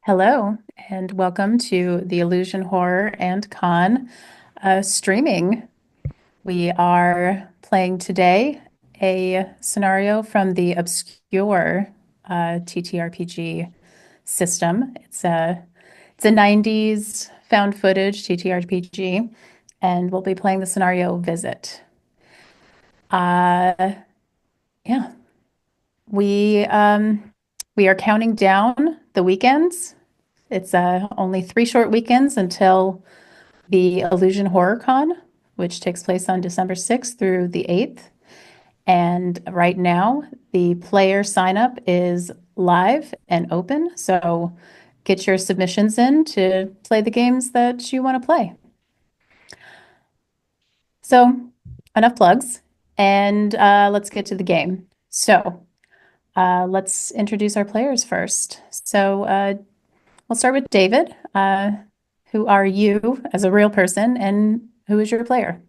Hello, and welcome to the Illusion Horror and Con streaming. We are playing today a scenario from the obscure TTRPG system. It's a 90s found footage TTRPG, and we'll be playing the scenario Visit. Uh, yeah, we are counting down the weekends. It's only 3 short weekends until the Illusion Horror Con, which takes place on December 6th through the 8th. And right now, the player sign up is live and open. So get your submissions in to play the games that you want to play. So, enough plugs, and let's get to the game. So, let's introduce our players first. So, we'll start with David. Who are you as a real person, and who is your player?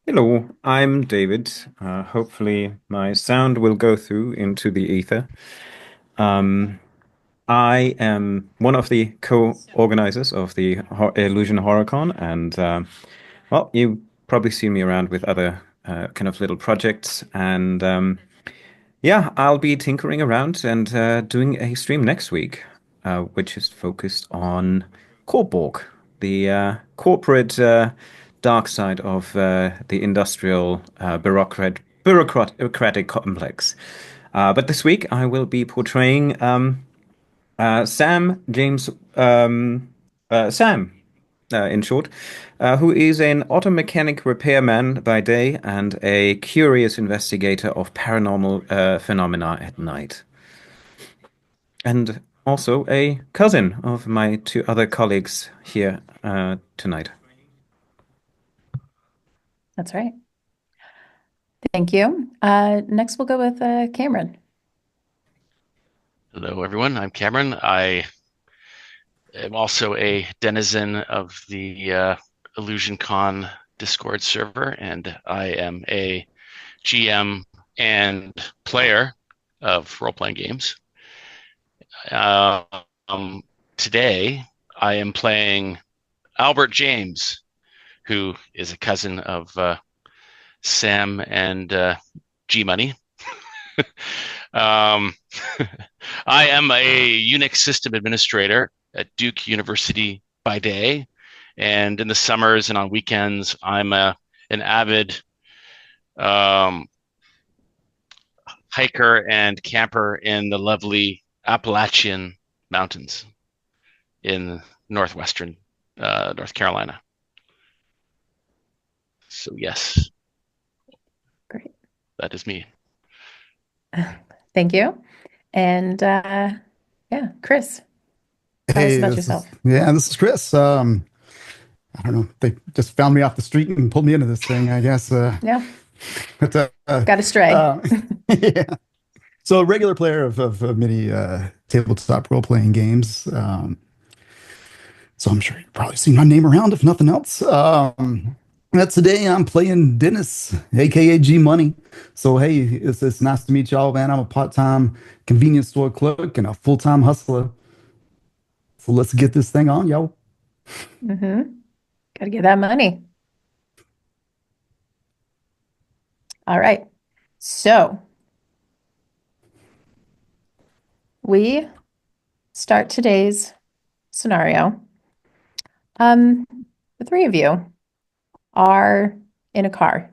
Hello, I'm David. Hopefully, my sound will go through into the ether. Um, I am one of the co-organizers of the Illusion HorrorCon, and well, you probably see me around with other kind of little projects. And yeah, I'll be tinkering around and doing a stream next week, which is focused on Corporate, the corporate dark side of the industrial bureaucratic complex. But this week I will be portraying Sam James Sam in short, who is an auto mechanic repairman by day and a curious investigator of paranormal phenomena at night. And also a cousin of my two other colleagues here tonight. That's right. Thank you. Next, we'll go with Cameron. Hello, everyone. I'm Cameron. I am also a denizen of the IllusionCon Discord server, and I am a GM and player of role-playing games. Uh, Today, I am playing Albert James, who is a cousin of Sam and G Money. Um, I am a Unix system administrator at Duke University by day, and in the summers and on weekends, I'm an avid um, hiker and camper in the lovely Appalachian Mountains in northwestern North Carolina. So yes, Great. that is me. Thank you. And yeah, Chris, tell us Hey, about this is yourself. yeah, this is Chris. I don't know. They just found me off the street and pulled me into this thing, I guess. Yeah, But got a stray. uh, yeah. So a regular player of many tabletop role-playing games. So I'm sure you've probably seen my name around, if nothing else. That's today I'm playing Dennis, aka G Money. So hey, it's nice to meet y'all, man. I'm a part-time convenience store clerk and a full-time hustler. So let's get this thing on, yo. Mm-hmm. Got to get that money. All right. So we start today's scenario. The three of you are in a car,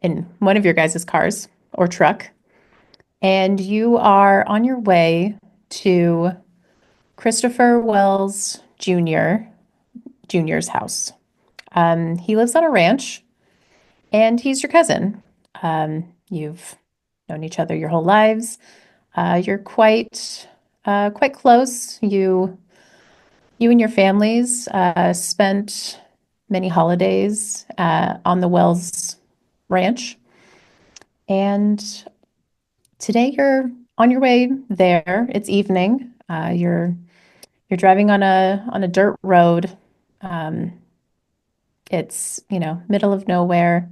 in one of your guys' cars or truck, and you are on your way to Christopher Wells Jr.'s house. He lives on a ranch, and he's your cousin. You've known each other your whole lives. You're quite close. You and your families spent many holidays on the Wells Ranch, and today you're on your way there. It's evening. You're driving on a dirt road. Um, it's, middle of nowhere,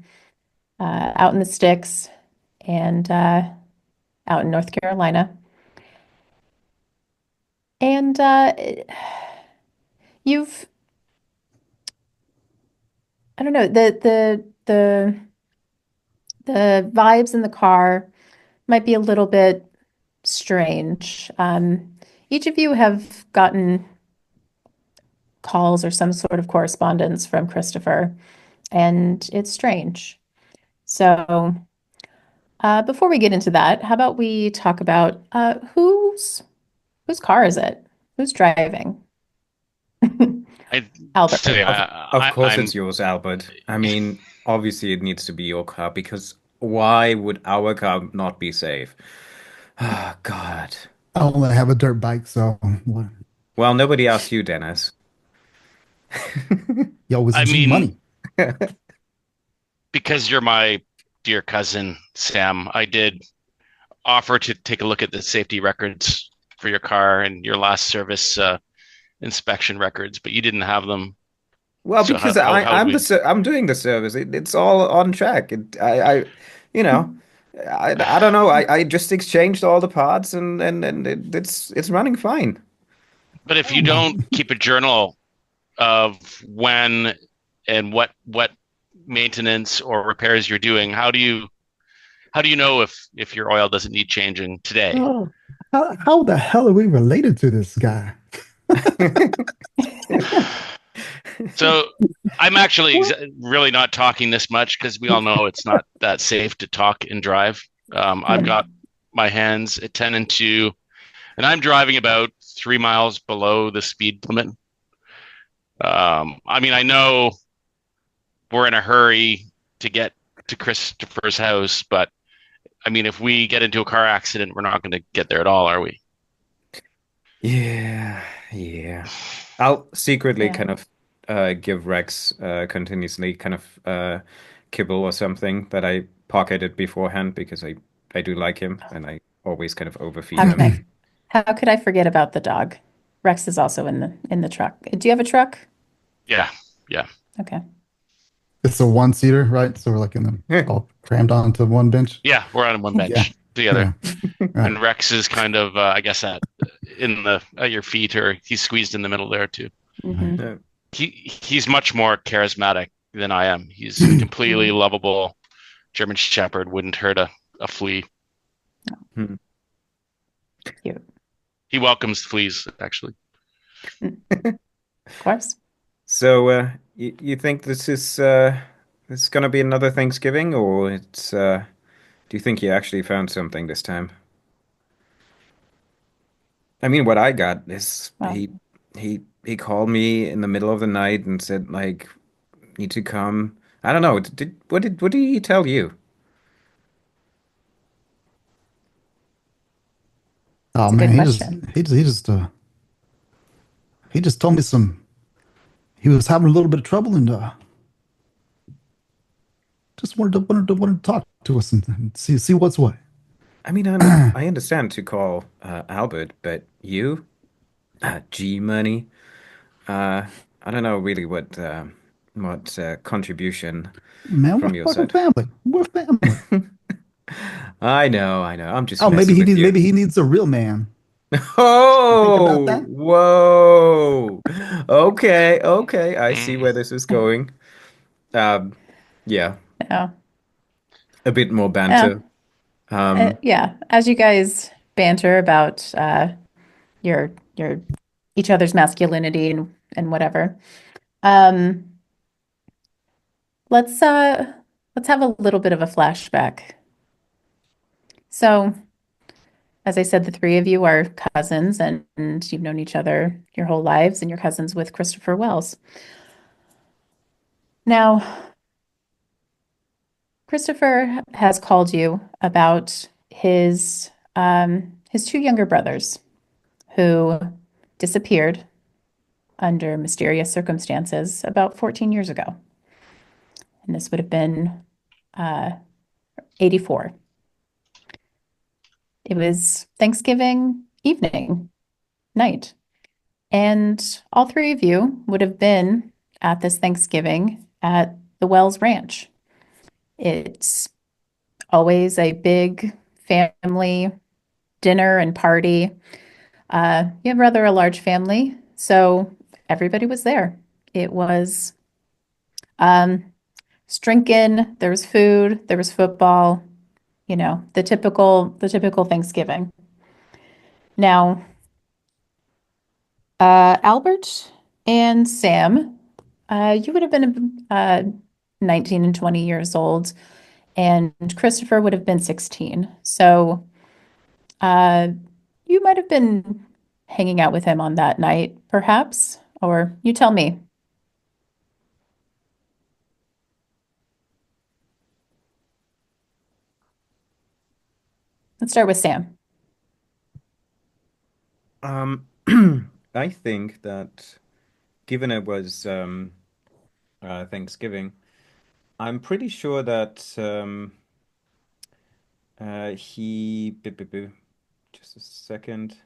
out in the sticks, and out in North Carolina. And you've, I don't know, the vibes in the car might be a little bit strange. Each of you have gotten calls or some sort of correspondence from Christopher, and it's strange. So, before we get into that, how about we talk about whose car is it? Who's driving? I'd say Albert. Of course I'm it's yours, Albert. I mean, obviously it needs to be your car because why would our car not be safe? Oh, God. I only have a dirt bike, so what? Well, nobody asked you, Dennis. You always I G mean, money. because you're my dear cousin, Sam, I did offer to take a look at the safety records for your car and your last service inspection records, but you didn't have them. Well, So because how would we? I'm doing the service. It's all on track. You know, I don't know. I just exchanged all the parts and it's running fine. But if Oh you my. don't keep a journal of when and what maintenance or repairs you're doing, how do you know if your oil doesn't need changing today? Oh, how the hell are we related to this guy? So I'm actually What? really not talking this much because we all know it's not that safe to talk and drive. I've got Hmm. my hands at 10 and 2, and I'm driving about 3 miles below the speed limit. I mean, I know we're in a hurry to get to Christopher's house, but I mean, if we get into a car accident, we're not going to get there at all, are we? Yeah, yeah. I'll secretly Yeah. kind of give Rex continuously kind of kibble or something that I pocketed beforehand because I do like him and I always kind of overfeed How can him. how could I forget about the dog? Rex is also in the truck. Do you have a truck? Yeah, yeah, Okay. It's a one-seater, right? So we're like in the all crammed onto one bench. yeah. We're on one Yeah, bench together, yeah, right. and Rex is kind of, I guess, at your feet, or he's squeezed in the middle there too. Right. Hmm. Yeah. He's much more charismatic than I am. He's completely Mm. lovable. German Shepherd wouldn't hurt a flea. Hmm. Cute. He welcomes fleas, actually. Mm. Of course. So, you think this is gonna be another Thanksgiving, or do you think you actually found something this time? I mean, what I got is Well, he called me in the middle of the night and said like, "Need to come." I don't know. What did he tell you? Oh it's a man, good he just question. he just told me some. He was having a little bit of trouble and just wanted to talk to us and see what's what. I mean, I understand to call Albert, but you, G Money. Uh, I don't know really what contribution Man, we're from your fucking side. family. We're family. I know. I'm just Oh, messing with you. maybe he needs a real man. You think about Oh, that? whoa. Okay, okay. I see Mm. where this is going. Um, yeah, Yeah. a bit more Yeah. banter. Um, Yeah. As you guys banter about your each other's masculinity and whatever. Um, let's uh let's have a little bit of a flashback. So, as I said, the three of you are cousins and you've known each other your whole lives, and you're cousins with Christopher Wells. Now, Christopher has called you about his two younger brothers who disappeared under mysterious circumstances about 14 years ago. And this would have been uh, 84. It was Thanksgiving evening, night. And all three of you would have been at this Thanksgiving at the Wells Ranch. It's always a big family dinner and party. You have rather a large family, so everybody was there. It was um, drinking, there was food, there was football, the typical Thanksgiving. Now, Albert and Sam, you would have been 19 and 20 years old, and Christopher would have been 16. So uh, you might have been hanging out with him on that night, perhaps, or you tell me. Let's start with Sam. Um, I think that given it was Thanksgiving, I'm pretty sure that just a second,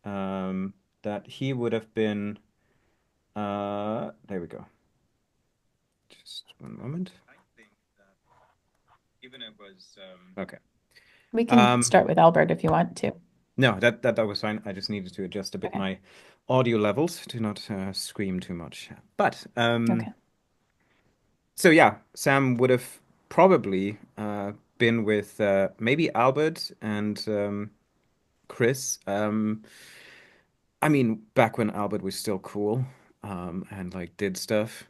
that he would have been, there we go. Just one moment. I think that given it was, okay. We can Um, start with Albert if you want to. no, that was fine. I just needed to adjust a bit Okay. my audio levels to not scream too much. But Okay. so yeah, Sam would have probably been with maybe Albert and Chris. I mean, back when Albert was still cool, and like did stuff.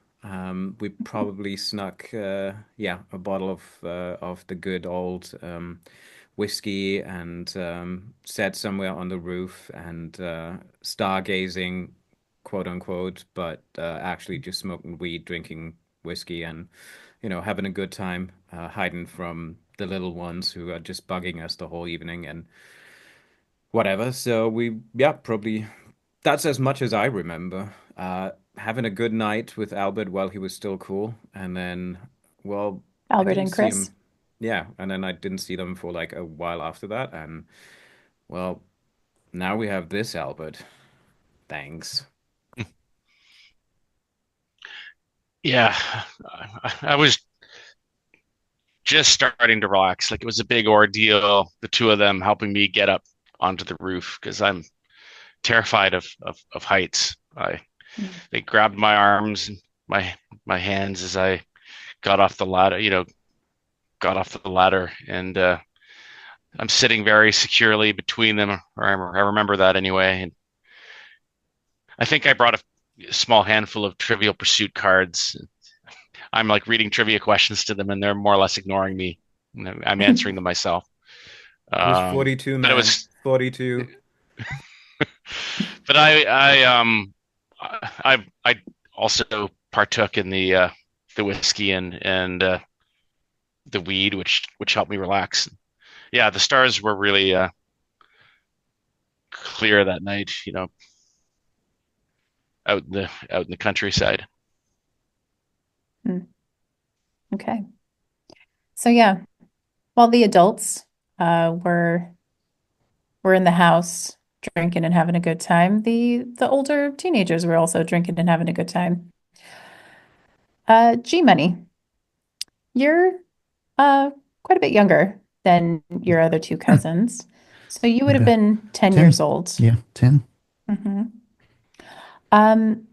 We probably snuck, yeah, a bottle of the good old whiskey and sat somewhere on the roof and stargazing, quote unquote, but actually just smoking weed, drinking whiskey, and having a good time, hiding from the little ones who are just bugging us the whole evening and whatever. So yeah, probably that's as much as I remember. Having a good night with Albert while he was still cool, and then, well, I Albert didn't and see Chris. him. Yeah, and then I didn't see them for like a while after that, and well, now we have this Albert. Thanks. Yeah, I was just starting to relax. Like it was a big ordeal, the two of them helping me get up onto the roof because I'm terrified of heights. I Mm. They grabbed my arms and my hands as I got off the ladder, got off the ladder, and I'm sitting very securely between them. Or I remember that anyway. And I think I brought a small handful of Trivial Pursuit cards. I'm like reading trivia questions to them, and they're more or less ignoring me. I'm answering them myself. It was Um, 42, but it man. was, 42. but I also partook in the whiskey and the weed, which helped me relax. Yeah, the stars were really clear that night. Out in the countryside. Mm. Okay. So yeah, while the adults were in the house drinking and having a good time, the older teenagers were also drinking and having a good time. G Money, you're uh quite a bit younger than your other two cousins. So you would And have been 10 years 10. old. Yeah, 10. hmm Um,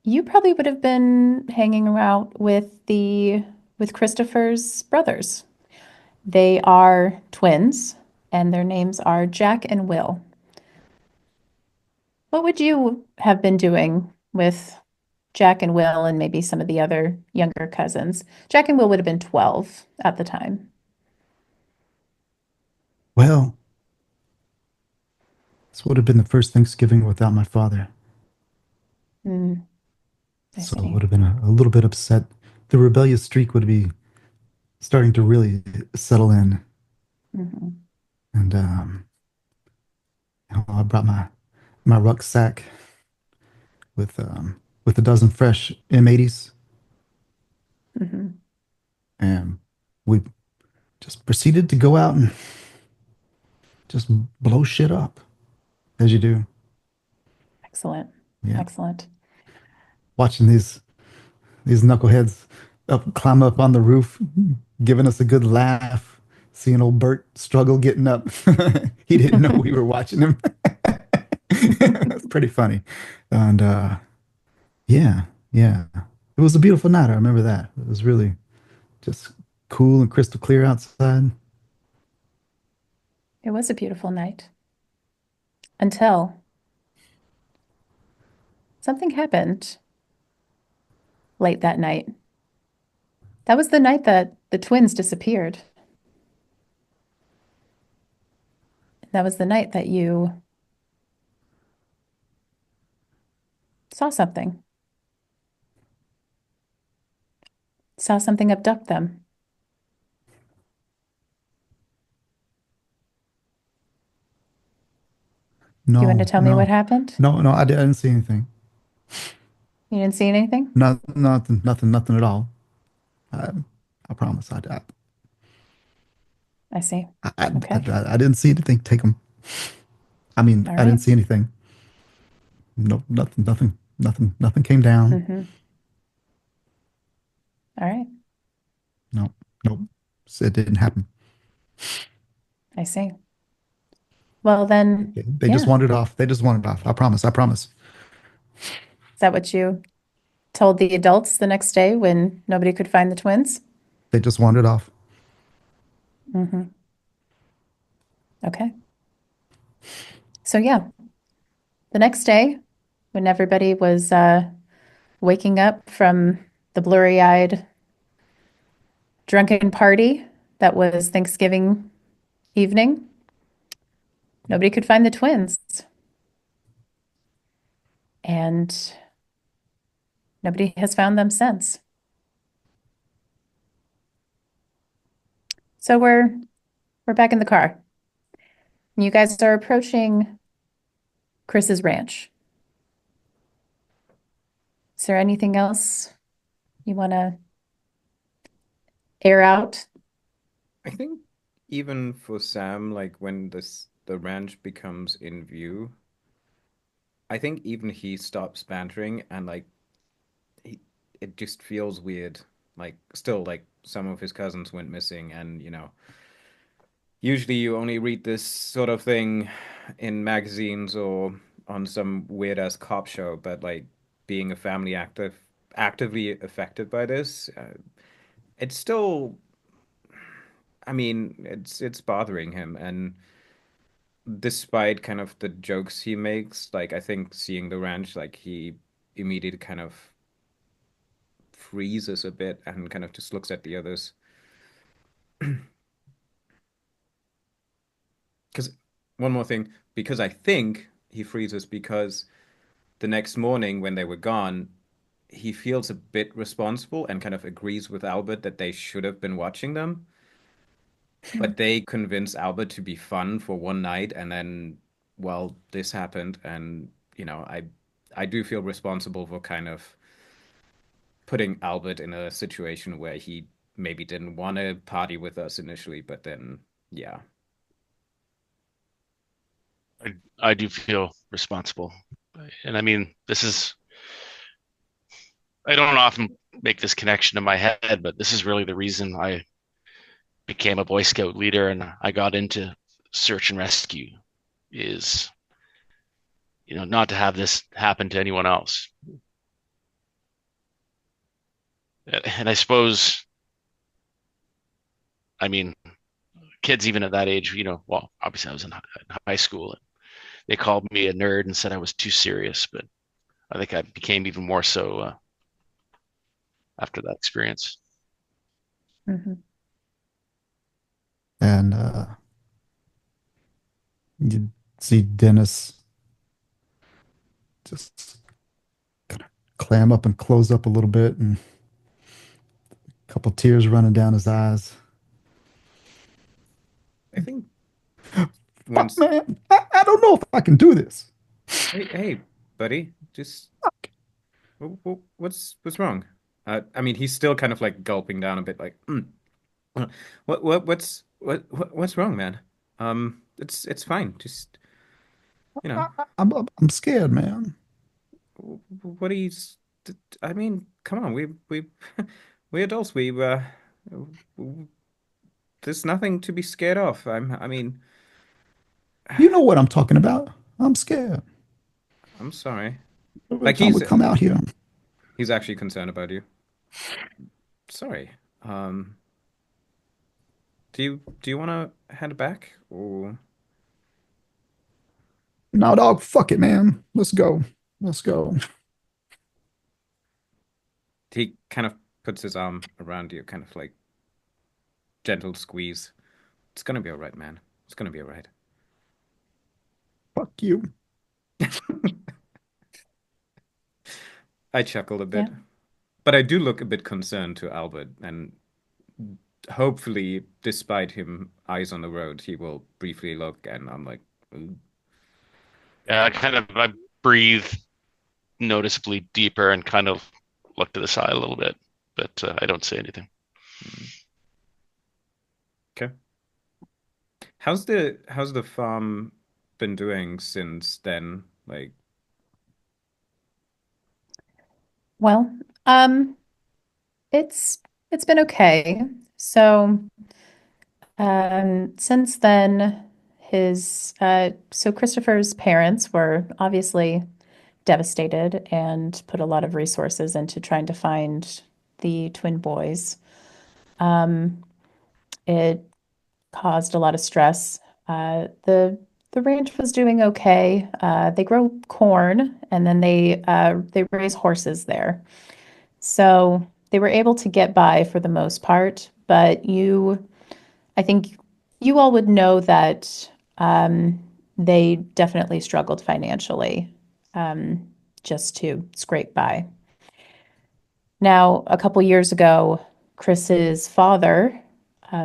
you probably would have been hanging out with Christopher's brothers. They are twins, and their names are Jack and Will. What would you have been doing with Jack and Will and maybe some of the other younger cousins? Jack and Will would have been 12 at the time. Well, this would have been the first Thanksgiving without my father. Mm, I So I see. would have been a little bit upset. The rebellious streak would be starting to really settle in. hmm And I brought my rucksack with a dozen fresh M80s, hmm and we just proceeded to go out and just blow shit up, as you do. Excellent. Yeah, Excellent. watching these knuckleheads climb up on the roof, giving us a good laugh. Seeing old Bert struggle getting up. He didn't know we were watching him. It's pretty funny. And yeah, yeah. It was a beautiful night. I remember that. It was really just cool and crystal clear outside. It was a beautiful night until something happened late that night. That was the night that the twins disappeared. That was the night that you saw something, saw something abduct them. Do you want to No, tell me what no, happened? no, I didn't see anything. You didn't see anything? Nothing at all. I, I promise. I see. I, I, Okay. I didn't see anything. Take them. I mean, All I didn't right. see anything. No, nothing came down. Mm-hmm. All right. No, nope. It didn't happen. I see. Well, then, They just yeah. wandered off. They just wandered off. I promise. I promise. Is that what you told the adults the next day when nobody could find the twins? They just wandered off. Mm-hmm. Okay. So, yeah, the next day, when everybody was waking up from the blurry-eyed drunken party that was Thanksgiving evening, nobody could find the twins. And nobody has found them since. So we're back in the car. You guys are approaching Chris's ranch. Is there anything else you want to air out? I think even for Sam, like when the ranch becomes in view, I think even he stops bantering and like he it just feels weird. Like still like some of his cousins went missing and usually you only read this sort of thing in magazines or on some weird ass cop show, but like being a family actively affected by this, it's still I mean, it's bothering him and despite kind of the jokes he makes, like I think seeing the ranch, like he immediately kind of freezes a bit and kind of just looks at the others. Because one more thing, because I think he freezes because the next morning when they were gone, he feels a bit responsible and kind of agrees with Albert that they should have been watching them. But they convince Albert to be fun for one night, and then, well, this happened, and I do feel responsible for kind of putting Albert in a situation where he maybe didn't want to party with us initially, but then, yeah. I do feel responsible. And I mean, this is, I don't often make this connection in my head, but this is really the reason I became a Boy Scout leader and I got into search and rescue is, not to have this happen to anyone else. And I suppose, I mean, kids even at that age, well, obviously I was in high school. And they called me a nerd and said I was too serious, but I think I became even more so after that experience. Mhm. And you see Dennis just kind of clam up and close up a little bit, and a couple tears running down his eyes. I think Fuck, once, man. I don't know if I can do this. hey, buddy, just what's wrong? I mean, he's still kind of like gulping down a bit, like, what's wrong, man? It's fine. Just you know, I'm scared, man. what are you? I mean, come on, we we adults. There's nothing to be scared of. I mean, You know what I'm talking about. I'm scared. I'm sorry. Every Like time we come out here. he's actually concerned about you. Sorry. Do you want to head back or No, dog, fuck it, man. Let's go. Let's go. he kind of puts his arm around you, kind of like gentle squeeze. It's gonna be all right, man. It's gonna be all right. Fuck you. I chuckled a Yeah. bit, but I do look a bit concerned to Albert, and hopefully, despite him eyes on the road, he will briefly look, and I'm like, "Ooh, Yeah, I breathe noticeably deeper and kind of look to the side a little bit, but I don't say anything. mm, okay." How's the farm been doing since then? Like, Well, um, it's it's been okay. So, since then, so Christopher's parents were obviously devastated and put a lot of resources into trying to find the twin boys. Um, it caused a lot of stress. The ranch was doing okay. They grow corn and then they raise horses there. So they were able to get by for the most part, but I think you all would know that they definitely struggled financially um, just to scrape by. Now, a couple years ago, Chris's father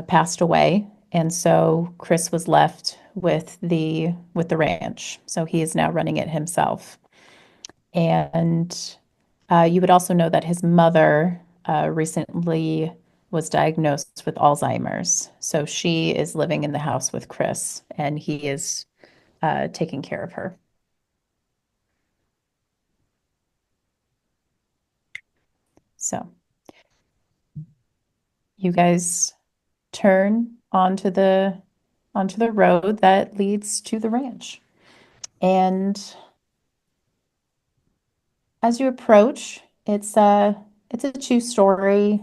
passed away, and so Chris was left with the ranch. So he is now running it himself. And you would also know that his mother recently was diagnosed with Alzheimer's. So she is living in the house with Chris, and he is taking care of her. So you guys turn onto the road that leads to the ranch. And as you approach, it's a two-story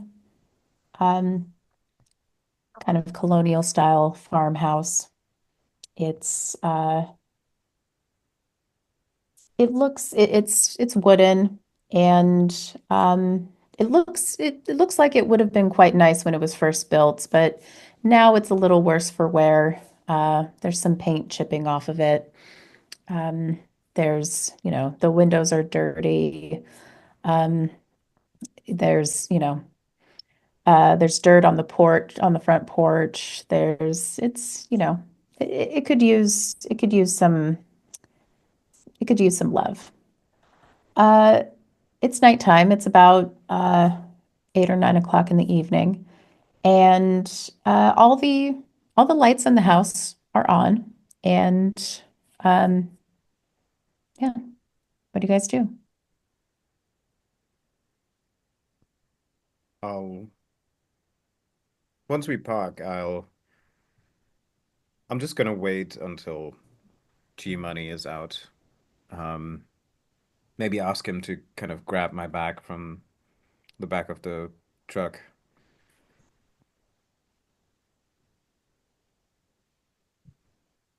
um, kind of colonial style farmhouse. It's it's wooden and it looks like it would have been quite nice when it was first built, but now it's a little worse for wear. There's some paint chipping off of it. Um, the windows are dirty. Um, there's dirt on the porch, on the front porch. It it could use some love. Uh, it's nighttime. It's about 8 or 9 o'clock in the evening, and all the lights in the house are on. And um, yeah, what do you guys do? I'll once we park, I'm just gonna wait until G Money is out. Um, Maybe ask him to kind of grab my bag from the back of the truck.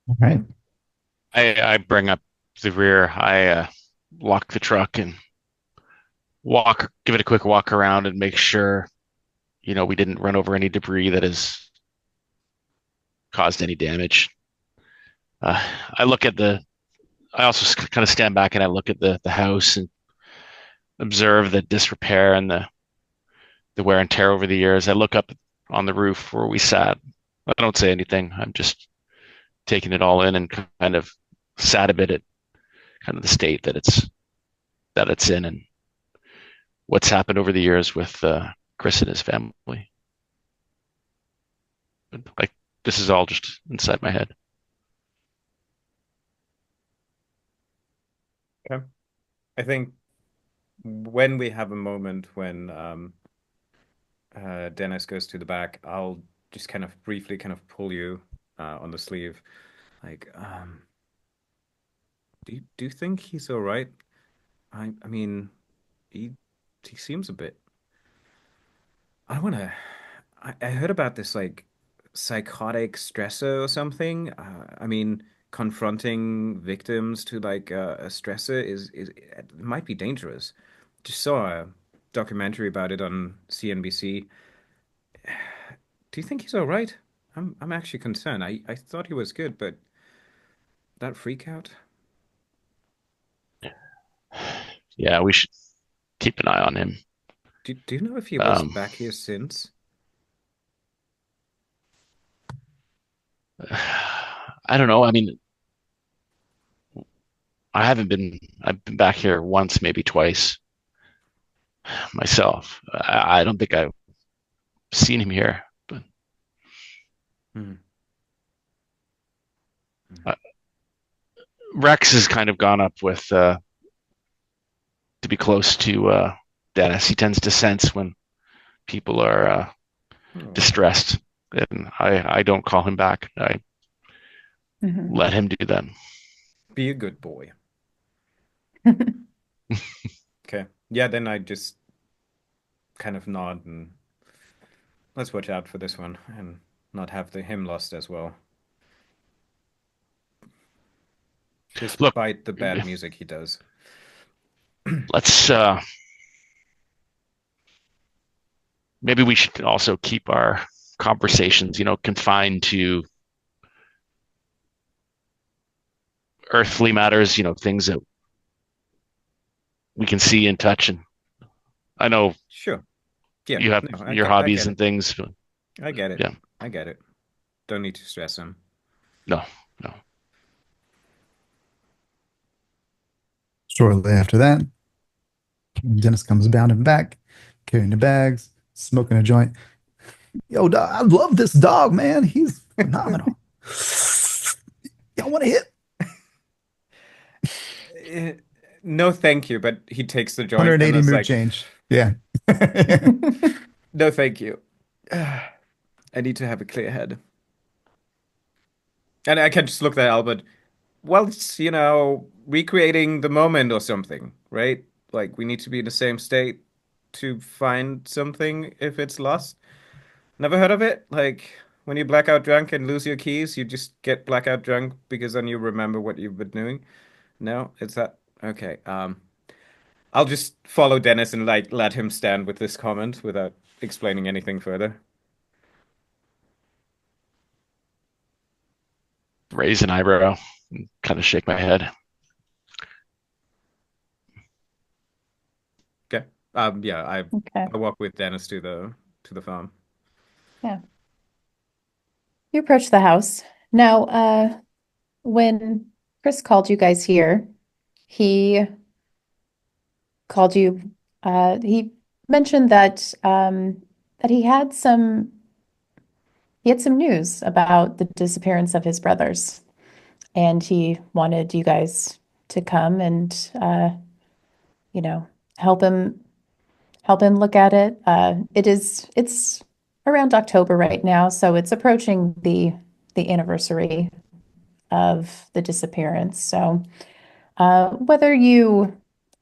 All right. I bring up the rear. I lock the truck and give it a quick walk around and make sure, we didn't run over any debris that has caused any damage. Uh, I look at I also kind of stand back and I look at the house and observe the disrepair and the wear and tear over the years. I look up on the roof where we sat. I don't say anything. I'm just taking it all in and kind of sad a bit at kind of the state that it's in and what's happened over the years with Chris and his family. Like this is all just inside my head. Okay. I think when we have a moment when Dennis goes to the back, I'll just kind of briefly kind of pull you on the sleeve. Like, do you think he's all right? I mean, he he seems a bit. I want to. I heard about this like psychotic stressor or something. I mean, confronting victims to like a stressor is it might be dangerous. Just saw a documentary about it on CNBC. Do you think he's all right? I'm actually concerned. I thought he was good, but that freak out. Yeah, we should keep an eye on him. Do you know if he was Um, back here since? I don't know. I mean, I've been back here once, maybe twice myself. I don't think I've seen him here, but Hmm. Hmm. uh, Rex has kind of gone up with to be close to Dennis. He tends to sense when people are Oh, distressed, and I don't call him back. I Mhm. let him do that. be a good boy. Okay. Yeah, then I just kind of nod and let's watch out for this one and not have the him lost as well, Look, despite the bad music he does. let's maybe we should also keep our conversations, confined to earthly matters, things that we can see and touch. And I know Sure. Yeah. you have No, your I hobbies get and it. things, but I get it. yeah, I get it. Don't need to stress him. no, no. Shortly after that, Dennis comes bounding back, carrying the bags, smoking a joint. Yo, dog, I love this dog, man. He's phenomenal. Y'all want to hit Eh, No, thank you, but he takes the joint and 180 is mood like, change? Yeah. no, thank you. I need to have a clear head. And I can just look at Albert. Well, it's, recreating the moment or something, right? Like we need to be in the same state to find something if it's lost. Never heard of it? Like when you blackout drunk and lose your keys, you just get blackout drunk because then you remember what you've been doing. No, it's that. Okay. I'll just follow Dennis and like let him stand with this comment without explaining anything further. Raise an eyebrow, and kind of shake my head. Okay. Yeah, Okay. I walk with Dennis to the farm. Yeah. You approach the house. Now, when Chris called you guys here, he called you, he mentioned that he had some news about the disappearance of his brothers, and he wanted you guys to come and you know, help him look at it. It's around October right now, so it's approaching the anniversary of the disappearance. So, whether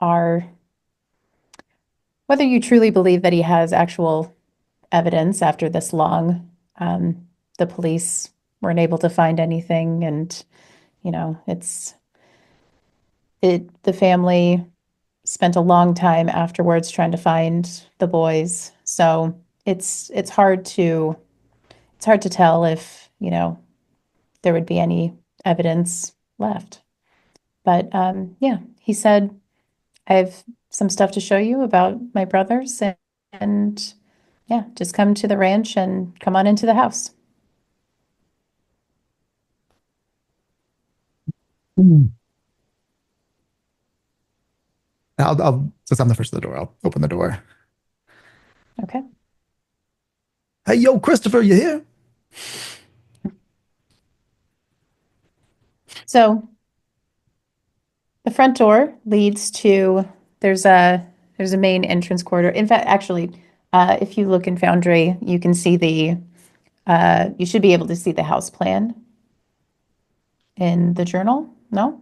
are whether you truly believe that he has actual evidence after this long, the police weren't able to find anything, and the family spent a long time afterwards trying to find the boys. So it's hard to tell if, there would be any evidence left. But yeah, he said, I have some stuff to show you about my brothers and yeah, just come to the ranch and come on into the house. Since I'm the first of the door, I'll open the door. Okay. Hey, yo, Christopher, you here? So the front door leads to there's a there's a main entrance corridor. In fact, actually, if you look in Foundry, you can see you should be able to see the house plan in the journal. No?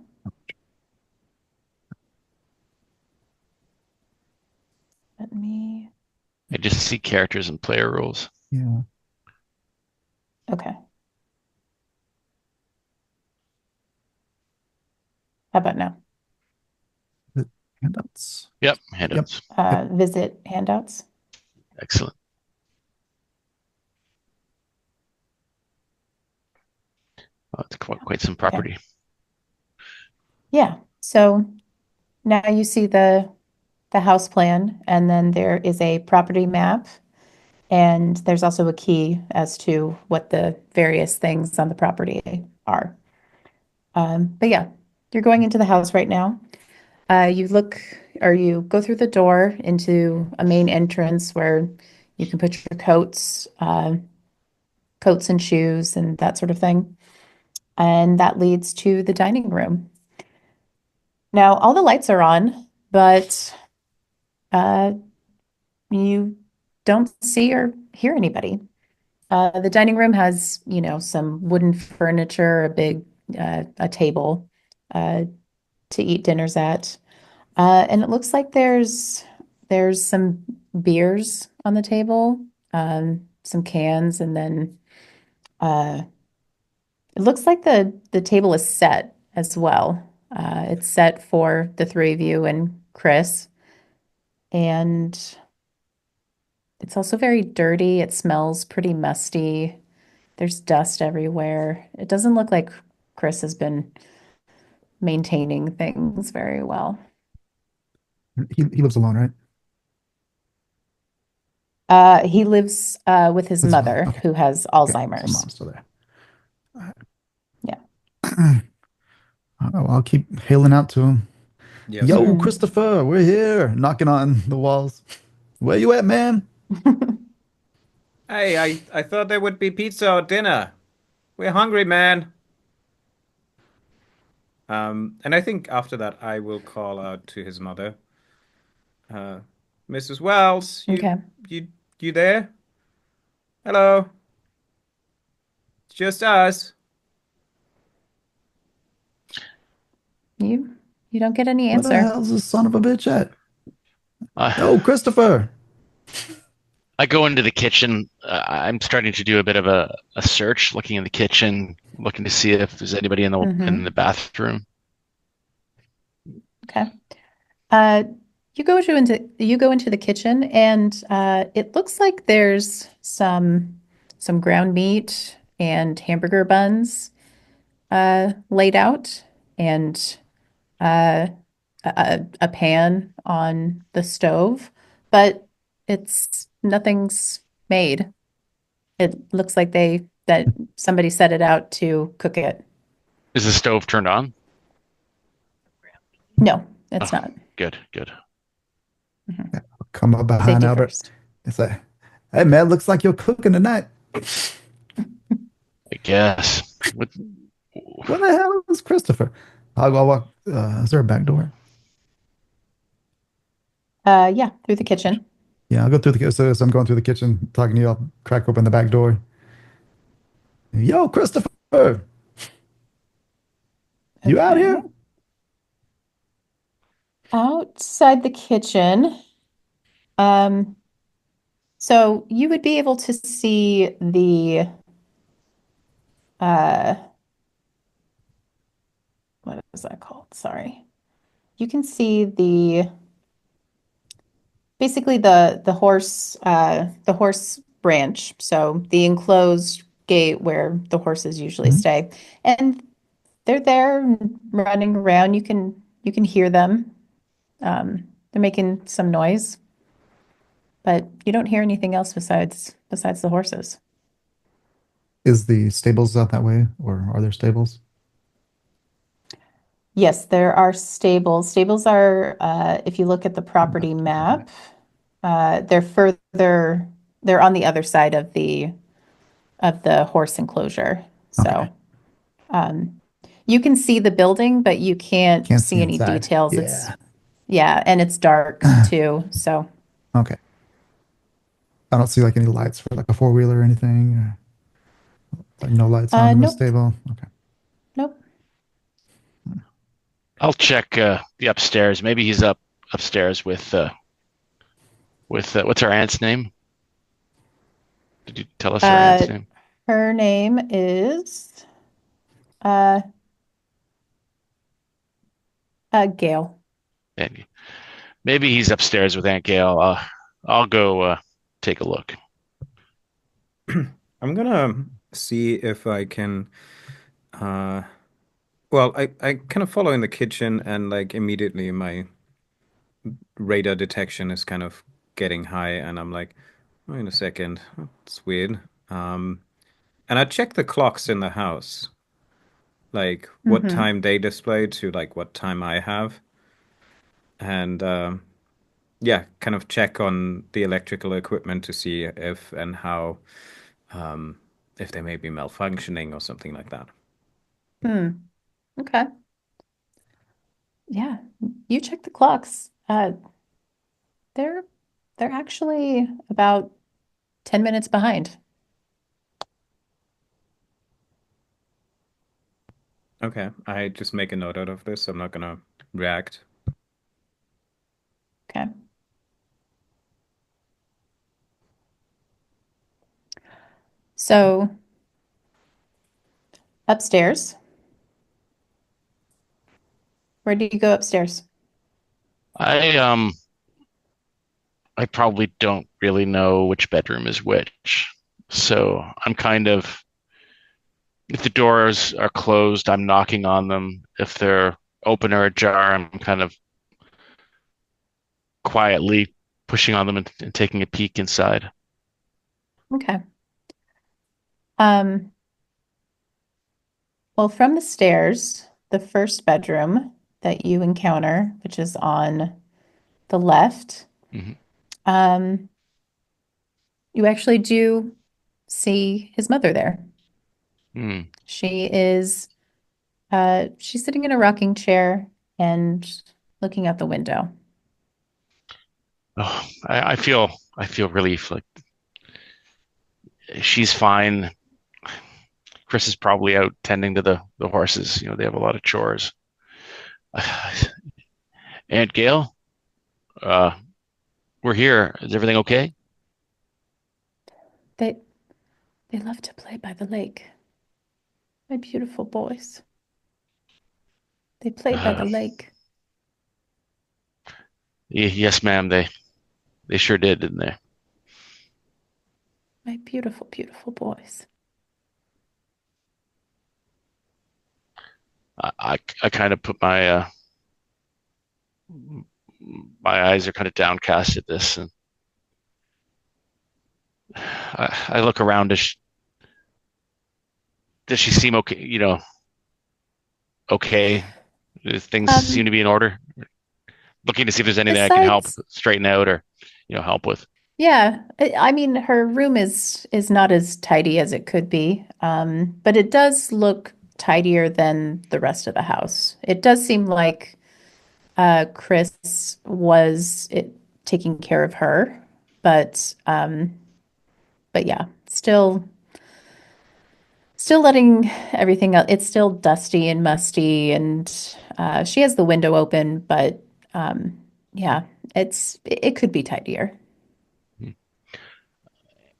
to see characters and player rules. Yeah. Okay. How about now? The handouts. Yep, handouts. Visit handouts. Excellent. Oh, it's quite some property. Yeah. So now you see the house plan, and then there is a property map, and there's also a key as to what the various things on the property are. But yeah, you're going into the house right now. You look or you go through the door into a main entrance where you can put your coats and shoes and that sort of thing. And that leads to the dining room. Now, all the lights are on, but uh, you don't see or hear anybody. The dining room has, some wooden furniture, a table uh, to eat dinners at. And it looks like there's some beers on the table, some cans, and then uh, it looks like the table is set as well. It's set for the three of you and Chris, and it's also very dirty. It smells pretty musty. There's dust everywhere. It doesn't look like Chris has been maintaining things very well. He lives alone, right? He lives with his With his mother. mother, Okay. who has Okay. So Alzheimer's. mom's still there. All right. Yeah. Oh, I'll keep hailing out to him. Yes, Yo, sir. Christopher, we're here. Knocking on the walls. Where you at, man? Hey, I thought there would be pizza or dinner. We're hungry, man. And I think after that, I will call out to his mother. Uh, Mrs. Wells, Okay. you, you there? Hello. It's just us. You don't get any Where the answer. hell's this son of a bitch at? Yo, Uh, Christopher. I go into the kitchen. I'm starting to do a bit of a search, looking in the kitchen, looking to see if there's anybody in the bathroom. Okay. Uh, you go into the kitchen, and it looks like there's some ground meat and hamburger buns laid out, and uh, a pan on the stove, but nothing's made. It looks like that somebody set it out to cook it. Is the stove turned on? No, it's Oh, not. good. Mhm. Come up behind Safety Albert. first. It's like, hey, man, looks like you're cooking tonight. I guess. Where the hell is Christopher? I'll go walk. Is there a back door? Yeah, through the kitchen. Yeah, I'll go through the. So as I'm going through the kitchen, talking to you, I'll crack open the back door. Yo, Christopher, you out Okay. here? Outside the kitchen. Um, so you would be able to see uh what is that called? Sorry. You can see basically the horse branch, so the enclosed gate where the horses usually Mhm. stay. And they're there running around. You can hear them. They're making some noise, but you don't hear anything else besides the horses. Is the stables out that way, or are there stables? Yes, there are stables. Stables are, if you look at the Left. property map, they're further, they're on the other side of the horse enclosure. Okay, So, um, you can see the building, but you can't can't see see any inside. details. Yeah. Yeah, and it's dark too. So, Okay. I don't see like any lights for like a four wheeler or anything. Or, like no lights on in the nope, stable. Okay. nope. I'll check the upstairs. Maybe he's upstairs with what's our aunt's name? Did you tell us her aunt's Uh, name? her name is uh, Gail. And maybe he's upstairs with Aunt Gail. I'll go take a look. I'm gonna see if I can uh well, I kind of follow in the kitchen and like immediately my radar detection is kind of getting high and I'm like, wait a second, it's weird. Um and I check the clocks in the house, like what Hmm. time they display to like what time I have. And yeah, kind of check on the electrical equipment to see if and how um if they may be malfunctioning or something like that. Hmm. Okay. Yeah. You check the clocks. They're they're actually about 10 minutes behind. Okay, I just make a note out of this. I'm not gonna react. Okay. So upstairs, where do you go upstairs? I um I probably don't really know which bedroom is which. So I'm kind of, if the doors are closed, I'm knocking on them. If they're open or ajar, I'm kind of quietly pushing on them and taking a peek inside. Okay. Um, well, from the stairs, the first bedroom that you encounter, which is on the left, Hmm. um, you actually do see his mother there. Hmm. She is she's sitting in a rocking chair and looking out the window. Oh, I feel relief. Like she's fine. Chris is probably out tending to the horses. You know, they have a lot of chores. Aunt Gail, uh, we're here. Is everything okay? They they love to play by the lake. My beautiful boys. They played by the Uh, lake. yes, ma'am. They sure did, didn't they? My beautiful, beautiful boys. I kind of put my eyes are kind of downcast at this, and I look around. Does she seem okay? You know, okay. Things seem Um, to be in order. Looking to see if there's anything I can help besides, straighten out or help with. yeah, I mean, her room is not as tidy as it could be, but it does look tidier than the rest of the house. It does seem like Chris was taking care of her, but yeah, still letting everything out. It's still dusty and musty, and she has the window open, but yeah, it could be tidier.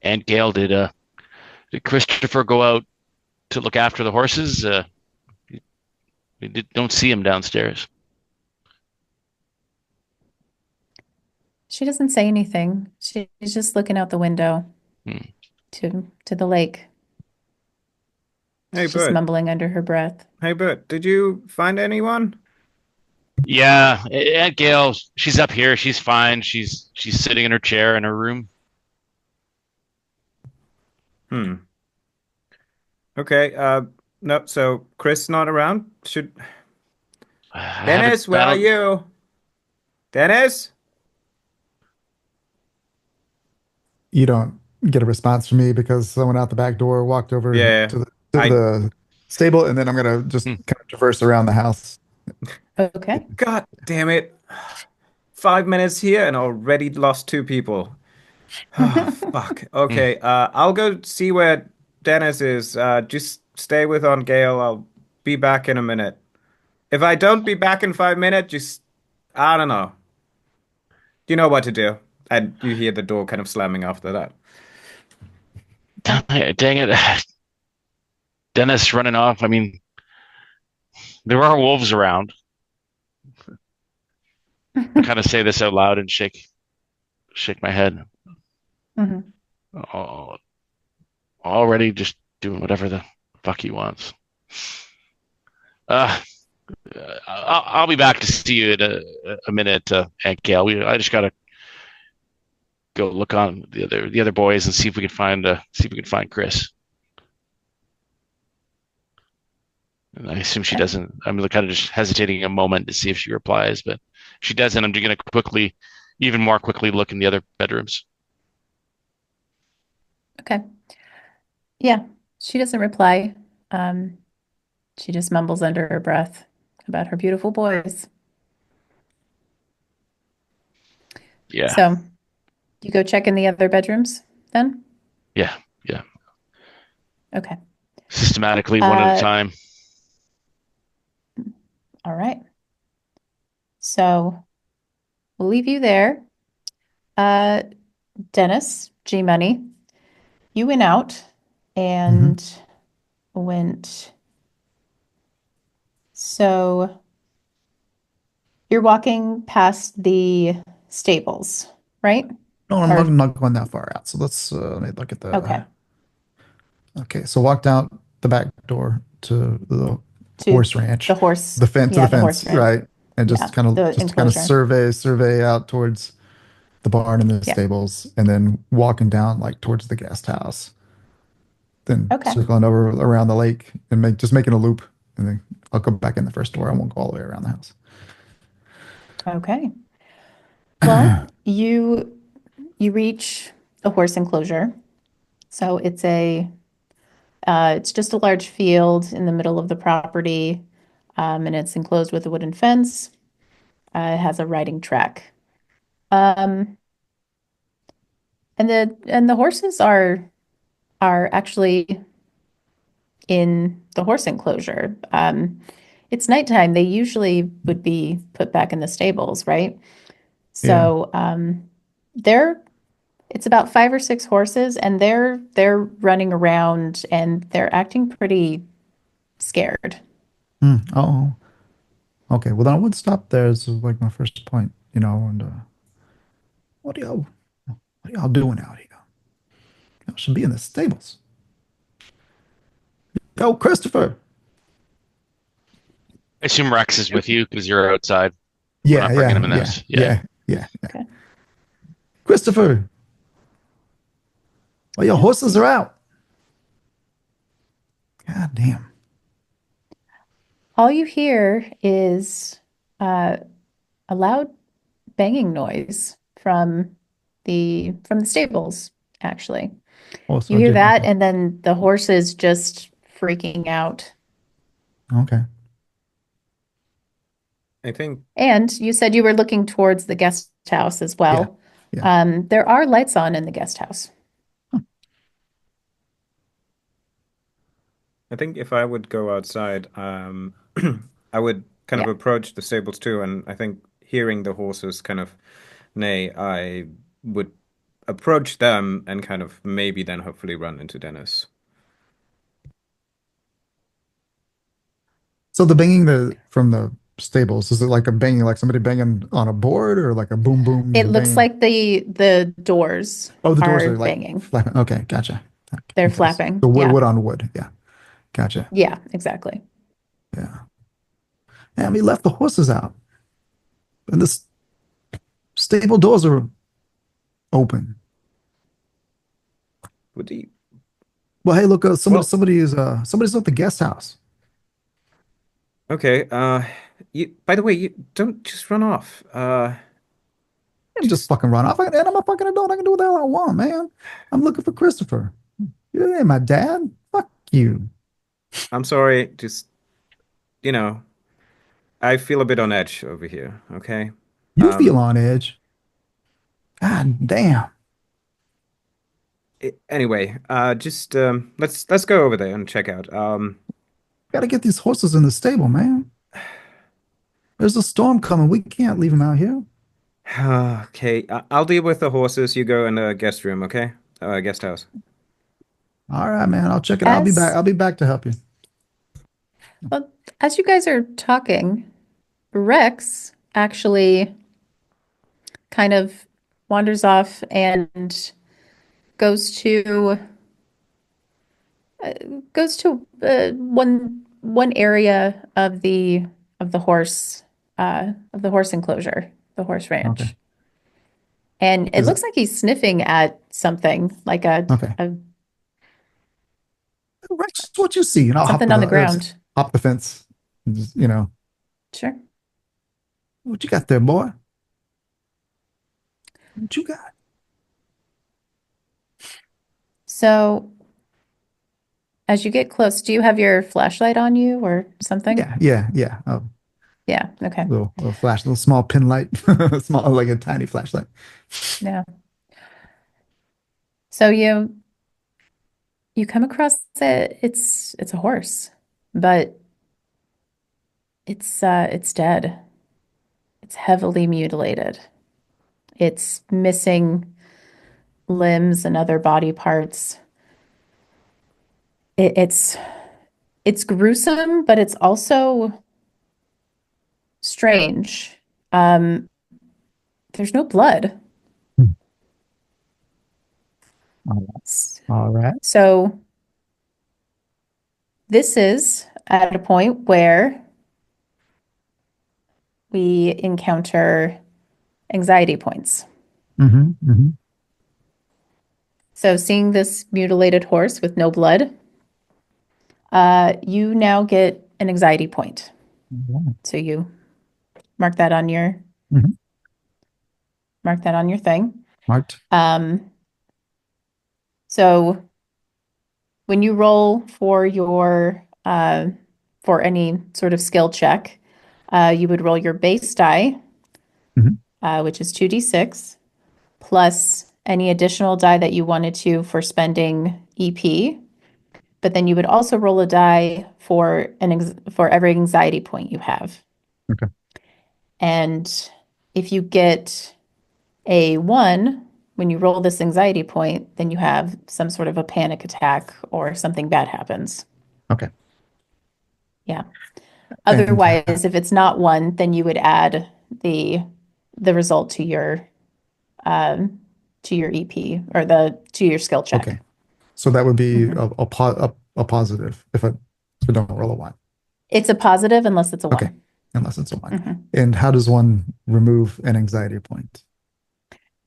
And Gail, did Christopher go out to look after the horses? Don't see him downstairs. She doesn't say anything. She's just looking out the window Hmm. to the lake. Hey, She's just Bert. mumbling under her breath. Hey, Bert. Did you find anyone? Yeah, Aunt Gail, she's up here. She's fine. She's sitting in her chair in her room. Hmm. Okay. No. So Chris not around. Should I haven't Dennis? Where are battled. you? Dennis? You don't get a response from me because someone out the back door walked over Yeah. to I. the stable, and then I'm gonna just Hmm. kind of traverse around the house. Okay. God damn it! 5 minutes here and already lost two people. Oh, fuck. Hmm. Okay. I'll go see where Dennis is. Just stay with on Gale. I'll be back in a minute. If I don't be back in 5 minutes, just I don't know. You know what to do. And you hear the door kind of slamming after that. Dang it. Dennis running off. I mean, there are wolves around. I kind of say this out loud and shake my head. Mhm. Oh, already just doing whatever the fuck he wants. Uh, I'll be back to see you in a minute, Aunt Gail. I just gotta go look on the other boys and see if we can find Chris. And I assume she Okay. doesn't. I'm kind of just hesitating a moment to see if she replies, but if she doesn't, I'm gonna even more quickly look in the other bedrooms. Okay. Yeah, she doesn't reply. Um, she just mumbles under her breath about her beautiful boys. Yeah, So you go check in the other bedrooms then? yeah, yeah. Okay. Systematically, one at a Uh, time. all right. So we'll leave you there. Uh, Dennis, G Money, you went out Hmm. and went. So you're walking past the stables, right? No, Or, I'm not going that far out. So let me look at okay, the. Okay, so walked out the back door to the to horse ranch, the horse, the fence to yeah, the the horse fence, ranch. right? And Yeah, the just kind of enclosure. survey out towards the barn and the Yeah. stables, and then walking down like towards the guest house, then Okay. circling over around the lake and making a loop, and then I'll go back in the first door. I won't go all the way around the house. Okay. Well, you reach a horse enclosure. So it's just a large field in the middle of the property, and it's enclosed with a wooden fence. It has a riding track. Um, and the horses are actually in the horse enclosure. It's nighttime. They usually would be put back in the stables, right? Yeah. So they're it's about five or six horses, and they're running around and they're acting pretty scared. Oh, okay. Well, then I would stop there as like my first point, and what are y'all, what are y'all doing out here? Y'all should be in the stables. Yo, Christopher. I assume Rex is with you because you're outside. We're Yeah, not bringing him yeah, in the yeah, house. Yeah. yeah, yeah. Okay. Christopher, well, your Yeah. horses are out. God damn. All you hear is uh, a loud banging noise from the stables, actually. Oh, You so hear Jim. that, Okay. and then the horses just freaking out. Okay. I think, And you said you were looking towards the guest house as Yeah. well. Yeah. There are lights on in the guest house. I think if I would go outside, I would kind of Yeah. approach the stables too, and I think hearing the horses kind of neigh, I would approach them and kind of maybe then hopefully run into Dennis. So the banging from the stables, is it like a banging, like somebody banging on a board or like a boom It boom looks banging? like the doors Oh, the doors are are like banging. flapping. Okay, gotcha. They're Okay. So flapping. Yeah. wood on wood. Yeah. Gotcha. Yeah, exactly. Yeah. And we left the horses out. And the stable doors are open. Would he? Well, hey, look, Well, somebody's at the guest house. okay. By the way, you don't just run off. I'm just Just, fucking run off. And I'm a fucking adult. I can do what the hell I want, man. I'm looking for Christopher. You ain't my dad. Fuck you. I'm sorry. Just, you know, I feel a bit on edge over here. Okay. You feel Um, on edge. God damn. anyway, just let's go over there and check out. Gotta get these horses in the stable, man. There's a storm coming. We can't leave them out here. Okay, I'll deal with the horses. You go in the guest room, okay? Guest house. All right, man. I'll check it out. I'll be back. As I'll be back to help you. well, as you guys are talking, Rex actually kind of wanders off and goes to one area of the horse enclosure, the horse Okay. ranch. And it Is it looks like he's sniffing at something, like okay? a Rex, what you see? And I'll something on the ground. hop the fence. Just, Sure. what you got there, boy? What you got? So as you get close, do you have your flashlight on you or something? Yeah, yeah, yeah. Oh, Yeah, okay. little flash, little small pin light, small like a tiny flashlight. Yeah. So you come across it, it's a horse, but it's dead. It's heavily mutilated. It's missing limbs and other body parts. It's gruesome, but it's also strange. Um, there's no blood. Hmm. All right. All right. So this is at a point where we encounter anxiety points. Mm-hmm, mm-hmm. So seeing this mutilated horse with no blood, you now get an anxiety point. All right. So you mark that on your Mhm. thing. Marked. Um, so when you roll for any sort of skill check, you would roll your base die, Mhm. which is 2d6, plus any additional die that you wanted to for spending EP. But then you would also roll a die for for every anxiety point you have. Okay. And if you get a 1 when you roll this anxiety point, then you have some sort of a panic attack or something bad happens. Okay. Yeah. And Otherwise, if it's not 1, then you would add the result to your EP or the to your skill check. okay. So that would be Mhm. a positive if I don't roll a one. It's a positive unless it's a Okay. 1. Unless it's a one. Mhm. And how does one remove an anxiety point?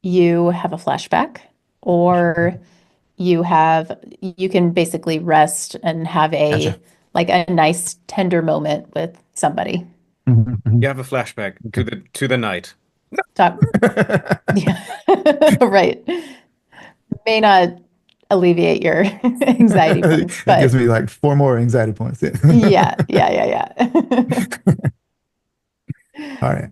You have a flashback, or you can basically rest and have Gotcha. a nice tender moment with somebody. Mhm, mhm. You have a flashback Okay. to the night. Talk, yeah, right. May not alleviate your anxiety points, It gives but me like four more anxiety points. yeah, yeah, yeah, yeah. All right.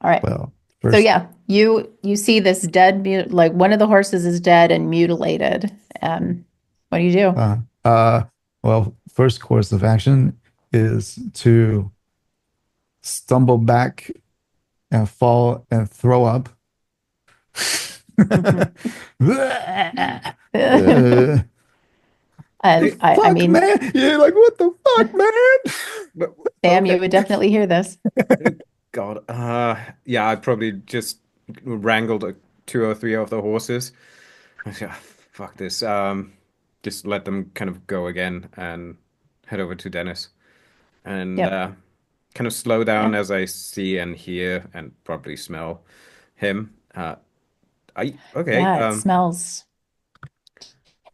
All right. Well, So first, yeah, you see this dead like one of the horses is dead and mutilated. What do you do? uh, uh, first course of action is to stumble back and fall and throw up. Mhm. Hey, And I Fuck, mean, man. Yeah, like, what the fuck, man? Sam, you okay. would definitely hear this. God. Yeah, I probably just wrangled two or three of the horses. Yeah, fuck this. Just let them kind of go again and head over to Dennis and Yep. kind of slow Yeah. down as I see and hear and probably smell him. I okay. Yeah, it smells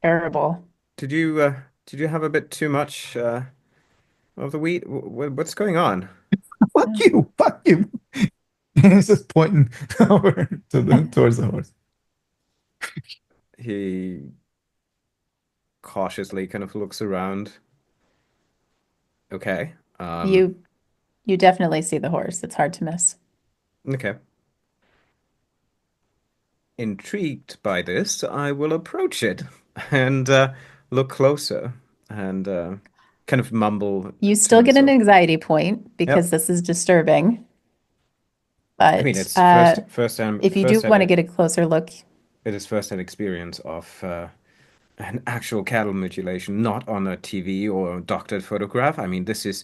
terrible. Did you have a bit too much of the wheat? What's going on? Fuck Yeah. you. Fuck you. And he's just pointing over towards the horse. He cautiously kind of looks around. Okay. You you definitely see the horse. It's hard to miss. Okay. Intrigued by this, I will approach it and look closer and kind of mumble You to still get an myself. anxiety point because Yep. this is disturbing, I mean, but it's if you do want to get a closer look, it is first hand experience of an actual cattle mutilation, not on a TV or a doctored photograph. I mean, this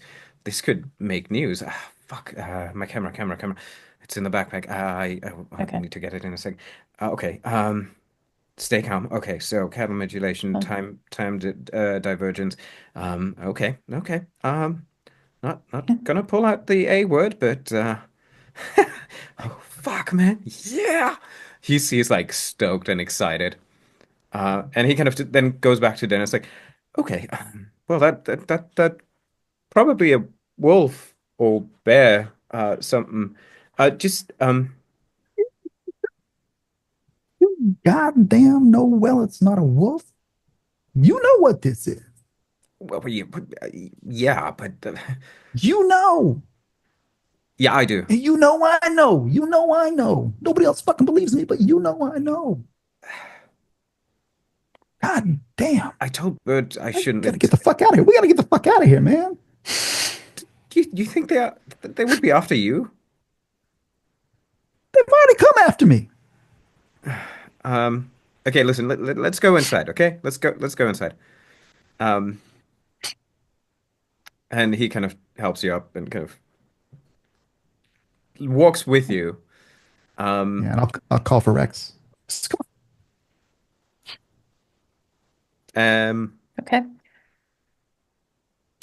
could make news. Ah, fuck, my camera. It's in the backpack. I Okay. need to get it in a sec. Okay. Stay calm. Okay, so cattle mutilation, Um, divergence. Okay. Not gonna pull out the A word, but oh fuck, man, yeah. He's like stoked and excited. And he kind of then goes back to Dennis like, okay, well that probably a wolf or bear, something. Just You goddamn know well it's not a wolf. You know what this is. well, yeah, but You know. yeah, I do. And you know I know. You know I know. Nobody else fucking believes me, but you know I know. God damn. I told Bert I I shouldn't. gotta get the fuck out of here. We gotta get the fuck out of here, man. You think they would be after you? They've already come after me. Um, okay, listen, let's go inside, okay? Let's go inside. Um, and he kind of helps you up and kind of walks with you. Yeah, Um, and I'll call for Rex. Come um, okay.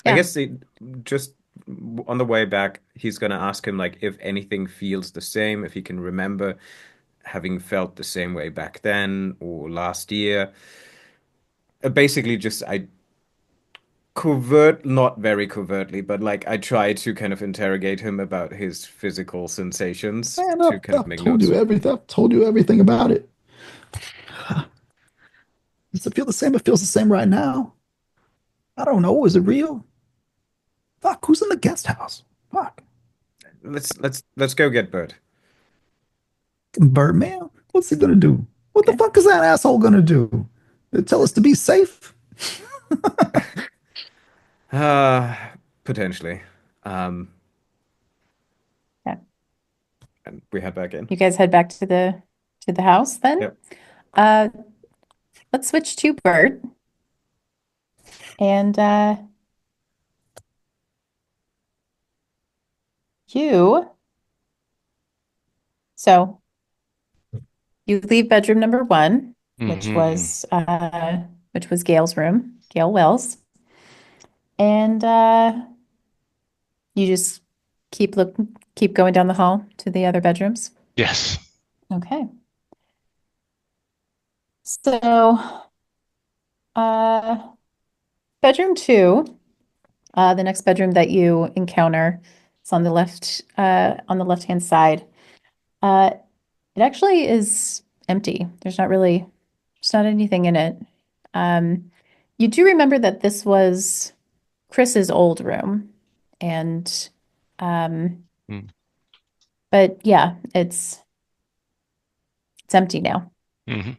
I Yeah. guess just on the way back, he's gonna ask him like if anything feels the same, if he can remember having felt the same way back then or last year. Basically, just I not very covertly, but like I try to kind of interrogate him about his physical sensations Man, to kind of I've make told you notes. everything. I've told you everything about it. Does it feel the same? It feels the same right now. I don't know. Is it real? Fuck, who's in the guest house? Fuck. Let's go get Bert. Birdman? What's he gonna do? What the Okay. fuck is that asshole gonna do? Tell us to be safe? Uh, potentially. Um, Yeah. and we head back in. You guys head back to the house then. Yep. Uh, let's switch to Bert. And you, so you leave bedroom number one, which Hmm. was Gail's room, Gail Wells, and you just keep going down the hall to the other bedrooms. Yes. Okay. So, uh, bedroom two, the next bedroom that you encounter, is on the left-hand side. Uh, it actually is empty. There's not anything in it. Um, you do remember that this was Chris's old room, and um, but yeah, it's empty now. Mm-hmm.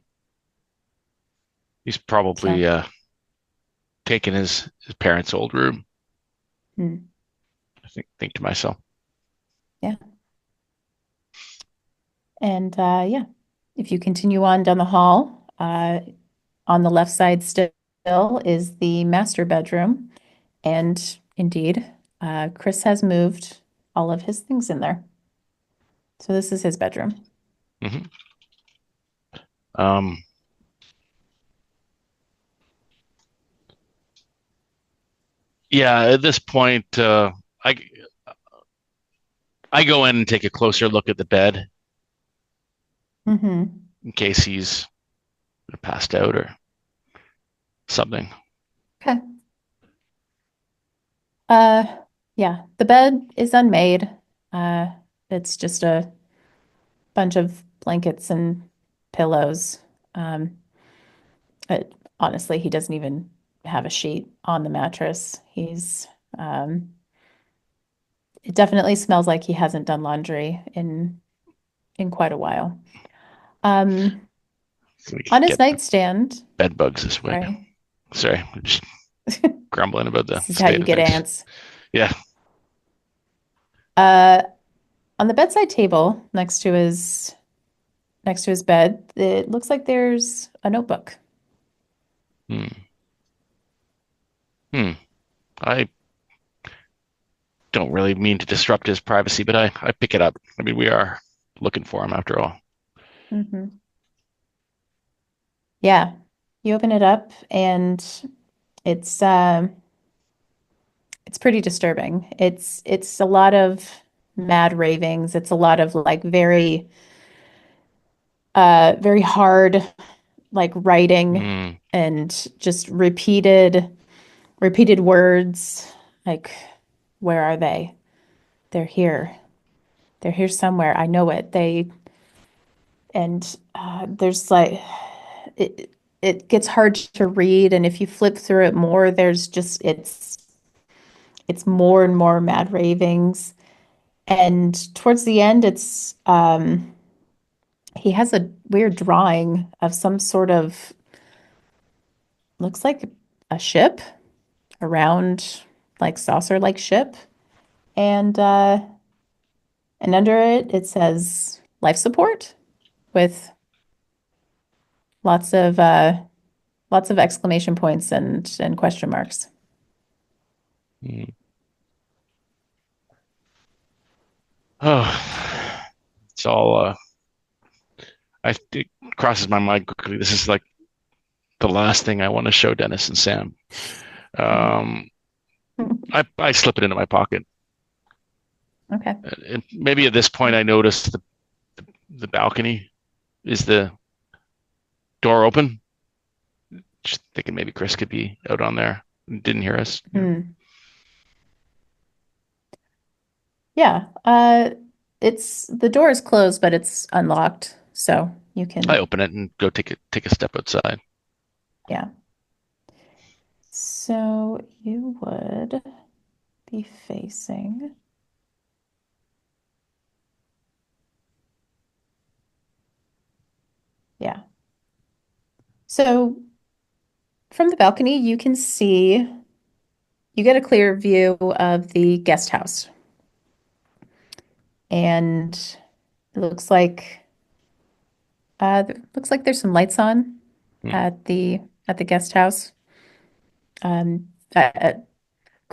He's So, probably taken his parents' old room. mm, I think to myself. yeah, and yeah, if you continue on down the hall, on the left side still is the master bedroom, and indeed, Chris has moved all of his things in there. So this is his bedroom. Hmm. Um, yeah, at this point, I go in and take a closer look at the bed Hmm. in case he's passed out or something. Okay. Uh, yeah, the bed is unmade. Uh, it's just a bunch of blankets and pillows. Um, it, honestly, he doesn't even have a sheet on the mattress. Um, it definitely smells like he hasn't done laundry in quite a while. Um, So we on his get nightstand, bed bugs this way. sorry, Sorry, I'm just grumbling about the this is how state you of get things. ants. Yeah. Uh, on the bedside table next to his bed, it looks like there's a notebook. Hmm. Hmm. I don't really mean to disrupt his privacy, but I pick it up. I mean, we are looking for him after all. Hmm. Yeah. You open it up and it's it's pretty disturbing. It's a lot of mad ravings. It's a lot of like very hard like writing Hmm. and just repeated words like where are they? They're here. They're here somewhere. I know it. They and there's like it it gets hard to read and if you flip through it more there's just it's more and more mad ravings and towards the end it's he has a weird drawing of some sort of looks like a ship, a round like saucer like ship and under it it says life support with lots of lots of exclamation points and question marks. Hmm. Oh, it's all. It crosses my mind quickly. This is like the last thing I want to show Dennis and Sam. Um, I slip it into my pocket. Okay. And maybe at this point I noticed the balcony. Is the door open? Just thinking maybe Chris could be out on there. Didn't hear us. Hmm. Yeah. It's the door is closed, but it's unlocked, so you I can, open it and go take a step outside. yeah. So you would be facing, yeah. So from the balcony, you can see, you get a clear view of the guest house. And it looks like there's some lights on Hmm. at the guest house. Um, uh,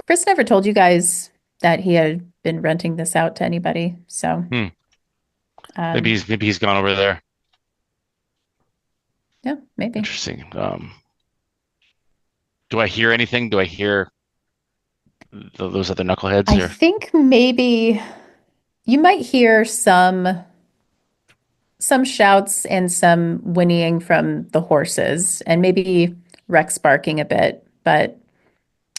Chris never told you guys that he had been renting this out to anybody. So, Hmm. um, Maybe he's gone over there. yeah, maybe. Interesting. Do I hear anything? Do I hear those other knuckleheads I or? think maybe you might hear some shouts and some whinnying from the horses, and maybe Rex barking a bit, but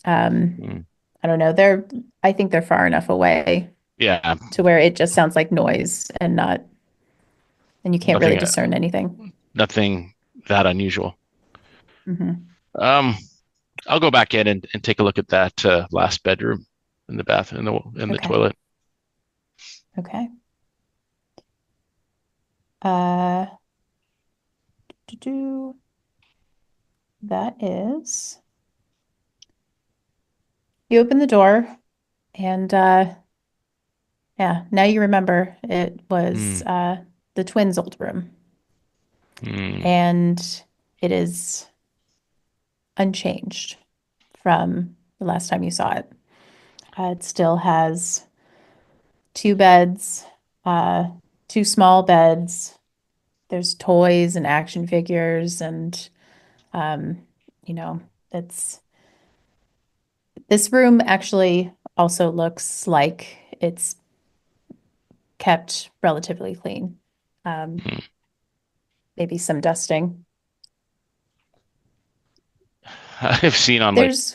um, Hmm. I don't know. I think they're far enough away Yeah, to where it just sounds like noise and you can't really nothing. discern anything. Nothing that unusual. Hmm. Um, I'll go back in and take a look at that last bedroom in the bath in the Okay. toilet. Okay. Uh, do that is you open the door and yeah, now you remember it was Hmm. the twins' old room Hmm. and it is unchanged from the last time you saw it. It still has two beds, uh, two small beds. There's toys and action figures, and um, you know, it's this room actually also looks like it's kept relatively clean. Um, Hmm. maybe some dusting. I've seen on like There's,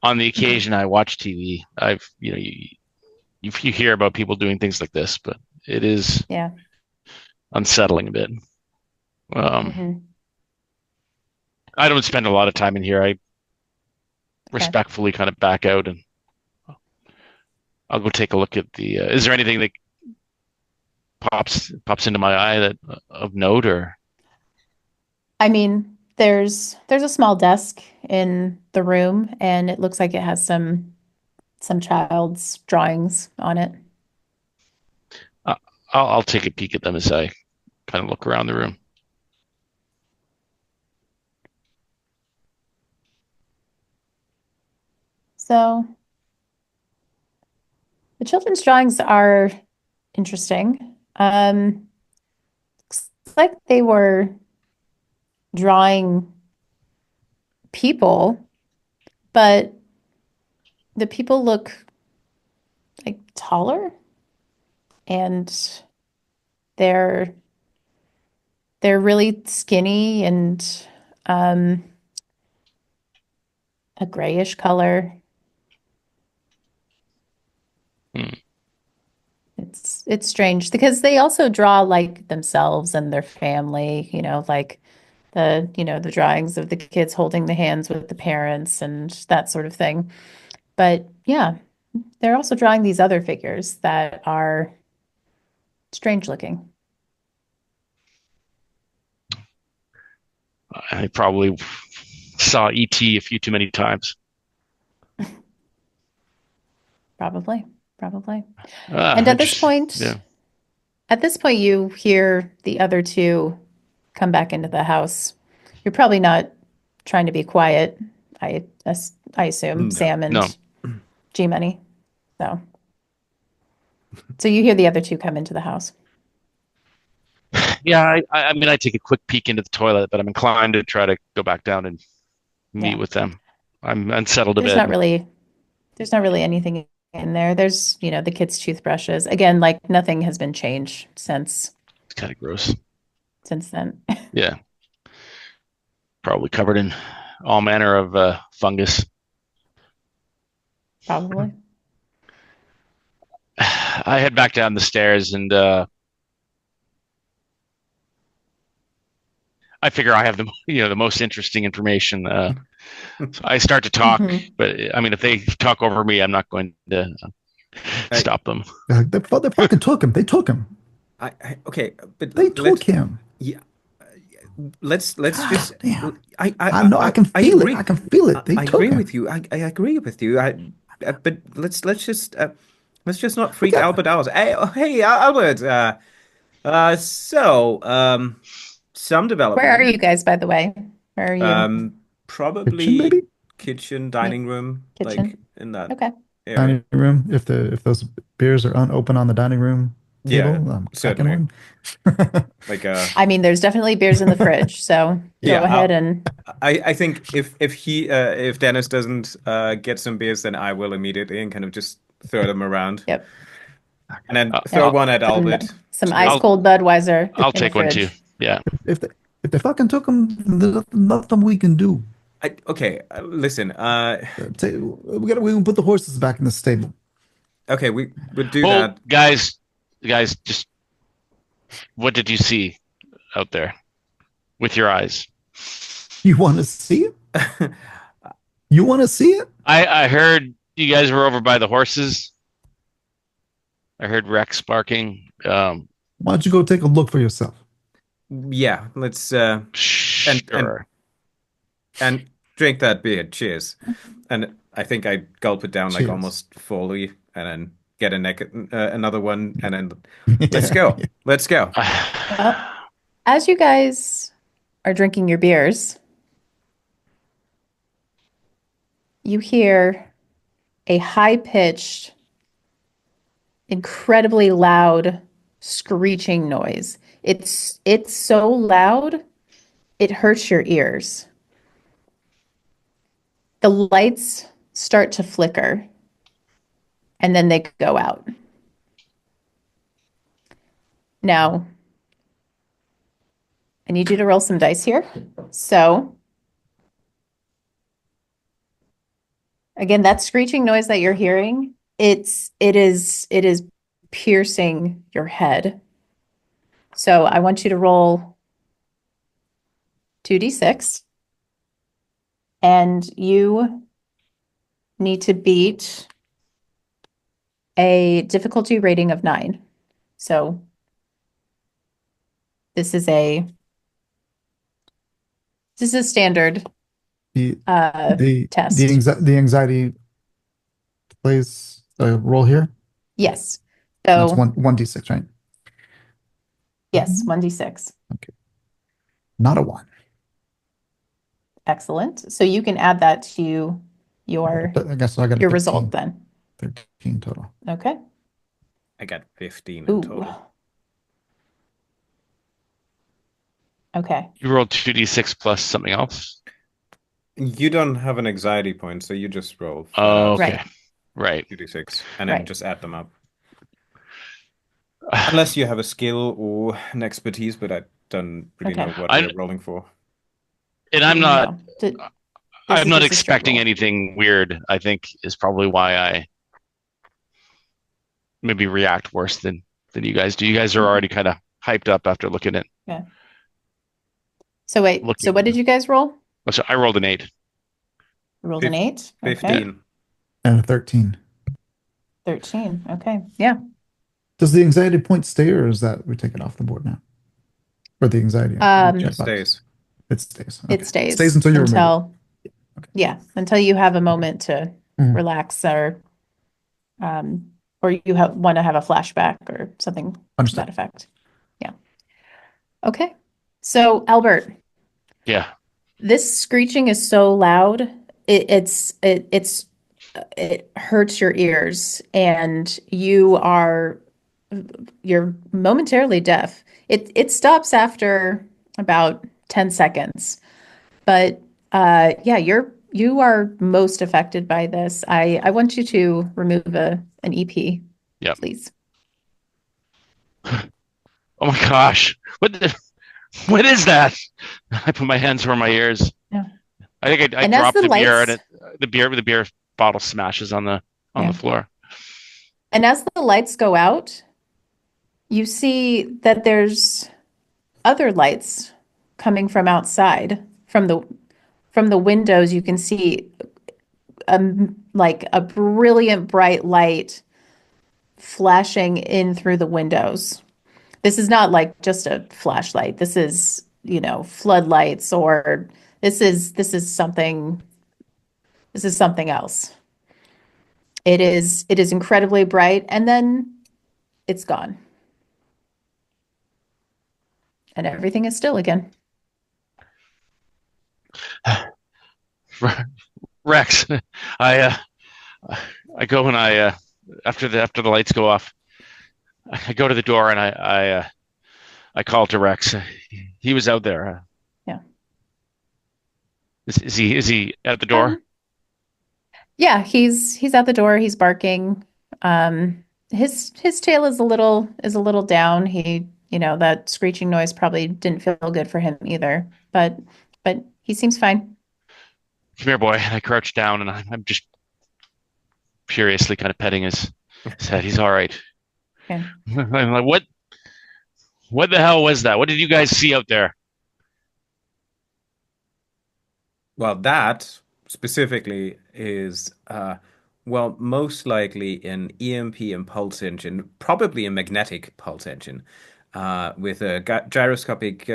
on the mhm, occasion I watch TV. You hear about people doing things like this, but it is yeah, unsettling a bit. Um, hmm, I don't spend a lot of time in here. I okay. respectfully kind of back out and I'll go take a look at the. Is there anything that pops into my eye that of note or? I mean, there's a small desk in the room, and it looks like it has some child's drawings on it. Uh, I'll take a peek at them as I kind of look around the room. So the children's drawings are interesting. Looks like they were drawing people, but the people look like taller and they're they're really skinny and um, a grayish color. Hmm. It's strange because they also draw like themselves and their family, like the drawings of the kids holding the hands with the parents and that sort of thing. But yeah, they're also drawing these other figures that are strange looking. I probably saw ET a few too many times. Probably, probably. Ah, And interesting. Yeah. at this point, you hear the other two come back into the house. You're probably not trying to be quiet. I assume No. Sam No. and G Money. So you hear the other two come into the house. Yeah, I mean, I take a quick peek into the toilet, but I'm inclined to try to go back down and meet Yeah. with them. I'm unsettled a There's bit. not really there's not really anything in there. There's, the kids' toothbrushes. Again, like nothing has been changed It's kind of gross. since then. Yeah, probably covered in all manner of fungus. Probably. I head back down the stairs and I figure I have the most interesting information. So I start to talk, Mhm. but I mean, if they talk over me, I'm not going to stop them. They fucking took him. They took him. Okay, but They took let's him. yeah, let's God just damn. I I know. I can I feel it. agree. I can feel it. They I took agree him. with you. I agree with you. But let's just not We freak got. Albert out. Hey, Albert. So some Where are development. you guys, by the way? Where are you? Kitchen, Probably maybe kitchen, Yeah, dining room, like kitchen. in that Okay. area. dining room. If those beers are unopened on the dining room table, Yeah, I'm cracking certainly. one. Like I mean, there's definitely beers in the fridge, so go yeah. ahead and I think if Dennis doesn't get some beers, then I will immediately and kind of just throw them around yep, and then yep. throw one at Albert. Some ice Cheers. I'll cold Budweiser I'll in the take one too. fridge. Yeah. If they if they fucking took him, there's nothing we can do. Okay, listen. We can put the horses back in the stable. Okay, we would do Well, that. guys, just what did you see out there with your eyes? You want to see it? You want to see it? I heard you guys were over by the horses. I heard Rex barking. Why don't you go take a look for yourself? Yeah, let's and Sure. and drink that beer. Cheers. And I think I gulp it down like Cheers. almost fully, and then get another one, and then let's Yeah. go. Let's go. Well, as you guys are drinking your beers, you hear a high-pitched, incredibly loud screeching noise. It's so loud, it hurts your ears. The lights start to flicker and then they go out. Now, I need you to roll some dice here. So, again, that screeching noise that you're hearing, it is piercing your head. So, I want you to roll 2d6 and you need to beat a difficulty rating of 9. So, this is a standard The test. the anxiety plays a role here. Yes. That's So, one d6, right? yes, 1d6. Okay. Not a one. Excellent. So you can add that to your I guess I got a your 13, result then. 13 total. Okay. I got 15 in Ooh. total. Okay. You rolled 2d6 plus something else. You don't have an anxiety point, so you just roll flat Oh, out okay. Right. Right. 2d6 and then Right. just add them up. Unless you have a skill or an expertise, but I don't really Okay. know what we're rolling for. And I'm not. No. This I'm is not just a straight expecting roll. anything weird. I think is probably why I maybe react worse than you guys do. You guys are already kind of hyped up after looking at Yeah. So wait, so what did you guys roll? So I rolled an 8. You rolled an 8? Okay. 15. And a 13. 13. Okay. Yeah. Does the anxiety point stay, or is that we take it off the board now? Or the anxiety? It checkbox? stays. It stays. Okay. It stays. Stays until you remove it. Okay. Yeah, until you have a moment to relax or you want to have a flashback or something to Understood. that effect. Yeah. Okay. So Albert, Yeah. this screeching is so loud, it hurts your ears, and you're momentarily deaf. It stops after about 10 seconds, but yeah, you are most affected by this. I want you to remove an EP, Yep. please. Oh my gosh. What is that? I put my hands over my ears. Yeah. I think I And as dropped the the beer lights- and the beer bottle smashes on the Yeah. floor. And as the lights go out, you see that there's other lights coming from outside. From the windows, you can see like a brilliant bright light flashing in through the windows. This is not like just a flashlight. This is, floodlights, or this is something else. It is incredibly bright, and then it's gone. And everything is still again. Rex, I go and after the lights go off, I go to the door and I call to Rex. He was out there. Yeah. Is he at the door? Yeah, he's at the door. He's barking. His tail is a little down. That screeching noise probably didn't feel good for him either. But he seems fine. Come here, boy. And I crouch down and I'm just furiously kind of petting his head. He's all right. Okay. I'm like, what the hell was that? What did you guys see out there? Well, that specifically is, most likely an EMP impulse engine, probably a magnetic pulse engine, with a gyroscopic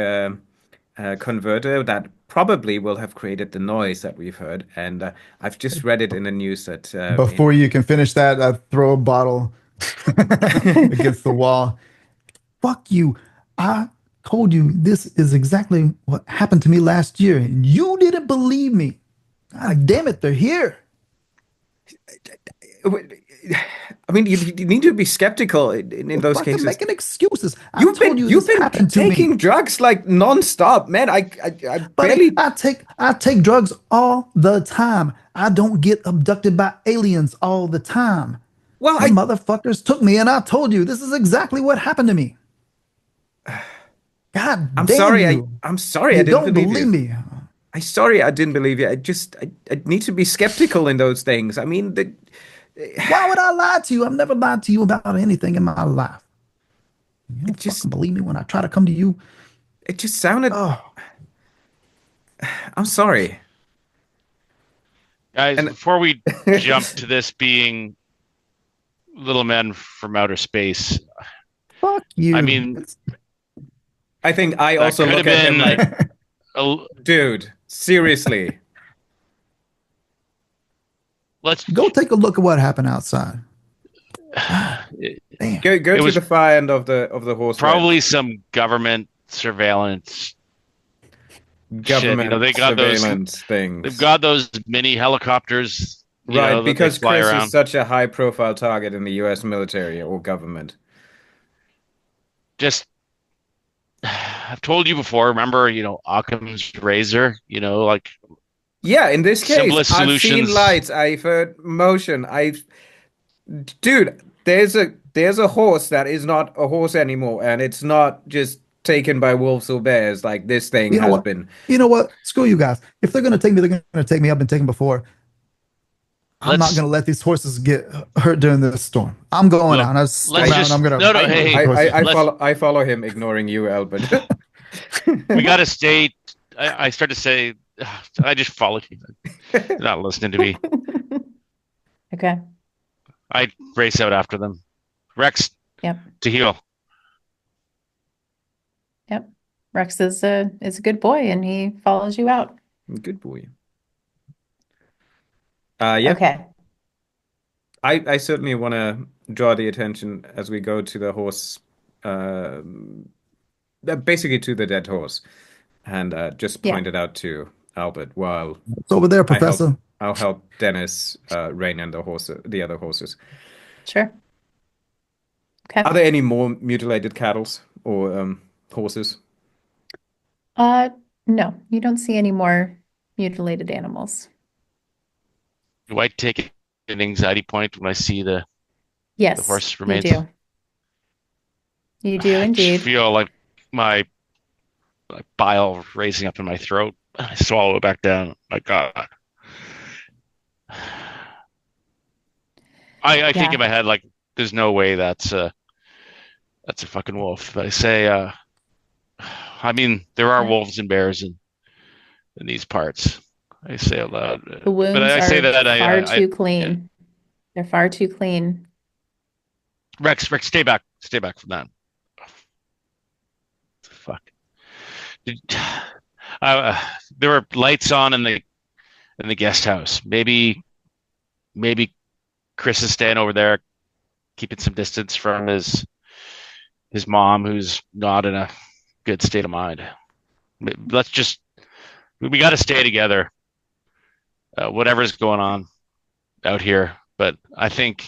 converter that probably will have created the noise that we've heard. And I've just read it in the news that Before you can finish that, I throw a bottle against the wall. Fuck you. I told you this is exactly what happened to me last year, and you didn't believe me. God damn it, they're here. I mean, you need to be skeptical in those Fucking cases. making excuses. You've been taking drugs like nonstop, man. I barely. I take drugs all the time. I don't get abducted by aliens all the time. Well, the motherfuckers took me, and I told you this is exactly what happened to me. God I'm damn sorry. you. I'm sorry. You I didn't don't believe you. me. I'm sorry. I didn't believe you. I need to be skeptical in those things. I mean, why would I lie to you? I've never lied to you about anything in my life. You don't fucking believe me when I try to come to you. It just sounded. Oh. I'm sorry. Guys, before we jump to this being little men from outer space. Fuck you. I mean, I think I also look at him like, dude, seriously. Let's go take a look at what happened outside. Damn. Go to the far end of the horse. Probably some government surveillance. Government they got surveillance things. They've got those mini helicopters Right, that they because fly Chris is around. such a high-profile target in the US military or government. Just I've told you before, remember, Occam's razor, like Yeah, in this case, simplest I've seen solutions. lights, I've heard motion, dude, there's a horse that is not a horse anymore, and it's not just taken by wolves or bears. Like this thing You know has what? been. You know what? Screw you guys. If they're gonna take me, they're gonna take me. I've been taken before. I'm not Let's gonna let these horses get hurt during this storm. I'm going look, out and I stick let's I around and I'm just gonna no, no, I hey, murder hey, the horses. let's I follow him, ignoring you, Albert. we got to stay. I start to say, I just followed you. They're not listening to me. Okay. I race out after them. Rex Yep. to heal. Yep. Rex is a good boy and he follows you out. Good boy. Yeah, Okay. I certainly want to draw the attention as we go to the horse, uh, basically to the dead horse, and just Yeah. point it out to Albert while It's over there, I help. Professor. I'll help Dennis rein in the other horses. Sure. Okay. Are there any more mutilated cattles or horses? Uh, no, you don't see any more mutilated animals. Do I take an anxiety point when I see the Yes, horse you remains? do. You do I just indeed. feel like my bile raising up in my throat. I swallow it back down. My God. I think in Yeah. my head like there's no way that's a fucking wolf. But I say I mean there are Yeah. wolves and bears in these parts. I say out loud. The But wounds I say are that far I too yeah. clean. They're far too clean. Rex, stay back from that. Fuck. Did, uh, there were lights on in the guest house. Maybe Chris is staying over there, keeping some distance from his mom, who's not in a good state of mind. Let's just we got to stay together, whatever's going on out here. But I think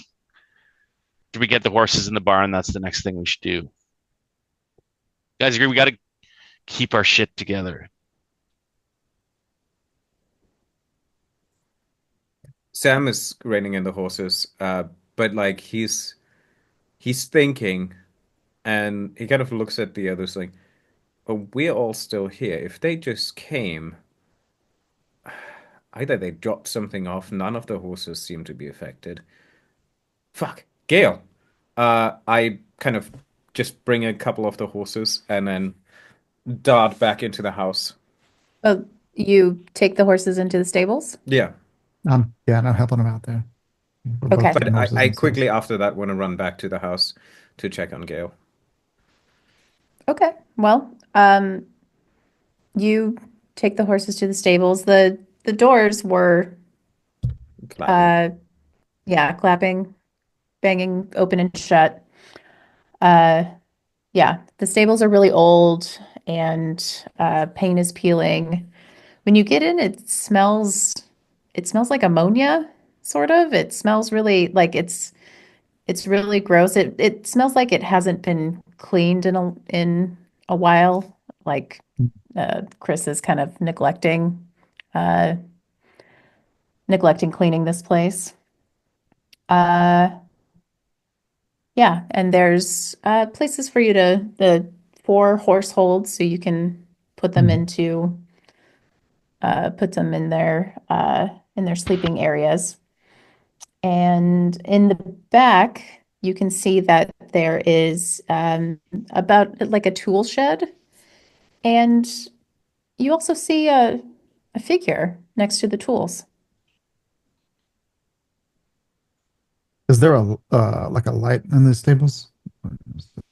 if we get the horses in the barn, that's the next thing we should do. Guys, agree? We got to keep our shit together. Sam is reining in the horses, but like he's thinking, and he kind of looks at the others like, "Oh, we're all still here. If they just came, either they dropped something off. None of the horses seem to be affected. Fuck, Gale." I kind of just bring a couple of the horses and then dart back into the house. Oh, you take the horses into the stables? Yeah, Yeah, and I'm helping them out there. We're both Okay. but taking horses I and stuff. quickly after that want to run back to the house to check on Gale. Okay. Well, you take the horses to the stables. The doors were Clapping. uh yeah, clapping, banging open and shut. Uh yeah, the stables are really old and paint is peeling. When you get in, it smells like ammonia, sort of. It smells really like it's really gross. It smells like it hasn't been cleaned in a while. Like Chris is kind of uh neglecting cleaning this place. Uh yeah, and there's places for you to the four horse holds so you can put them Mhm. into put them in their sleeping areas. And in the back, you can see that there is about like a tool shed, and you also see a figure next to the tools. Is there a like a light in the stables?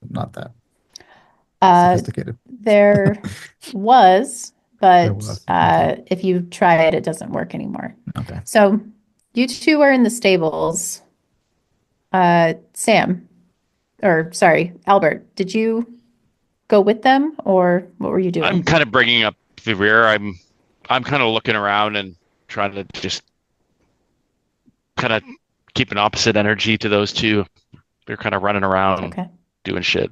Not that Uh, sophisticated. there was, There but was. Okay. if you try it, it doesn't work anymore. Okay. So you two are in the stables. Sam, or sorry, Albert, did you go with them, or what were you I'm doing? kind of bringing up the rear. I'm kind of looking around and trying to just kind of keep an opposite energy to those two. They're kind of running around Okay. doing shit.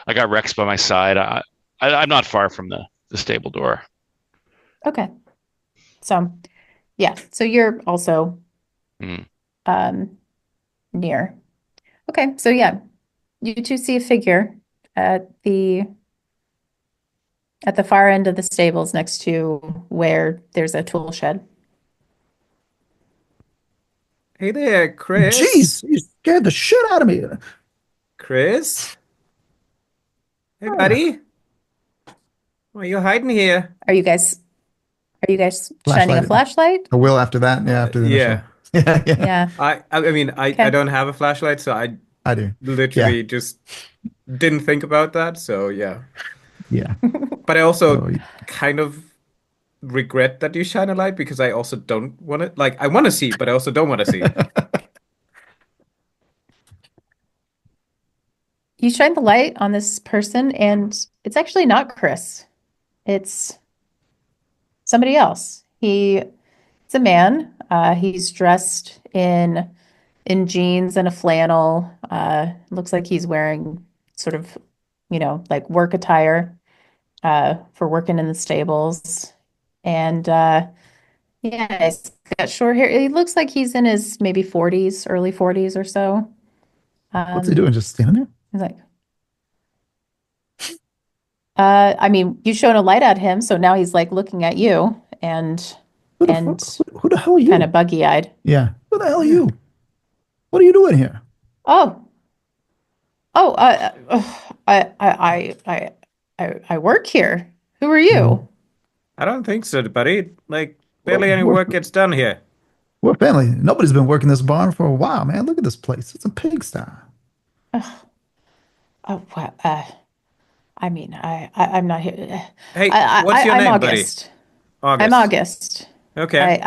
I got Rex by my side. I'm not far from the stable door. Okay. So, yeah. So you're also Mm. um near. Okay. So yeah, you two see a figure at the far end of the stables next to where there's a tool shed. Hey there, Chris. Jeez, you scared the shit out of me. Chris? Hey, Ah, buddy. Why are you hiding here? Are you guys shining a flashlight. flashlight? I will after that. Yeah, after the initial. Yeah. Yeah, yeah. Yeah. I mean, I Okay. don't have a flashlight, so I I do. Yeah, literally just didn't think about that. So yeah. yeah. But I also So kind of regret that you shine a light because I also don't want to, like, I want to see, but I also don't want to see. You shine the light on this person, and it's actually not Chris. It's somebody else. It's a man. He's dressed in jeans and a flannel. Looks like he's wearing sort of, like work attire for working in the stables. And yeah, he's got short hair. He looks like he's in his maybe 40s, early 40s or so. what's he doing? Just standing there? He's like, I mean, you shone a light at him, so now he's like looking at you and Who the fuck? and Who the hell are kind of you? buggy-eyed. Yeah. Who the hell are you? What are you doing here? Oh, oh, I work here. Who are Well, you? I don't think so, buddy. Like, well, barely any work gets done here. we're family. Nobody's been working this barn for a while, man. Look at this place. It's a pigsty. Oh, oh, well, I mean, I'm not here. Hey, what's your I'm name, buddy? August. I'm August. August. Okay.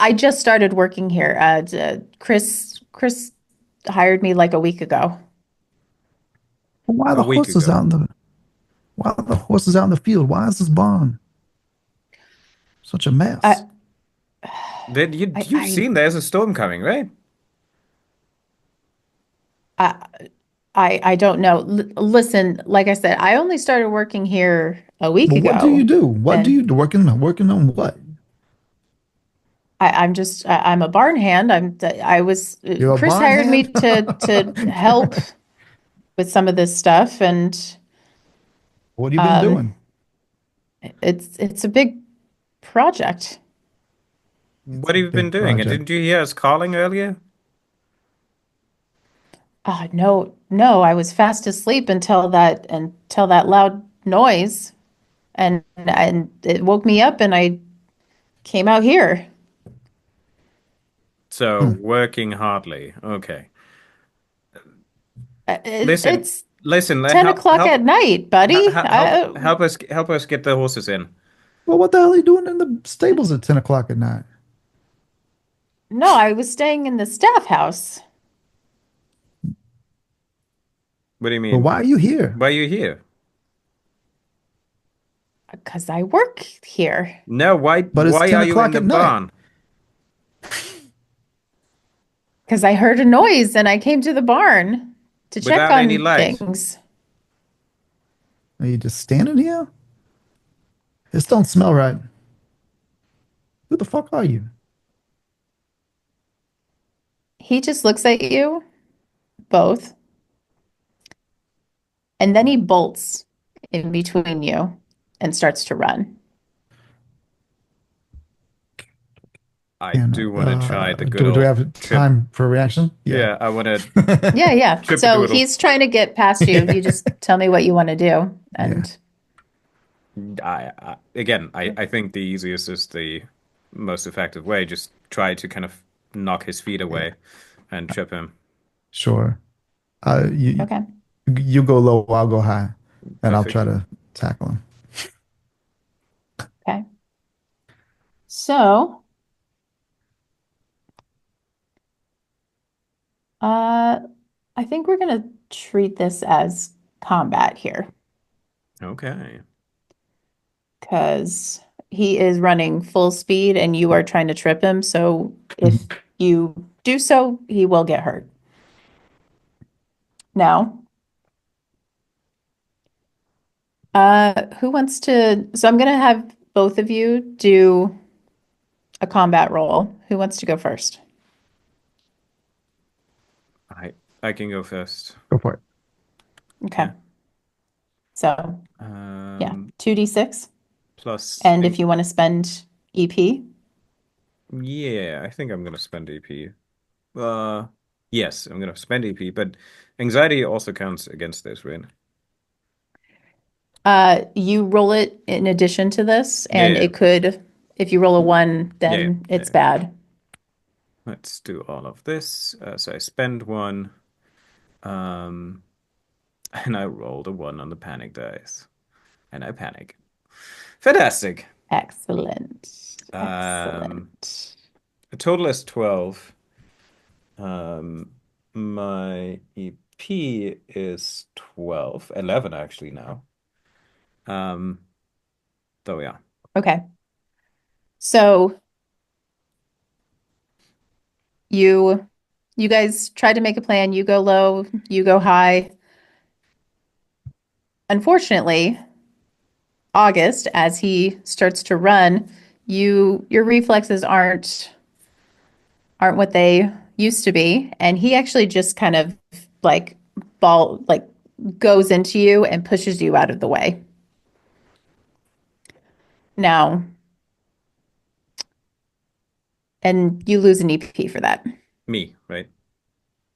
I just started working here. Chris hired me like a week ago. Why are A the week horses ago. out in the Why are the horses out in the field? Why is this barn such a I mess? Did you I you've I seen there's a storm coming, right? I I don't know. Listen, like I said, I only started working here a week Well, what do you ago, do? What do and you do? Working on what? I'm a barn hand. I was You're a Chris barn hired me hand? to help with some of this stuff, and What have you been um, doing? it's a big project. It's What a have you been big doing? And project. didn't you hear us calling earlier? No, no, I was fast asleep until that loud noise, and it woke me up, and I came out here. So, Hmm. working hardly. Okay. Listen, It's listen, 10 help o'clock at help night, buddy. help us get the horses in. Well, what the hell are you doing in the stables at 10 o'clock at night? No, I was staying in the staff house What do you Well, mean? why are you here? Why are you here? because I work here. No, But it's why 10 are you in o'clock the at night. barn? Because I heard a noise and I came to the barn to check Without any on light? things. Are you just standing here? This don't smell right. Who the fuck are you? He just looks at you both, and then he bolts in between you and starts to run. I And do want to try the good do we old have trip. time for a reaction? Yeah. Yeah, I want to Yeah, yeah. trip a So doodle. he's trying to get past you. You just tell me what you want to do. Yeah. And I think the easiest is the most effective way. Just try to kind of knock his feet Yeah. away and trip him. Sure. You okay, you go low, I'll go high, and I'll try Perfect. to tackle him. okay. So, uh, I think we're gonna treat this as combat here Okay. because he is running full speed and you are trying to trip him. So if you do so, he will get hurt. Now, who wants to? So I'm going to have both of you do a combat roll. Who wants to go first? I can go first. Go for it. Okay. Yeah. So, yeah, 2d6. Plus, And if you want to spend EP, yeah, I think I'm gonna spend EP. Yes, I'm gonna spend EP, but anxiety also counts against this, right? you roll it in addition to this, Yeah, and yeah. it could, if you roll a 1, Yeah, then yeah. it's bad. Let's do all of this. So I spend 1, and I rolled a 1 on the panic dice, and I panic. Fantastic. Excellent. Um, Excellent. the total is 12. My EP is 12, 11 actually now. So yeah. Okay. So you guys tried to make a plan. You go low, you go high. Unfortunately, August, as he starts to run, your reflexes aren't what they used to be, and he actually just kind of like like goes into you and pushes you out of the way. Now, and you lose an EP for that. Me, right?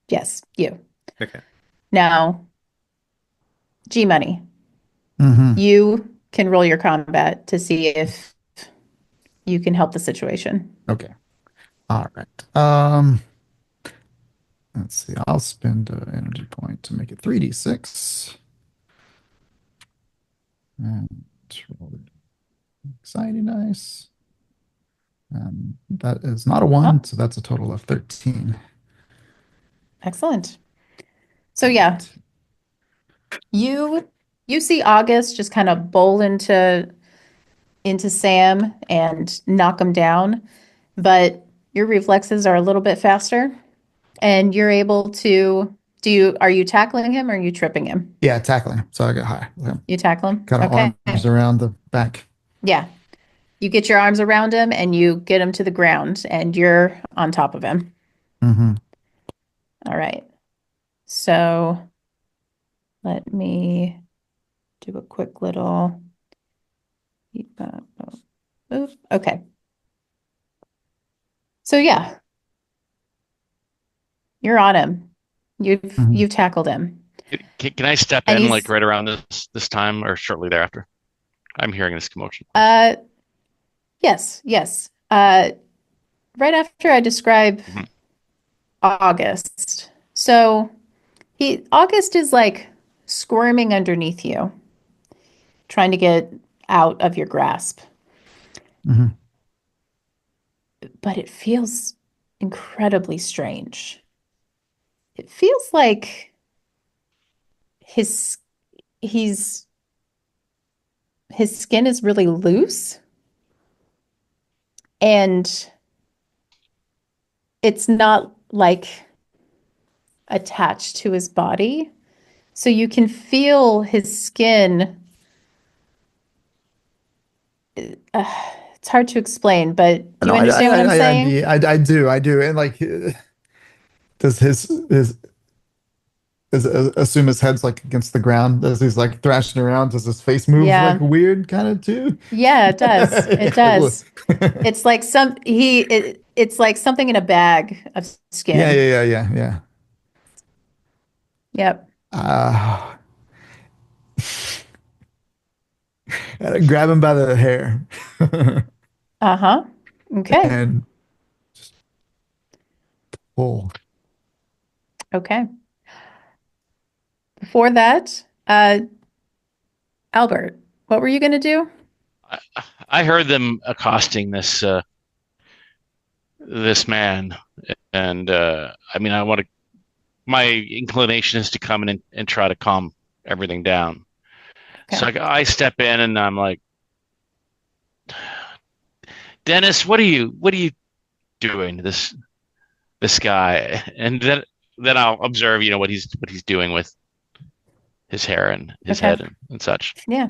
Yes, you. Okay. Now, G Money, Mm-hmm. you can roll your combat to see if you can help the situation. Okay. All right. Let's see. I'll spend an energy point to make it 3d6. And roll the anxiety dice. And that is not a 1, Oh, so that's a total of 13. excellent. So yeah, you see August just kind of bowl into Sam and knock him down, but your reflexes are a little bit faster and you're able to are you tackling him or are you tripping him? Yeah, tackling him. So I get high. You tackle him? Kind of Okay. arms around the back. Yeah. You get your arms around him and you get him to the ground and you're on top of him. Mm-hmm. All right. So let me do a quick little move. Okay. So yeah, you're on him. You've tackled him. Can I step And in he's like right around this time or shortly thereafter? I'm hearing this commotion. yes, yes. Right after I describe Mhm. August. So August is like squirming underneath you, trying to get out of your grasp. Mm-hmm. But it feels incredibly strange. It feels like his he's his skin is really loose and it's not like attached to his body. So you can feel his skin. It's hard to explain, but do No, you understand what I'm saying? I do. And like, does assume his head's like against the ground as he's like thrashing around? Does his face move like Yeah. weird kind of too? Yeah, it does. It does. It's like it's like something in a bag of Yeah, skin. yeah, yeah, yeah, yeah. Yep. Uh, Gotta grab him by the hair Uh-huh. Okay. and pull. Okay. Before that, Albert, what were you going to do? I heard them accosting this man, and I mean, I want to. My inclination is to come in and try to calm everything down. Okay. So I step in and I'm like, Dennis, what are you doing to this guy? And then I'll observe, what he's doing with his hair and his Okay. head and such. Yeah.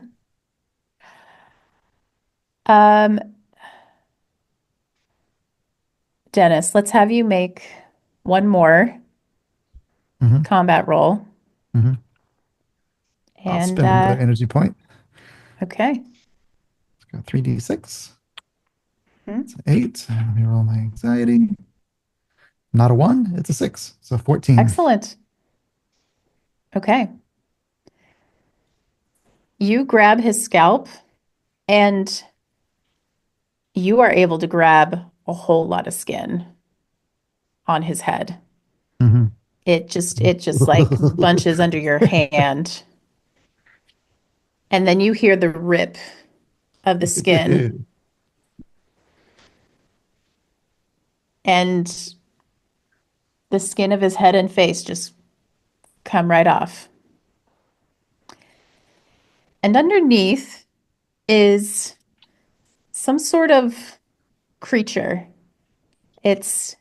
Um, Dennis, let's have you make one more Hmm. combat roll. Hmm. I'll And spend another energy point. okay. Let's go 3d6. Hmm. It's 8. Let me roll my anxiety. Not a 1, it's a 6. So 14. Excellent. Okay. You grab his scalp and you are able to grab a whole lot of skin on his head. Hmm. It just like bunches under your hand. And then you hear the rip of the skin and the skin of his head and face just come right off. And underneath is some sort of creature. It's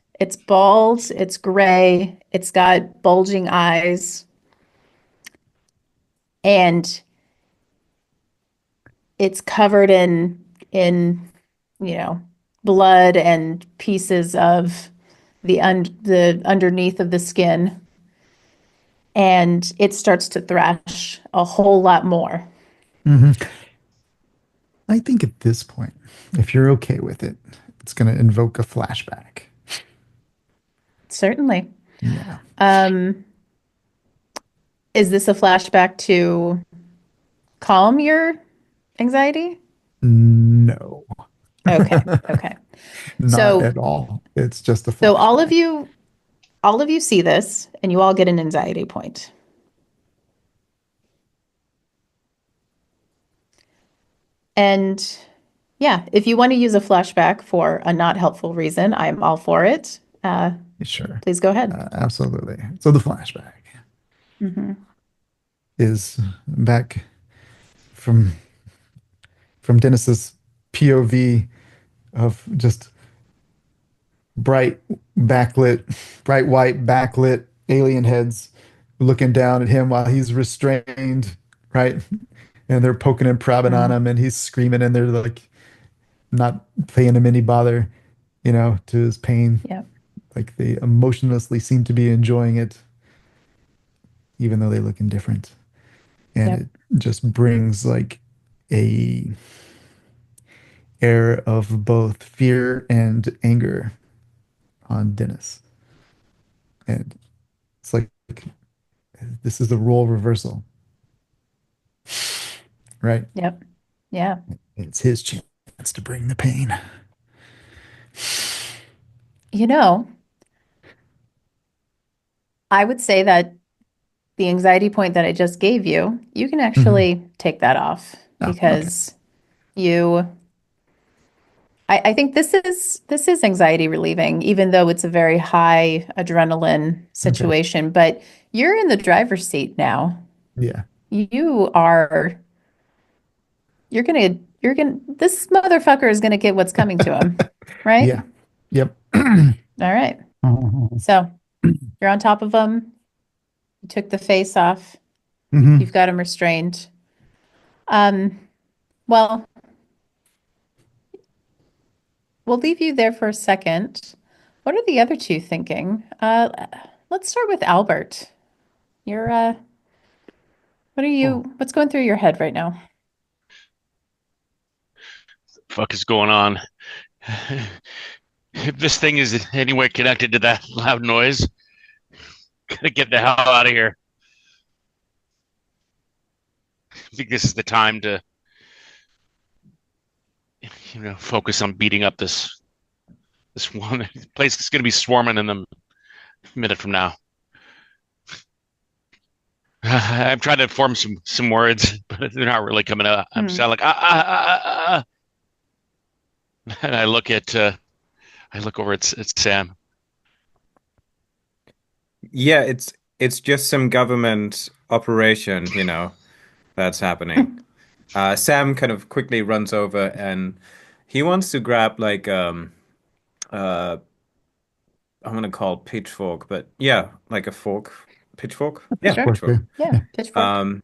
bald, it's gray, it's got bulging eyes, and it's covered in you know blood and pieces of the underneath of the skin, and it starts to thrash a whole lot more. Hmm. I think at this point, if you're okay with it, it's going to invoke a flashback. Certainly. Yeah. Um, is this a flashback to calm your anxiety? No, Okay, okay. not So at all. It's just a so flashback. all of you see this and you all get an anxiety point. And yeah, if you want to use a flashback for a not helpful reason, I'm all for it. Sure. Please go ahead. Absolutely. So the flashback Hmm. is back from Dennis's POV of just bright bright white backlit alien heads looking down at him while he's restrained, right? And they're poking and prodding on Mm, him, and he's screaming, and they're like not paying him any bother, to his pain. yep, Like they emotionlessly seem to be enjoying it, even though they look indifferent. And yep, it just brings like a air of both fear and anger on Dennis. And it's like this is a role reversal, right? yep, yeah. It's his chance to bring the pain. You know, I would say that the anxiety point that I just gave you, you can Mhm. actually take that off Oh, okay. because you I think this is anxiety relieving, even though it's a very high adrenaline Okay. situation. But you're in the driver's seat now. Yeah. You are you're gonna this motherfucker is gonna get what's coming to him, right? Yeah. Yep. All right. Hmm. So you're on top of him. You took the face off. You've got him restrained. Um, well, we'll leave you there for a second. What are the other two thinking? Let's start with Albert. You're Oh, what's going through your head right now? Fuck is going on? If this thing is in any way connected to that loud noise, gotta get the hell out of here. I think this is the time to, focus on beating up this one place is gonna be swarming in a minute from now. I'm trying to form some words, but they're not really coming out. I'm Hmm. sound like and I look over at Sam. Yeah, it's just some government operation, that's happening. Sam kind of quickly runs over and He wants to grab like uh I'm gonna call it pitchfork, but yeah, like a fork. Pitchfork? Yeah, Sure. Pitchfork, pitchfork. Yeah, pitchfork. Um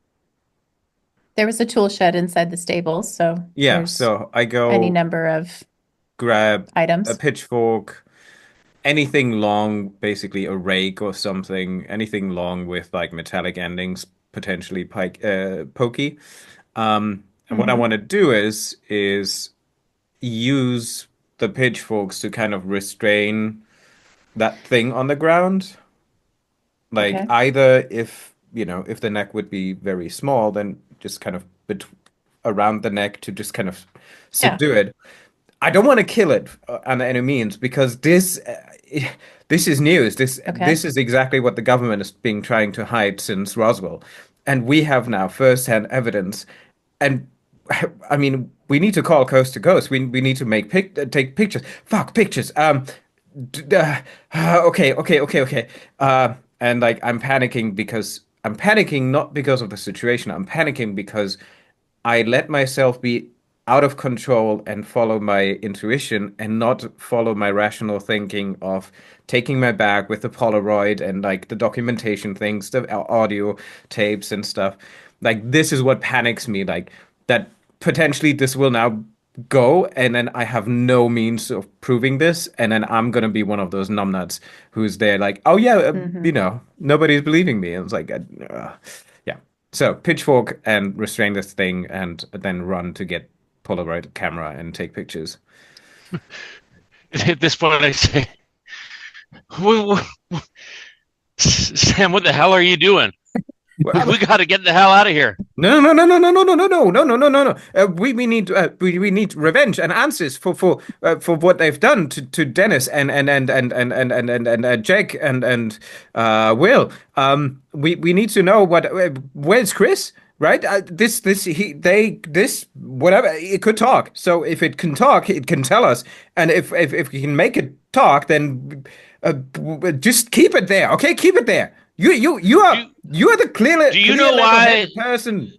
There was a tool shed inside the stables, so yeah, there's so I any go number of grab a items. pitchfork, anything long, basically a rake or something, anything long with like metallic endings, potentially pokey. And what I Hmm. want to do is use the pitchforks to kind of restrain that thing on the ground. Like Okay. either if, if the neck would be very small, then just kind of around the neck to just kind of Yeah. subdue it. I don't want to kill it on any means because this is news. Okay. This is exactly what the government has been trying to hide since Roswell, and we have now first-hand evidence. And I mean, we need to call coast to coast. We need to take pictures. Fuck pictures. Okay. And like I'm panicking because I'm panicking not because of the situation. I'm panicking because I let myself be out of control and follow my intuition and not follow my rational thinking of taking my bag with the Polaroid and like the documentation things, the audio tapes and stuff. Like this is what panics me, like that potentially this will now go and then I have no means of proving this and then I'm gonna be one of those numbnuts who's there like, oh yeah, Hmm. nobody's believing me. And it's like, yeah. So pitchfork and restrain this thing and then run to get Polaroid camera and take pictures. At this point, I say, Sam, what the hell are you doing? We got to get the hell out of here. No. We need we need revenge and answers for what they've done to Dennis and Jake and Will. We need to know where's Chris, right? This whatever it could talk. So if it can talk, it can tell us. And if we can make it talk, then just keep it there, okay? Keep it there. Do, You are the do you clear know why? level-headed person.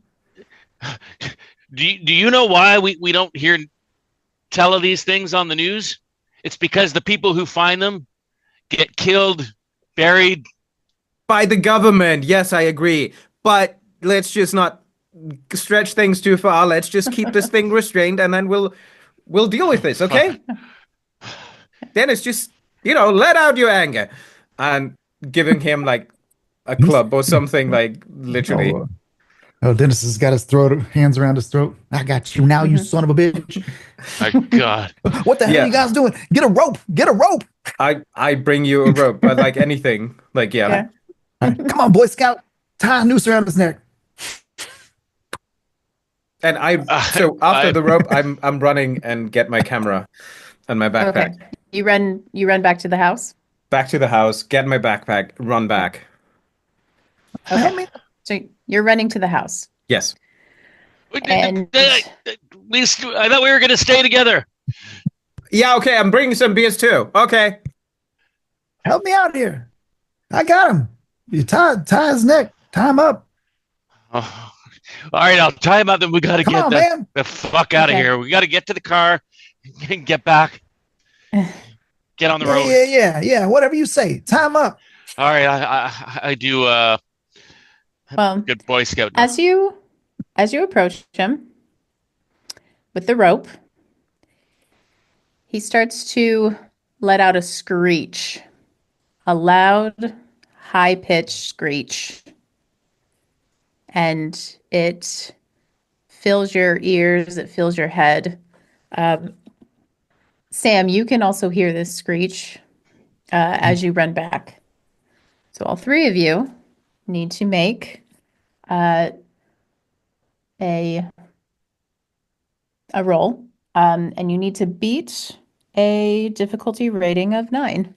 Do you know why we don't hear tell of these things on the news? It's because the people who find them get killed, buried. By the government. Yes, I agree. But let's just not stretch things too far. Let's just keep this thing restrained and then we'll deal with this, okay? Dennis, just, let out your anger. And giving him like a club or something, like literally. Oh, Dennis has got his hands around his throat. I got you now, you Hmm. son of a bitch. My God. What the hell are Yeah. you guys doing? Get a rope. Get a rope. I bring you a rope, but like anything. Like, yeah. Yeah. All right, come on, Boy Scout. Tie a noose around his neck. And so after the rope, I'm running and get my camera and my backpack. Okay. You run back to the house. Back to the house, get my backpack, run back. Help me. So you're running to the house. Yes. And I thought we were going to stay together. Yeah, okay, I'm bringing some beers too. Okay. Help me out here. I got him. You tie his neck. Tie him up. Oh. All right, I'll tie him up. Then we got to Come get on, man. the fuck out of Okay. here. We got to get to the car and get back. Get on the road. Yeah. Whatever you say. Tie him up. All right, I do well, good Boy Scout. Now. as you approach him with the rope, he starts to let out a screech, a loud, high-pitched screech. And it fills your ears, it fills your head. Sam, you can also hear this screech as you run back. So all three of you need to make a roll, and you need to beat a difficulty rating of 9.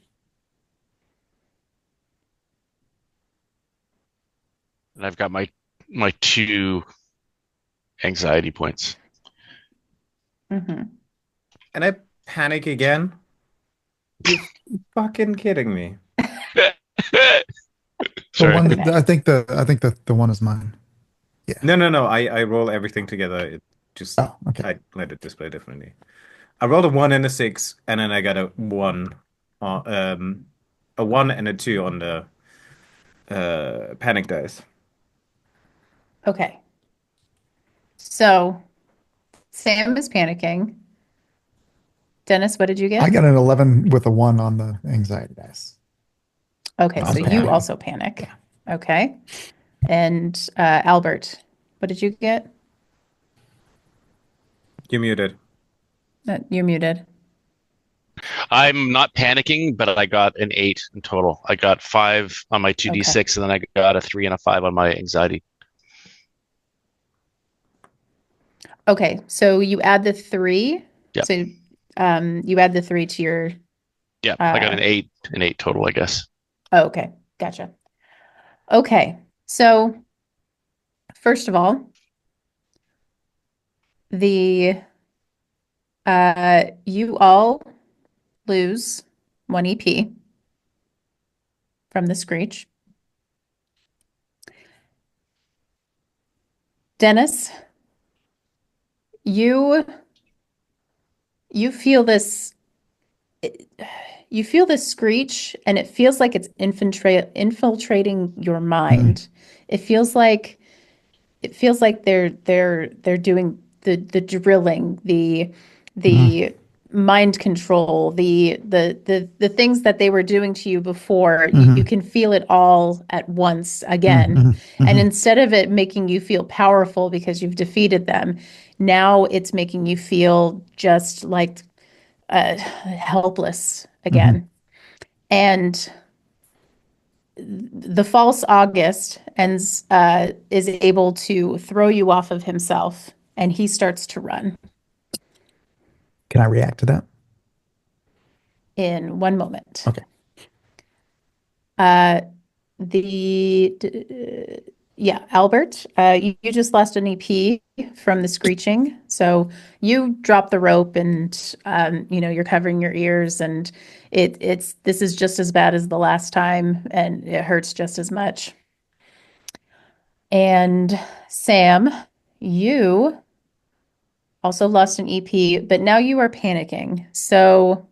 And I've got my 2 anxiety points. Mm-hmm. And I panic again. You fucking kidding me? Sorry. I think the one is mine. No. I roll everything together. It just Oh, okay. I let it display differently. I rolled a 1 and a 6, and then I got uh, um, a 1 and a 2 on the panic dice. Okay. So Sam is panicking. Dennis, what did you I get? got an 11 with a 1 on the anxiety dice. Okay, so Also you panicking. also panic. Yeah. Okay. And Albert, what did you get? You muted. You're muted. I'm not panicking, but I got an 8 in total. I got 5 on my Okay. 2d6, and then I got a 3 and a 5 on my anxiety. Okay, so you add the 3. Yeah. So you add the 3 to your Yeah. I got uh an 8 total, I guess. oh, okay. Gotcha. Okay. So first of all, the you all lose 1 EP from the screech. Dennis, you you feel this you feel this screech and it feels like it's infiltrating your Mhm. mind. It feels like they're doing the drilling, Mhm. the mind control, the things that they were doing to you before. You Mhm. can feel it all at once again. Mhm. And Mhm. instead of it making you feel powerful because you've defeated them, now it's making you feel just like helpless Mhm. again. And the false August is able to throw you off of himself, and he starts to run Can I react to that? in 1 moment. Okay. Uh, the yeah, Albert, you just lost an EP from the screeching, so you drop the rope, and you're covering your ears, and it's this is just as bad as the last time, and it hurts just as much. And Sam, you also lost an EP, but now you are panicking. So,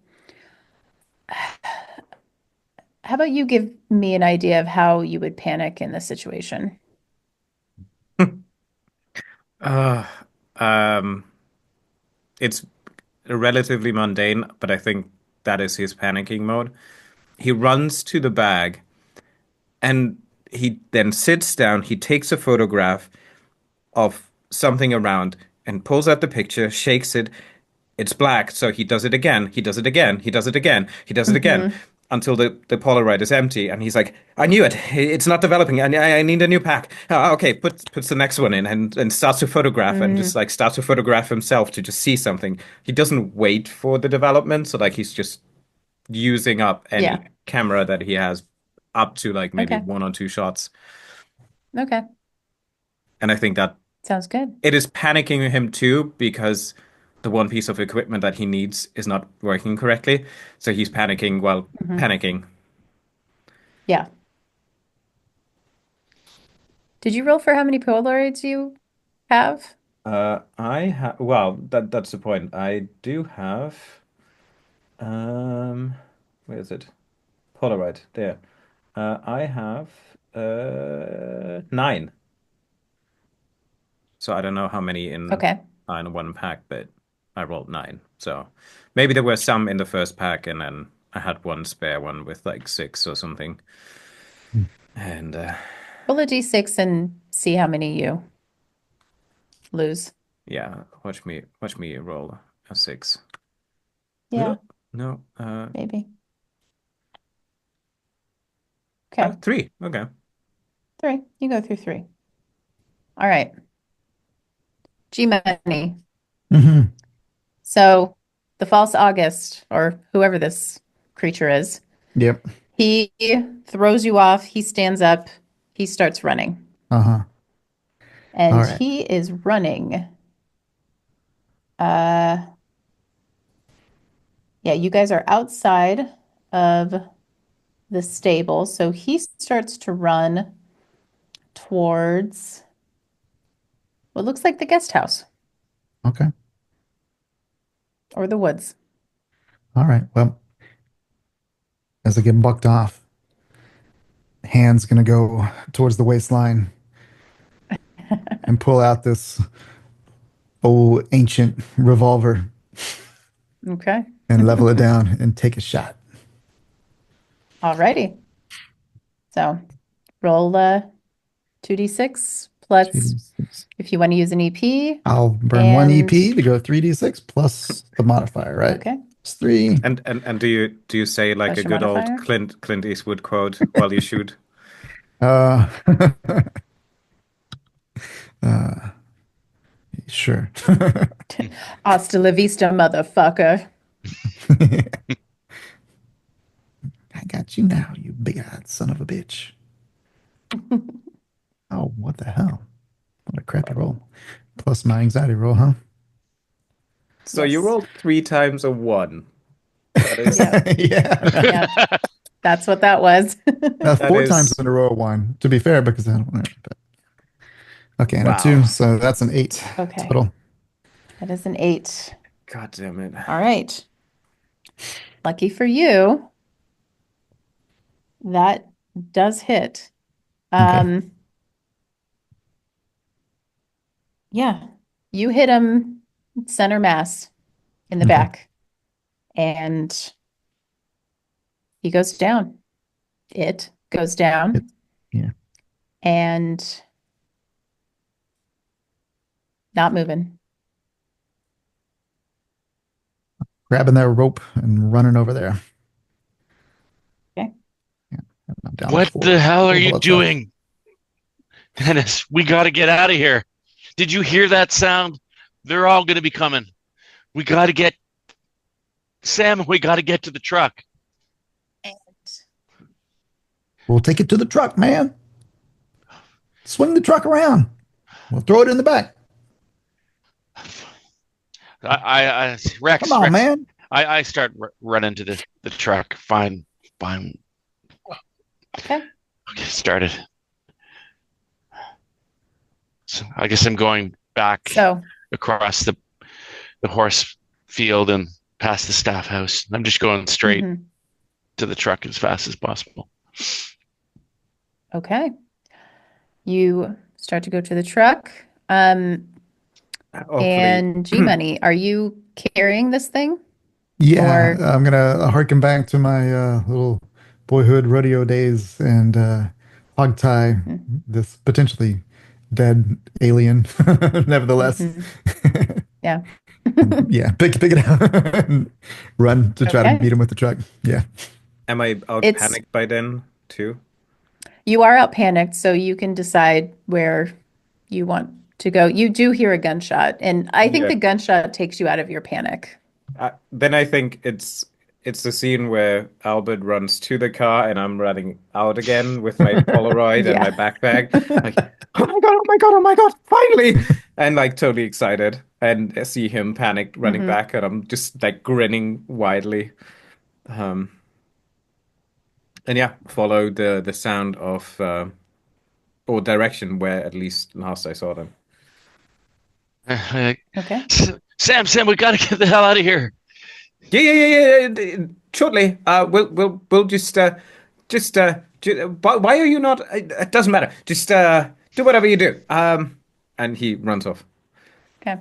how about you give me an idea of how you would panic in this situation? Uh, um, it's relatively mundane, but I think that is his panicking mode. He runs to the bag and he then sits down. He takes a photograph of something around and pulls out the picture, shakes it. It's black, so he does it again. He does it again. He does it again. He does it again Hmm. until the Polaroid is empty. And he's like, "I knew it. It's not developing. I need a new pack." Okay, puts the next one in and starts to photograph and just Mm, like starts to photograph himself to just see something. He doesn't wait for the development, so like he's just using up any yeah. camera that he has up to like maybe Okay. 1 or 2 shots. Okay. And I think that Sounds good. it is panicking him too because the one piece of equipment that he needs is not working correctly. So he's panicking while Hmm. panicking. Yeah. Did you roll for how many Polaroids you have? I have well, that's the point. I do have um where is it? Polaroid there. I have 9. So I don't know how many Okay. are in one pack, but I rolled 9. So maybe there were some in the first pack, and then I had one spare one with like 6 or something. And Roll a d6 and see how many you lose. yeah, watch me roll a 6. Yeah, No, no, maybe. Okay. 3. Okay. 3. You go through 3. All right. G Money. Mhm. So the false August, or whoever this creature is, Yep. he throws you off. He stands up. He starts running. Uh-huh. All And right. he is running. Uh, yeah, you guys are outside of the stable. So he starts to run towards what looks like the guest house. Okay. or the woods. All right. Well, as I get bucked off, hand's gonna go towards the waistline and pull out this old ancient revolver Okay. and level it down and take a shot. Alrighty. So roll 2d6 plus 2d6. if you want to use an EP. I'll burn one EP to go 3d6 plus the modifier, right? Okay. It's 3. And do you say like Plus a your good old modifier? Clint Eastwood quote while you shoot? Uh, sure. Hasta la vista, motherfucker. I got you now, you big-eyed son of a bitch. Oh, what the hell? What a crappy roll. Plus my anxiety roll, huh? So you Yes. rolled 3 times a 1. That is Yep. Yeah. Yeah. That's what that was. That's That 4 is- times in a row 1, to be fair, because I don't want to. Okay, and a Wow. 2, so that's an 8 Okay. total. That is an 8. God damn it. All right. Lucky for you, that does hit. Okay. Yeah, you hit him center mass in the Okay. back, and he goes down. It goes down. Yeah. And not moving. Grabbing that rope and running over there. Okay. Yeah. I'm down What 4. the hell are 4 you bullets left. doing? Dennis, we got to get out of here. Did you hear that sound? They're all going to be coming. We got to get Sam, we got to get to the truck. We'll take it to the truck, man. Swing the truck around. We'll throw it in the back. Rex, Come on, Rex, man. I start running to the truck. Fine. Okay. Okay, started. So I guess I'm going back So, across the horse field and past the staff house. I'm just going straight mhm. to the truck as fast as possible. Okay. You start to go to the truck. Hopefully. And G-Money, are you carrying this thing? Yeah, Or- I'm gonna harken back to my little boyhood rodeo days and hog tie this potentially dead alien. Nevertheless, Mhm. Yeah. yeah, pick it up and run to try Okay. to beat him with the truck. Yeah, Am I out It's- panicked by then too? You are out panicked, so you can decide where you want to go. You do hear a gunshot, and I think Yeah. the gunshot takes you out of your panic. Then I think it's the scene where Albert runs to the car and I'm running out again with my Polaroid and my backpack. Like, oh my God, oh my God, oh my God, finally! And like totally excited. And I see him panicked running Mhm. back and I'm just like grinning widely. And yeah, follow the sound of or direction where at least last I saw them. Okay. Sam, we got to get the hell out of here. Yeah. Shortly. We'll just why are you not? It doesn't matter. Just do whatever you do. And he runs off. Okay.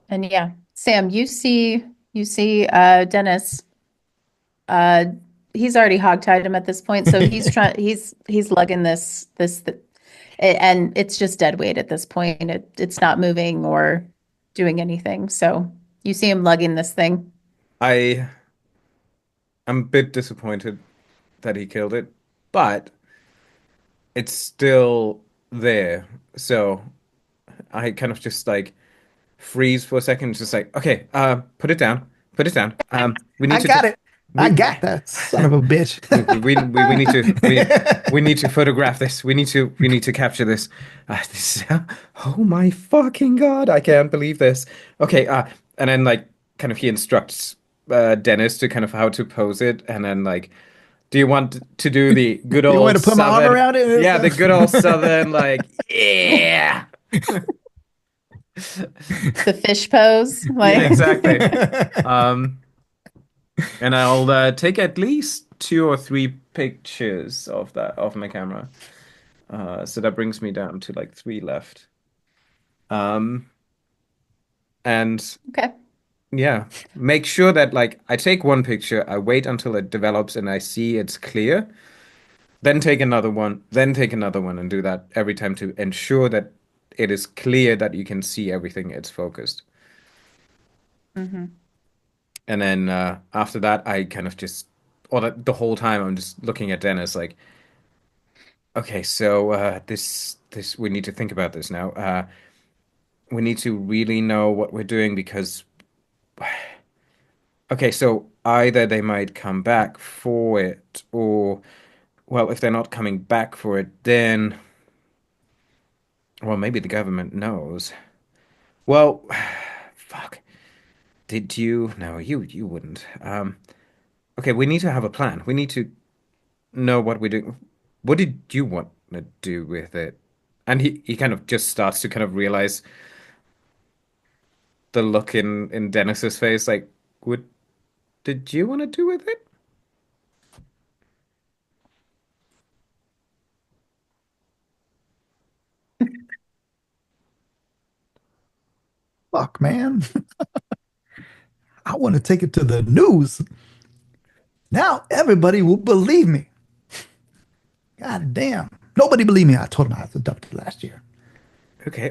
And yeah, Sam, you see Dennis. He's already hogtied him at this point, so he's trying. He's lugging this, and it's just dead weight at this point. It's not moving or doing anything. So you see him lugging this thing. I'm a bit disappointed that he killed it, but it's still there. So I kind of just like freeze for a second, just like, okay, put it down. We need I to got it. I we- got that son of a bitch. we need to we need to photograph this. We need to capture this. Oh my fucking God, I can't believe this. Okay, and then like kind of he instructs Dennis to kind of how to pose it, and then like, do you want to do the good old You want to put my arm southern? around it? Yeah, the good old southern like, yeah. The fish pose, Yeah, like exactly. Um, and I'll take at least 2 or 3 pictures of that of my camera. So that brings me down to like 3 left. Um, and okay. yeah, make sure that like I take one picture, I wait until it develops and I see it's clear, then take another one, then take another one, and do that every time to ensure that it is clear that you can see everything, it's focused. Hmm. And then after that, I kind of just, or the whole time, I'm just looking at Dennis like, okay, so this we need to think about this now. We need to really know what we're doing because, okay, so either they might come back for it, or, well, if they're not coming back for it, then, well, maybe the government knows. Well, fuck. Did you? No, you wouldn't. Okay, we need to have a plan. We need to know what we're doing. What did you want to do with it? And he kind of just starts to kind of realize the look in Dennis's face, like, what did you want to do with it? Fuck, man. I want to take it to the news. Now everybody will believe me. God damn. Nobody believed me. I told him I was adopted last year. Okay,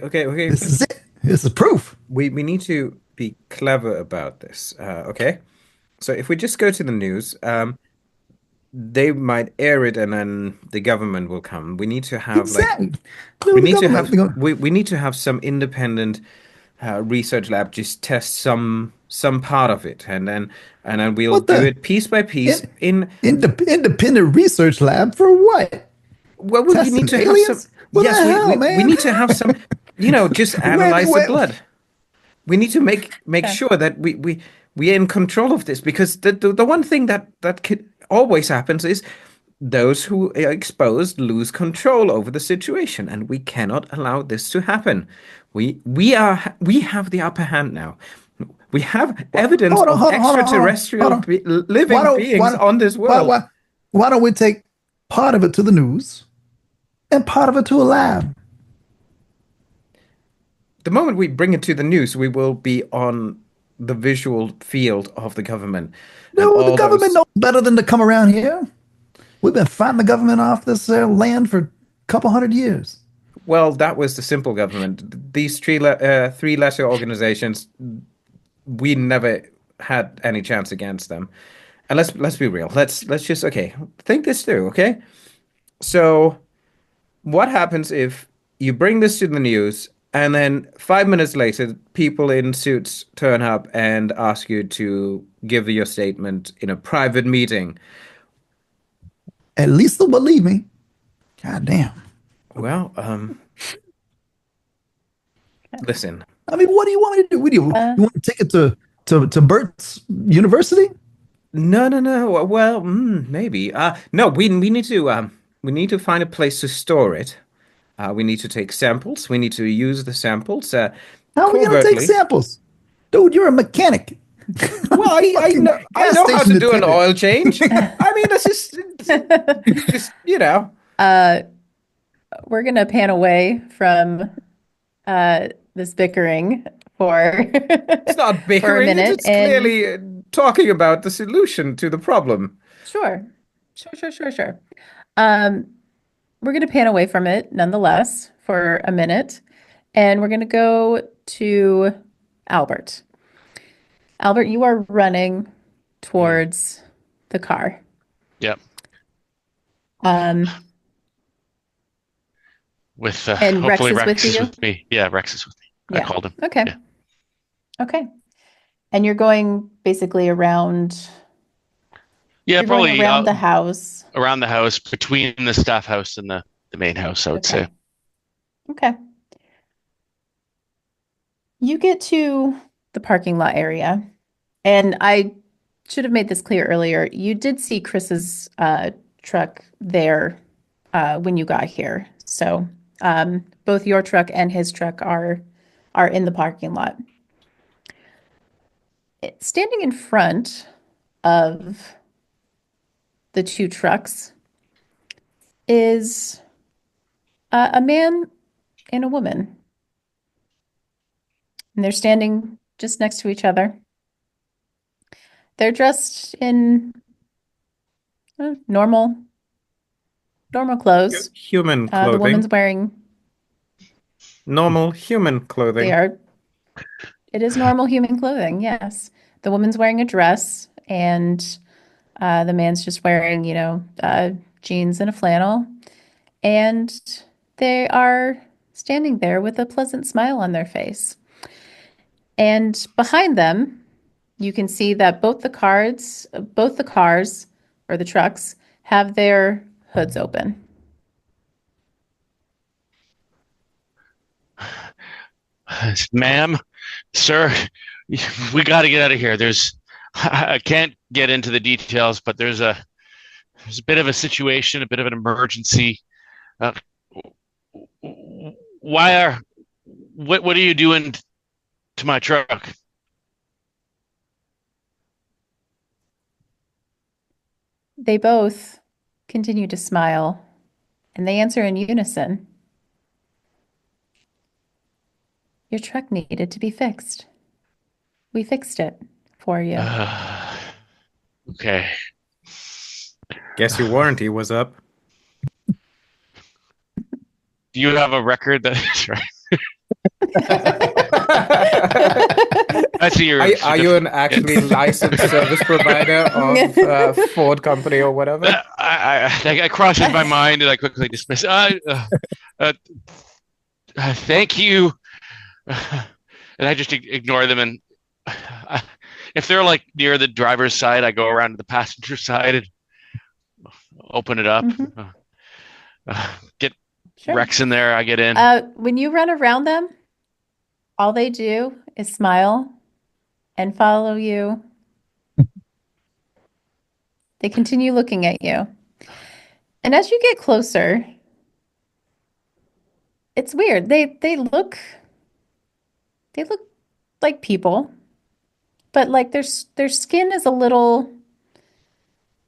This but is it. This is proof. we need to be clever about this. Okay? So if we just go to the news, they might air it and then the government will come. We need to have like Exactly. No, the government. we need to have some independent research lab just test some part of it, and then we'll What do the? it piece by piece In, in independent research lab for what? well, we need Testing to have some aliens? What the yes, hell, we man? need to have some, just When, analyze the when, blood. We need to make Okay. sure that we're in control of this because the one thing that could always happens is those who are exposed lose control over the situation, and we cannot allow this to happen. We have the upper hand now. We have evidence hold on, of hold on, hold on, hold on, hold extraterrestrial on. Why living don't why beings don't on this why world. why why don't we take part of it to the news and part of it to a lab? The moment we bring it to the news, we will be on the visual field of the government, and No, the all government those. knows better than to come around here. We've been fighting the government off this land for a couple hundred years. Well, that was the simple government. These three lesser organizations, we never had any chance against them. And let's be real. Let's just okay, think this through, okay? So, what happens if you bring this to the news and then 5 minutes later, people in suits turn up and ask you to give your statement in a private meeting? At least they'll believe me. God damn. Well, listen. I mean, what do you want me to do? What do Uh, you want to take it to Bert's university? No. Well, maybe. No, we need to find a place to store it. We need to take samples. We need to use the samples How are we gonna take covertly. samples? Dude, you're a mechanic. I'm Well, a fucking I gas know how station to do an attendant. oil change. I mean, it's just uh, we're gonna pan away from this bickering for it's not for a bickering. minute It's and clearly talking about the solution to the problem. sure. Sure. Um, we're gonna pan away from it nonetheless for a minute, and we're gonna go to Albert. Albert, you are running Mm, towards the car. yep. Um, With and Rex hopefully is with Rex is you? with me. Yeah, Rex is with me. I Yeah. called him. Okay. Yeah. Okay. And Yeah, you're going probably around the house. around the house between the staff house and the main house, I would Okay. say. Okay. You get to the parking lot area, and I should have made this clear earlier. You did see Chris's truck there when you got here. So both your truck and his truck are are in the parking lot. Standing in front of the two trucks is a man and a woman. And they're standing just next to each other. They're dressed in normal clothes. Human The clothing. woman's wearing, Normal human clothing. it is normal human clothing, yes. The woman's wearing a dress, and the man's just wearing, jeans and a flannel. And they are standing there with a pleasant smile on their face. And behind them, you can see that both the cars or the trucks have their hoods open. Ma'am, sir, we got to get out of here. I can't get into the details, but there's a bit of a situation, a bit of an emergency. Uh, what are you doing to my truck? They both continue to smile, and they answer in unison. Your truck needed to be fixed. We fixed it for you. Okay. Guess your warranty was up. Do you have a record that's right? That's Are you an actually licensed service provider of Ford company or whatever? I crosses my mind and I quickly dismiss. Thank you, and I just ignore them. And if they're like near the driver's side, I go around to the passenger side and open it up. Get Sure. Rex in there. I get in. When you run around them, all they do is smile and follow you. They continue looking at you. And as you get closer, it's weird. They look like people, but like their skin is a little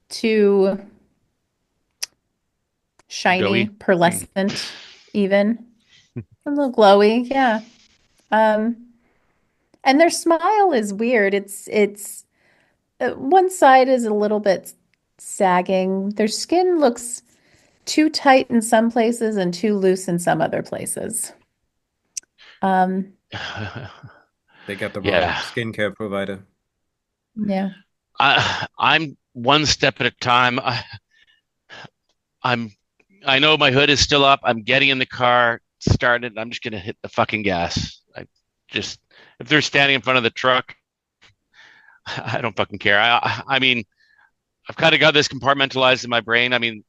too shiny, Glowy. pearlescent, even. A little glowy, yeah. And their smile is weird. It's one side is a little bit sagging. Their skin looks too tight in some places and too loose in some other places. They got the wrong Yeah. skincare provider. Yeah. I'm one step at a time. I know my hood is still up. I'm getting in the car, starting it. I'm just gonna hit the fucking gas. If they're standing in front of the truck, I don't fucking care. I mean, I've kind of got this compartmentalized in my brain. I mean,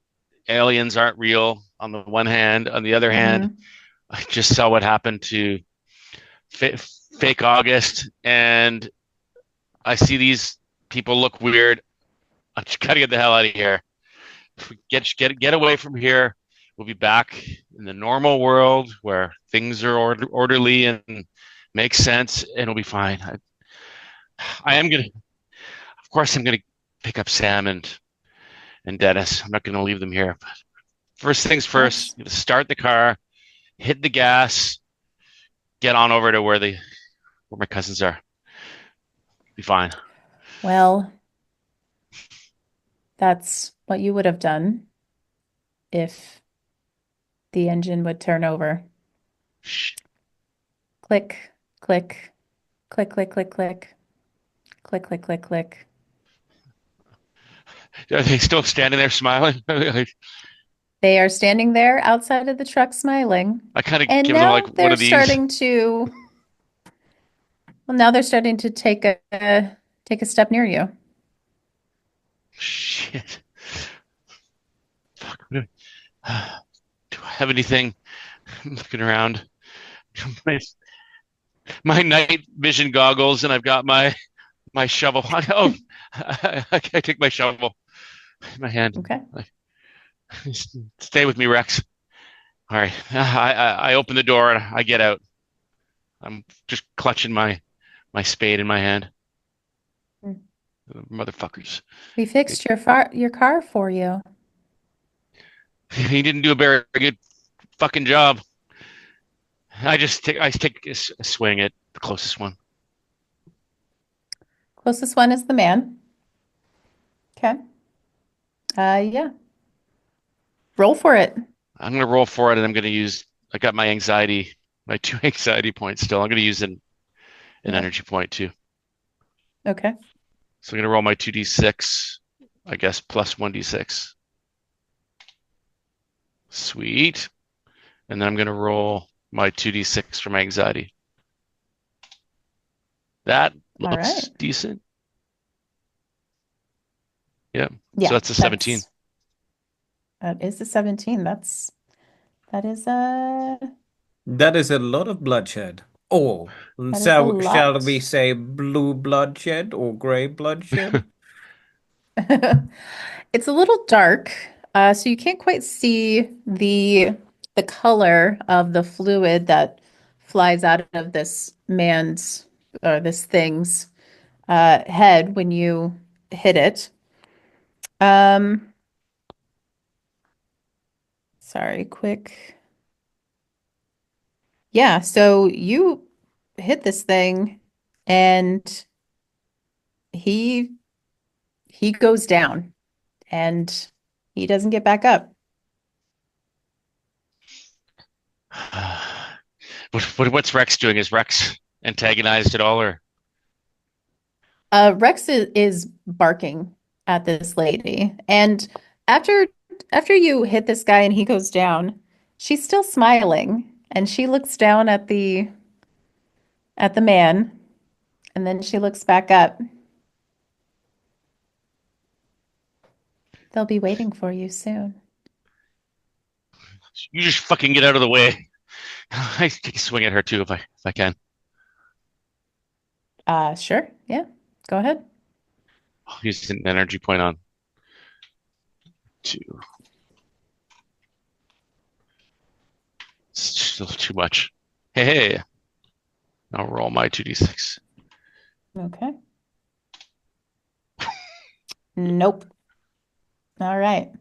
aliens aren't real on the one hand. On the other hand, I just saw what happened to fake August, and I see these people look weird. I just gotta get the hell out of here. If we get away from here, we'll be back in the normal world where things are orderly and make sense, and it'll be fine. I'm gonna pick up Sam and Dennis. I'm not gonna leave them here. But first things first, I'm gonna start the car, hit the gas, get on over to where my cousins are. Be fine. Well, that's what you would have done if the engine would turn over. Shh. Click, click, click, click, click, click, click, click, click, click. Are they still standing there smiling? They are standing there outside of the truck smiling. I kind of And give them now like one they're of these. starting to, well, now they're starting to take a step near you. Shit. Fuck. Do I have anything? I'm looking around. My night vision goggles, and I've got my shovel. Oh, I take my shovel in my hand. Okay. Stay with me, Rex. All right. I open the door and I get out. I'm just clutching my spade in my hand. Mm. Motherfuckers. We fixed your car for you. He didn't do a very good fucking job. I take a swing at the closest one. Closest one is the man. Okay. Yeah. Roll for it. I'm gonna roll for it, and I'm gonna use. I got my anxiety, my 2 anxiety points still. I'm gonna use an Yeah. energy point too. Okay. So I'm gonna roll my 2d6, I guess, plus 1d6. Sweet. And then I'm gonna roll my 2d6 for my anxiety. That All right. looks decent. Yeah. Yeah, So that's a 17. that is a 17. That is a That is a lot of bloodshed. Or that is a shall we lot. say blue bloodshed or gray bloodshed? It's a little dark, so you can't quite see the color of the fluid that flies out of this man's or this thing's head when you hit it. Um, sorry, quick. Yeah, so you hit this thing and he he goes down and he doesn't get back up. What's Rex doing? Is Rex antagonized at all, or Rex is barking at this lady, and after after you hit this guy and he goes down, she's still smiling, and she looks down at the man, and then she looks back up. They'll be waiting for you soon. you just fucking get out of the way? I take a swing at her too if I can. Sure, yeah, go ahead. I'll use an energy point on 2. It's still too much. Hey, I'll roll my 2d6. Okay. Nope. All right.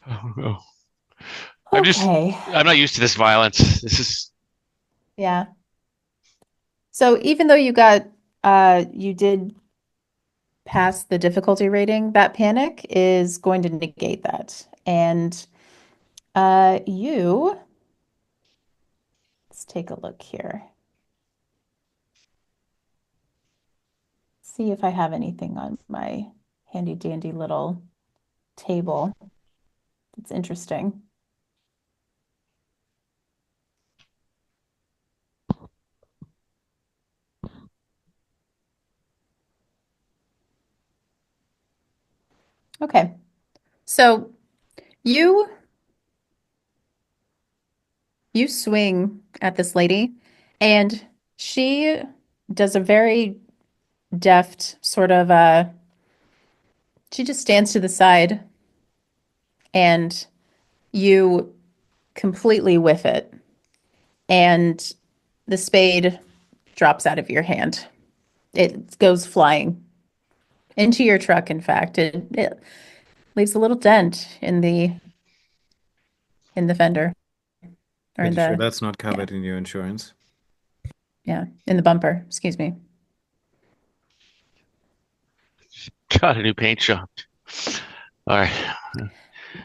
Oh no. Okay. I'm not used to this violence. This is Yeah. So even though you did pass the difficulty rating, that panic is going to negate that. And let's take a look here. See if I have anything on my handy dandy little table. It's interesting. Okay. So you you swing at this lady and she does a very deft sort of she just stands to the side and you completely whiff it and the spade drops out of your hand. It goes flying into your truck, in fact. It leaves a little dent in the fender or in Pretty sure the that's not yeah, covered in your insurance. yeah, in the bumper, excuse me. got a new paint job. All right.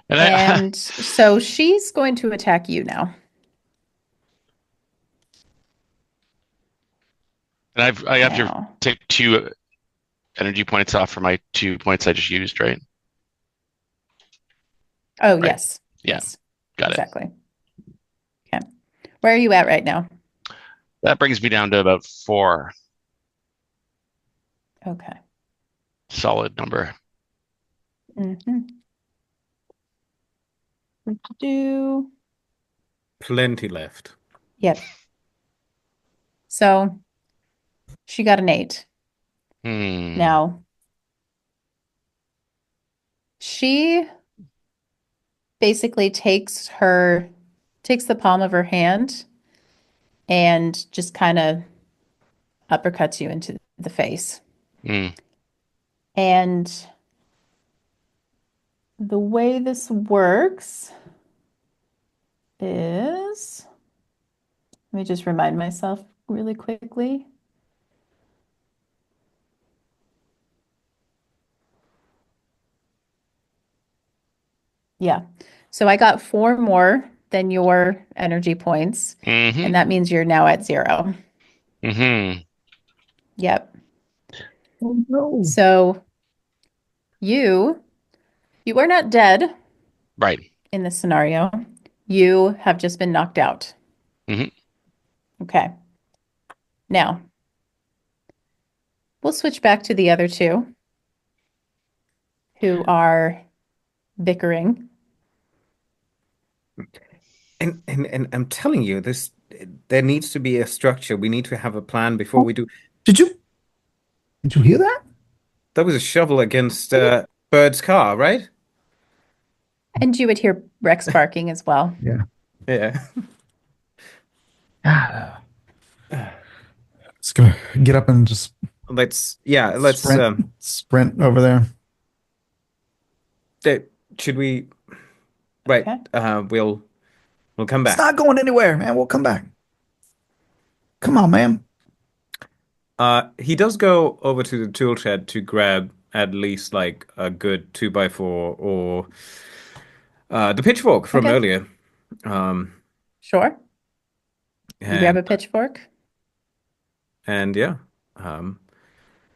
And And so she's going to attack you now. I have to Now. take 2 energy points off for my 2 points I just used, right? Oh, Right. yes. Yeah. Yes. Got it. Exactly. Okay. Where are you at right now? That brings me down to about 4. Okay. Solid number. Mm-hmm. Do Plenty left. Yep. So she got an 8. Hmm. Now, she basically takes the palm of her hand and just kind of uppercuts you into the face. Mm. And the way this works is, let me just remind myself really quickly. Yeah. So I got 4 more than your energy points, Mm-hmm. and that means you're now at 0. Mm-hmm. Yep. Oh no. So you you are not dead Right. in this scenario. You have just been knocked out. Mm-hmm. Okay. Now, we'll switch back to the other two who are bickering. And I'm telling you, there needs to be a structure. We need to have a plan before Oh, we do. did you did you hear that? That was a shovel against Bird's car, right? And you would hear Rex barking as well. Yeah. Yeah. Ah, just gonna get up and just Let's sprint over there. uh, should we right, Okay. we'll come It's back. not going anywhere, man. We'll come back. Come on, man. He does go over to the tool shed to grab at least like a good 2x4 or the pitchfork from Okay. earlier. Um, Sure. You grab and a pitchfork. and yeah, um,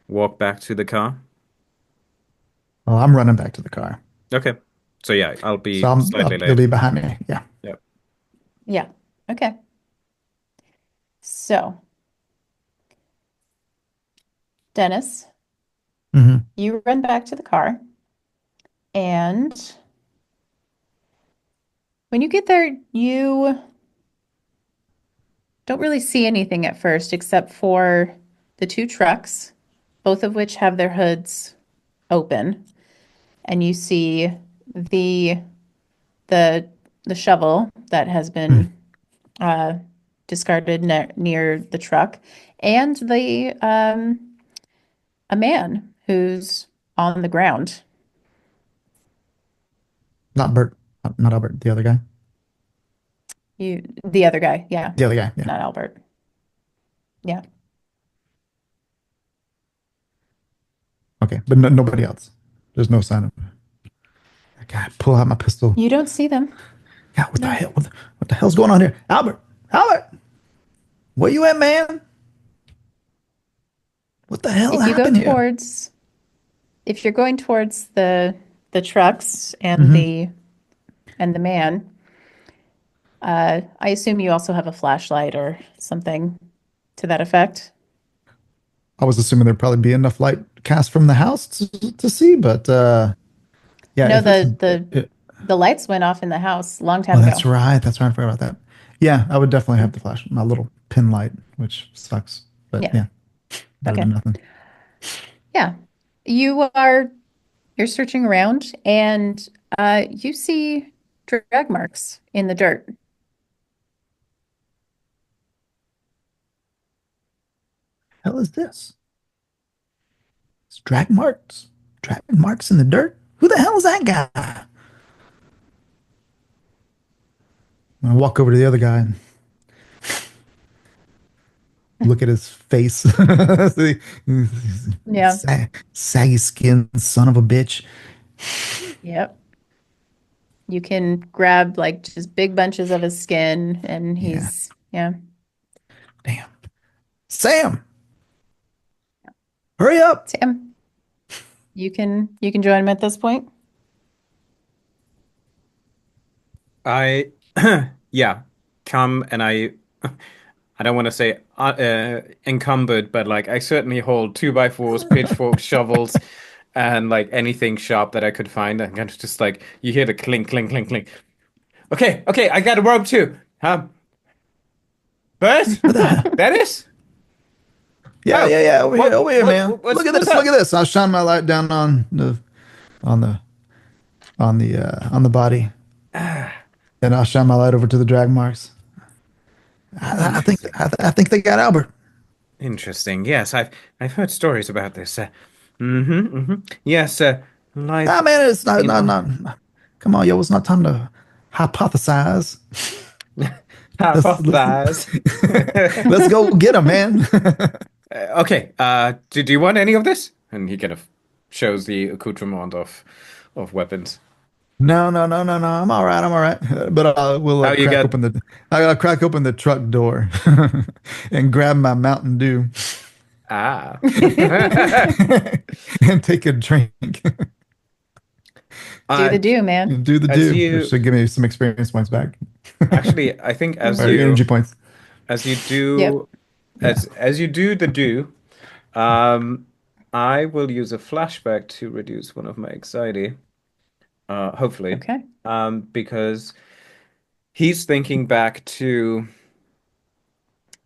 walk back to the car. Well, I'm running back to the car, Okay. So yeah, I'll so be slightly they'll late. be behind me. Yeah. Yep. Yeah. Okay. So, Dennis, Hmm. you run back to the car, and when you get there, you don't really see anything at first except for the 2 trucks, both of which have their hoods open, and you see the the the shovel that has been uh, discarded near the truck, and the a man who's on the ground. Not Bert, not Albert. The other guy. The other guy, yeah, The other guy. Yeah. not Albert. Yeah. Okay, but nobody else. There's no sign of. God, pull out my pistol. You don't see them. God, what the No. hell? What the hell's going on here? Albert, Albert, where you at, man? What the hell If you go happened here? towards, if you're going towards the trucks Hmm. and the man, I assume you also have a flashlight or something to that effect. I was assuming there'd probably be enough light cast from the house to see, but yeah, No, if it's the lights went off in the house a long oh, time ago. that's right. That's right. I forgot about that. Yeah, I would definitely have the flash, my little pin light, which sucks, but Yeah. yeah, better Okay. than nothing. Yeah. You're searching around and you see drag marks in the dirt. Hell is this? It's drag marks in the dirt. Who the hell is that guy? I walk over to the other guy and look at his face. Yeah. Saggy skin, son of a bitch. Yep. You can grab like just big bunches of his skin and Yeah, yeah. damn. Sam, hurry up. Sam, you can join him at this point. I yeah, come and I don't want to say encumbered, but like I certainly hold 2x4s, pitchforks, shovels, and like anything sharp that I could find. I'm kind of just like you hear the clink, clink, clink, clink. Okay, okay, I got a rope too. Bert? What the hell? Dennis? Yeah, Oh, yeah, yeah. Over here, man. what's Look up? at this. I'll shine my light down on the on the body, and I'll shine my light over to the drag marks. Interesting. I think they got Albert. Interesting. Yes, I've heard stories about this. Yes, Ah, life man, it's not, in come on, yo, it's not time to hypothesize. half Let's of let's thighs. let's go get him, man. Okay, do you want any of this? And he kind of shows the accoutrement of weapons. No. I'm all right. I'm all right. But I will Oh, you got I'll crack open the truck door and grab my Mountain Dew ah. and take a drink Do Uh, the do, man. and do the as do, which you should give me some experience points back actually, I think or energy points. as you Yep. do Yeah. as you do the do, um, I will use a flashback to reduce one of my anxiety. Hopefully, Okay. because he's thinking back to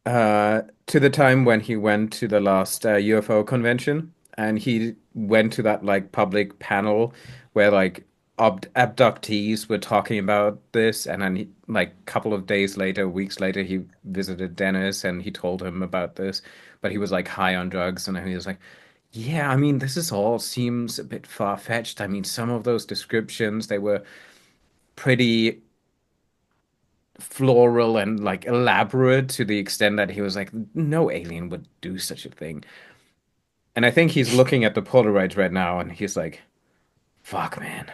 the time when he went to the last UFO convention, and he went to that like public panel where like abductees were talking about this, and then like a couple of days later, weeks later, he visited Dennis and he told him about this, but he was like high on drugs, and he was like, "Yeah, I mean, this is all seems a bit far-fetched. I mean, some of those descriptions they were pretty." Floral and like elaborate to the extent that he was like, no alien would do such a thing. And I think he's looking at the Polaroids right now and he's like, fuck, man,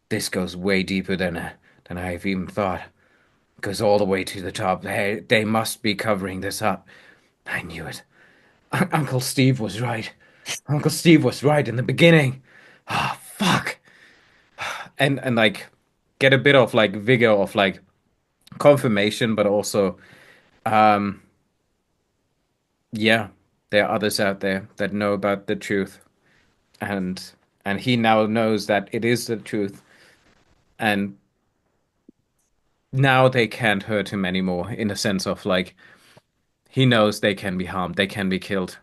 this goes way deeper than I've even thought. It goes all the way to the top. They must be covering this up. I knew it. Uncle Steve was right. Uncle Steve was right in the beginning. Ah, fuck. And like get a bit of like vigor of like confirmation, but also um yeah, there are others out there that know about the truth, and he now knows that it is the truth, and now they can't hurt him anymore in a sense of like he knows they can be harmed, they can be killed,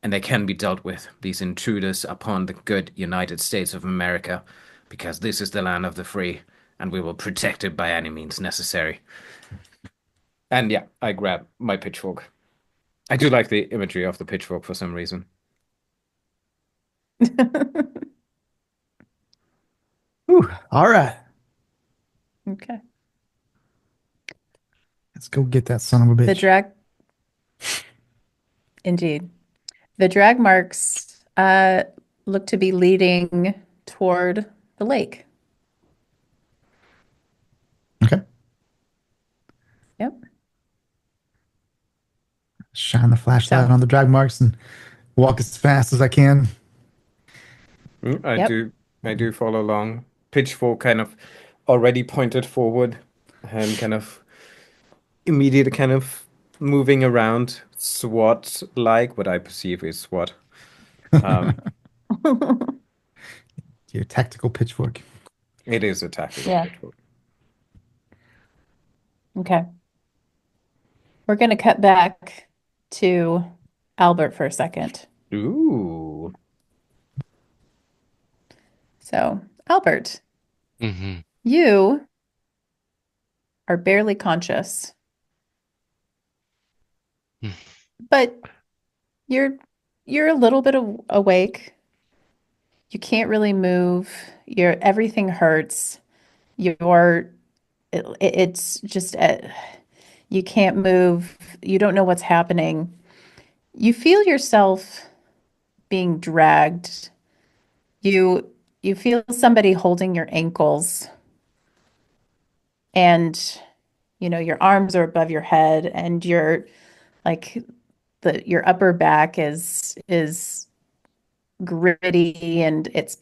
and they can be dealt with, these intruders upon the good United States of America, because this is the land of the free, and we will protect it by any means necessary. And yeah, I grab my pitchfork. I do like the imagery of the pitchfork for some reason. Whew. All right. Okay. Let's go get that son of a The bitch. drag, indeed. The drag marks look to be leading toward the lake. Okay. Yep. Shine the flashlight So, on the drag marks and walk as fast as I can. I yep. do follow along. Pitchfork kind of already pointed forward and kind of immediate kind of moving around SWAT like what I perceive is SWAT. Um, Your tactical pitchfork. it is a tactical Yeah. pitchfork. Okay. We're going to cut back to Albert for a second. Ooh. So, Albert, Hmm. you are barely conscious, but you're you're a little bit awake. You can't really move. Everything hurts. You're it's just you can't move. You don't know what's happening. You feel yourself being dragged. You you feel somebody holding your ankles and your arms are above your head and you're like your upper back is gritty and it's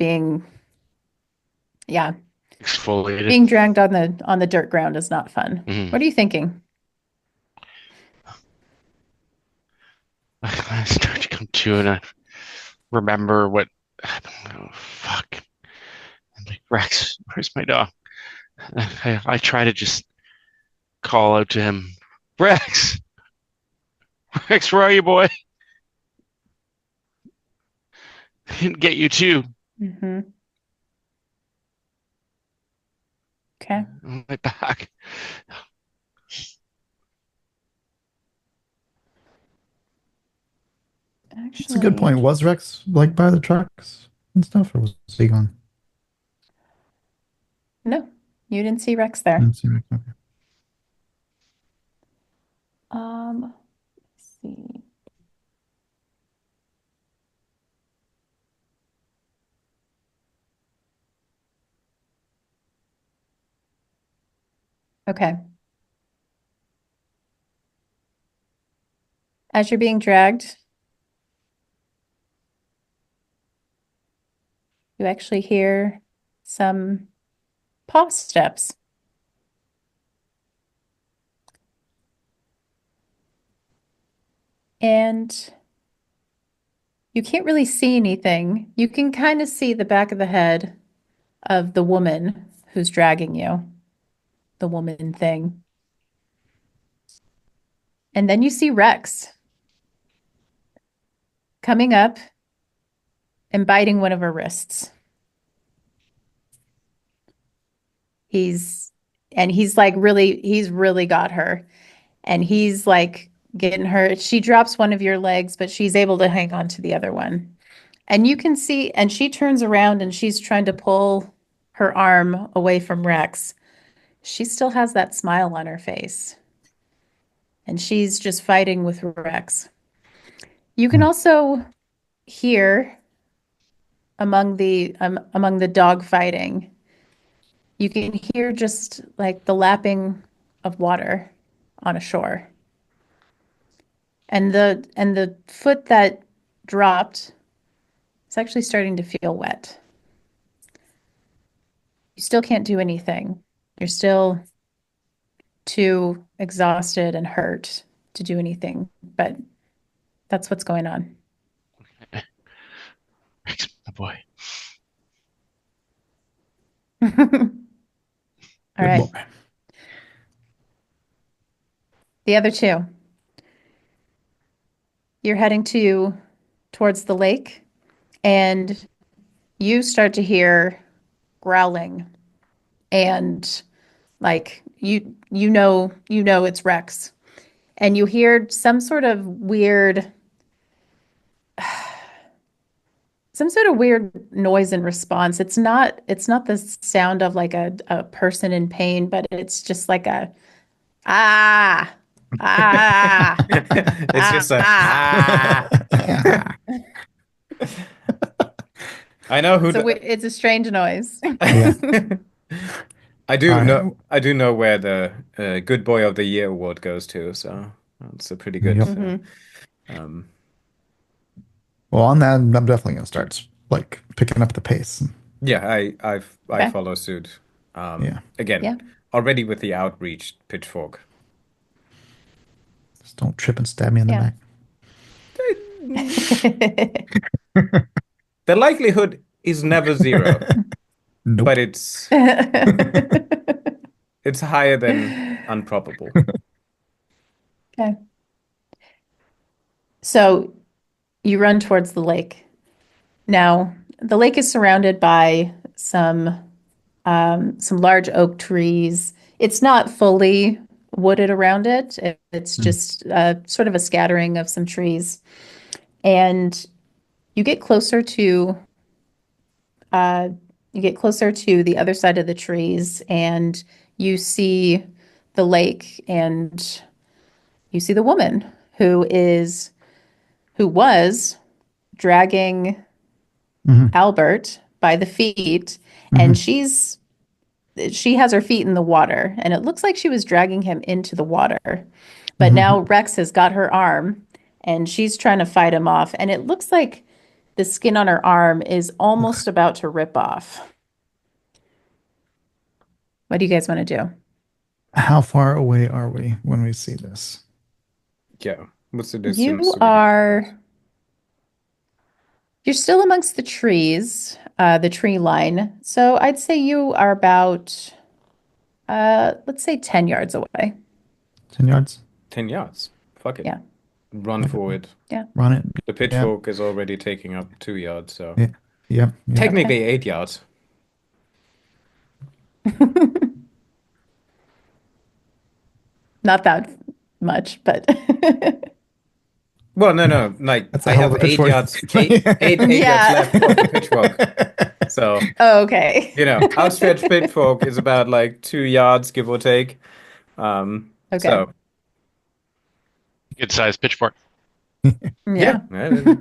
yeah, Exfoliated. being dragged on the dirt ground is not fun. Hmm. What are you thinking? I start to come to and I remember what happened. Oh, fuck. I'm like, Rex, where's my dog? I try to just call out to him, Rex, Rex, where are you, boy? I didn't get you too. Mm-hmm. Okay. On my back. It's a good Actually, point. Was Rex like by the trucks and stuff, or was he gone? no, you didn't see Rex I there. didn't see Rex. Okay. Let's see. Okay. As you're being dragged, you actually hear some paw steps. And you can't really see anything. You can kind of see the back of the head of the woman who's dragging you, the woman thing. And then you see Rex coming up and biting one of her wrists. He's he's like he's really got her. And he's like getting her. She drops one of your legs, but she's able to hang on to the other one. And you can see, and she turns around and she's trying to pull her arm away from Rex. She still has that smile on her face. And she's just fighting with Rex. You can Hmm. also hear among the dog fighting, you can hear just like the lapping of water on a shore. And the foot that dropped is actually starting to feel wet. You still can't do anything. You're still too exhausted and hurt to do anything, but that's what's going on. Rex, my boy. All Good right. boy. The other two. You're heading towards the lake and you start to hear growling and like you know it's Rex. And you hear some sort of weird noise in response. It's not the sound of like a person in pain, but it's just like a ah ah It's ah just a ah. ah. I know who the It's a strange noise. Yeah. All right. I do know where the Good Boy of the Year award goes to, so it's a pretty good Yep. Mhm. um Well, on that, I'm definitely gonna start like picking up the pace. yeah, I Okay. follow suit. Yeah. Again, Yeah. already with the outreach pitchfork. Just don't trip and stab me in the Yeah. back. The likelihood is never zero, but Nope. it's higher than improbable. Okay. So you run towards the lake. Now, the lake is surrounded by some large oak trees. It's not fully wooded around it. It's Mm. just sort of a scattering of some trees. And you get closer to uh, you get closer to the other side of the trees, and you see the lake, and you see the woman who was dragging Hmm. Albert by the feet, and Hmm. she has her feet in the water, and it looks like she was dragging him into the water. But now Hmm. Rex has got her arm, and she's trying to fight him off, and it looks like the skin on her arm is almost about to rip off. What do you guys want to do? How far away are we when we see this? Yeah. What's the distance You do we have? are you're still amongst the tree line. So I'd say you are about let's say 10 yards away. 10 yards? 10 yards. Fuck it. Yeah. Run Fuck it. forward. Yeah. Run it. The Yeah. pitchfork is already taking up 2 yards, so Yeah. Yep. Yep. Okay. technically 8 yards. Not that much, but Well, no. Like That's a I hell of have a pitchfork. eight yards Yeah. left of the pitchfork. So, Oh, okay. outstretched pitchfork is about like 2 yards, give or take. Okay. So Good sized pitchfork. yeah, Yeah.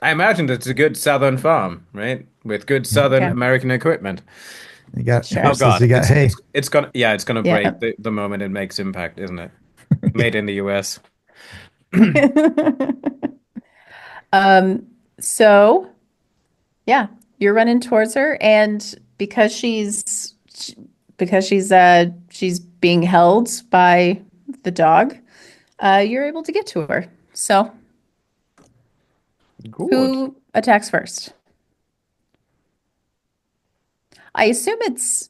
I imagined it's a good southern farm, right? With good southern Okay. American equipment. You got Oh Sure. horses, you God, got it's hay. it's it's gonna yeah, it's gonna Yeah. break the moment it makes impact, isn't it? Yeah. Made in the US. Um, so yeah, you're running towards her, and she's being held by the dog, you're able to get to her. So Good. who attacks first? I assume it's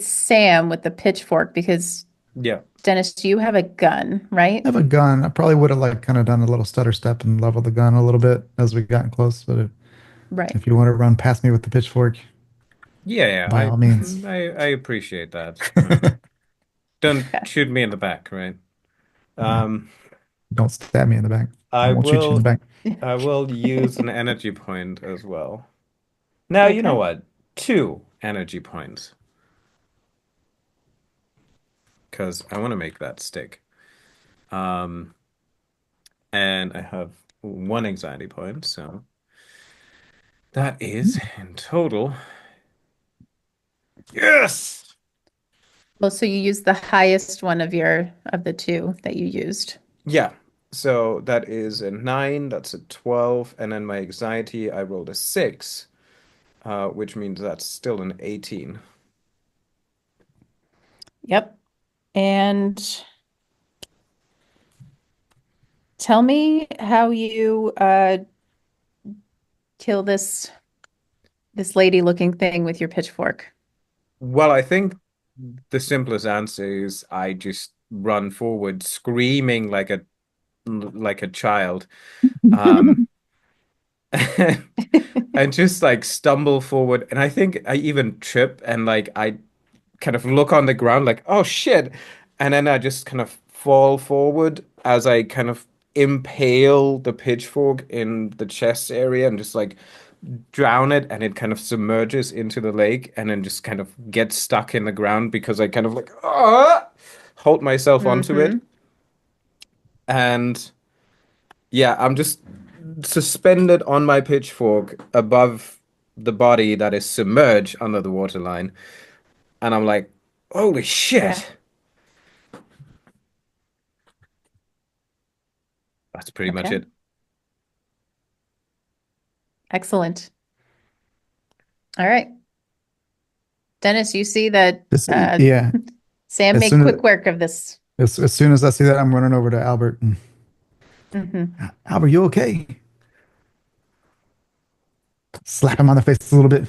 Sam with the pitchfork because Yeah. Dennis, you have a gun, I right? have a gun. I probably would have like kind of done a little stutter step and leveled the gun a little bit as we gotten close. But Right. if you want to run past me with the pitchfork, Yeah, by all means. I appreciate that. Don't Okay. shoot me in the back, right? Yeah. Um, Don't stab me in the back. I I won't shoot you in the will back. I will use an energy point as well. Now, you know Okay. what? 2 energy points, because I want to make that stick. Um, and I have 1 anxiety point, so that is in total. Yes! Well, so you use the highest one of the two that you used. Yeah. So that is a 9, that's a 12, and then my anxiety, I rolled a 6, which means that's still an 18. Yep. And tell me how you kill this lady looking thing with your pitchfork. Well, I think the simplest answer is I just run forward screaming like a child. Um, and just like stumble forward. And I think I even trip and like I kind of look on the ground like, oh shit. And then I just kind of fall forward as I kind of impale the pitchfork in the chest area and just like drown it, and it kind of submerges into the lake and then just kind of gets stuck in the ground because I kind of like hold myself onto it. Mm-hmm. And yeah, I'm just suspended on my pitchfork above the body that is submerged under the waterline. And I'm like, holy Okay. shit. That's pretty much Okay. it. Excellent. All right. Dennis, you see that Just yeah. Sam As made soon as quick work of this. as soon as I see that, I'm running over to Albert. And, Hmm. Albert, you okay? Slap him on the face a little bit.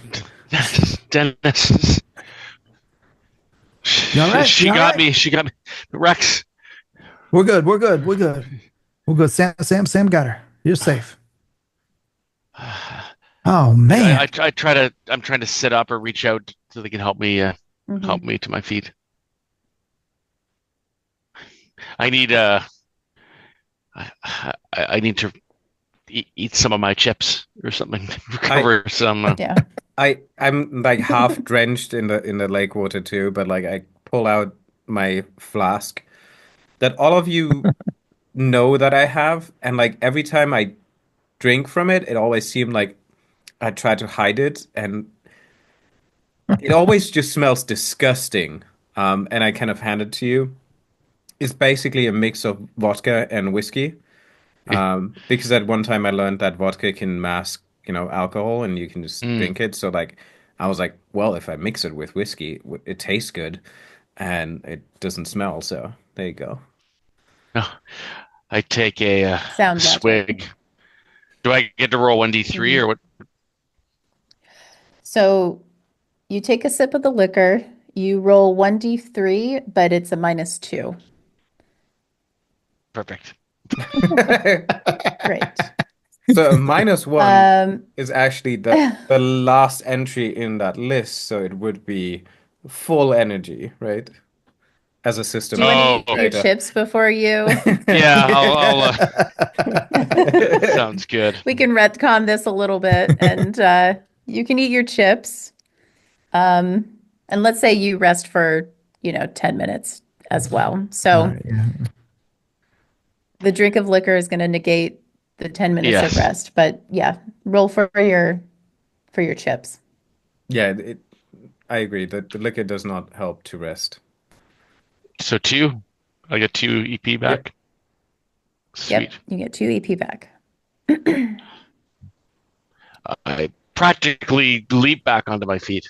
Dennis. You all right? She You all got right? me. She got me. Rex. We're good. We're good. We're good. We're good. Sam got her. You're safe. Oh man. I'm trying to sit up or reach out so they can help Hmm. me to my feet. I need I need to eat some of my chips or something. I Recover some. Yeah. I'm like half drenched in the lake water too, but like I pull out my flask that all of you know that I have, and like every time I drink from it, it always seemed like I try to hide it, and it always just smells disgusting. And I kind of hand it to you. It's basically a mix of vodka and whiskey. Because at one time I learned that vodka can mask, alcohol, and you can just Mm. drink it. So like, I was like, well, if I mix it with whiskey, it tastes good, and it doesn't smell. So there you go. Oh, I take a Sound magic. swig. Do I get to roll 1d3 Hmm. or what? So you take a sip of the liquor, you roll 1d3, but it's a -2. Perfect. Great. So a -1 Um, is actually the last entry in that list, so it would be full energy, right? As a do system you want to eat your integrator. chips before you? Yeah, I'll Sounds good. We can retcon this a little bit, and you can eat your chips. And let's say you rest for, 10 minutes as well. All So right, yeah. the drink of liquor is going to negate the 10 minutes of Yes. rest. But yeah, roll for your chips. Yeah, I agree that the liquor does not help to rest. So 2. I get 2 EP Yep. back. Yep, Sweet. you get 2 EP back. I practically leap back onto my feet.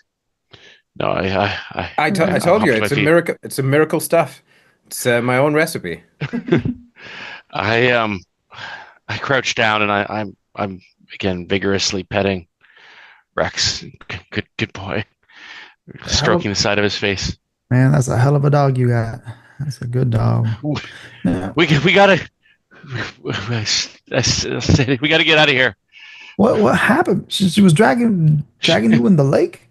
No, I I Mhm. told hop you to my it's a feet. miracle. It's a miracle stuff. It's my own recipe. I I crouch down and I'm again vigorously petting Rex. Good boy. Hell of, Stroking the side of his face. man, that's a hell of a dog you got. That's a good dog. Yeah. We gotta we gotta get out of here. What happened? She was dragging you in the lake?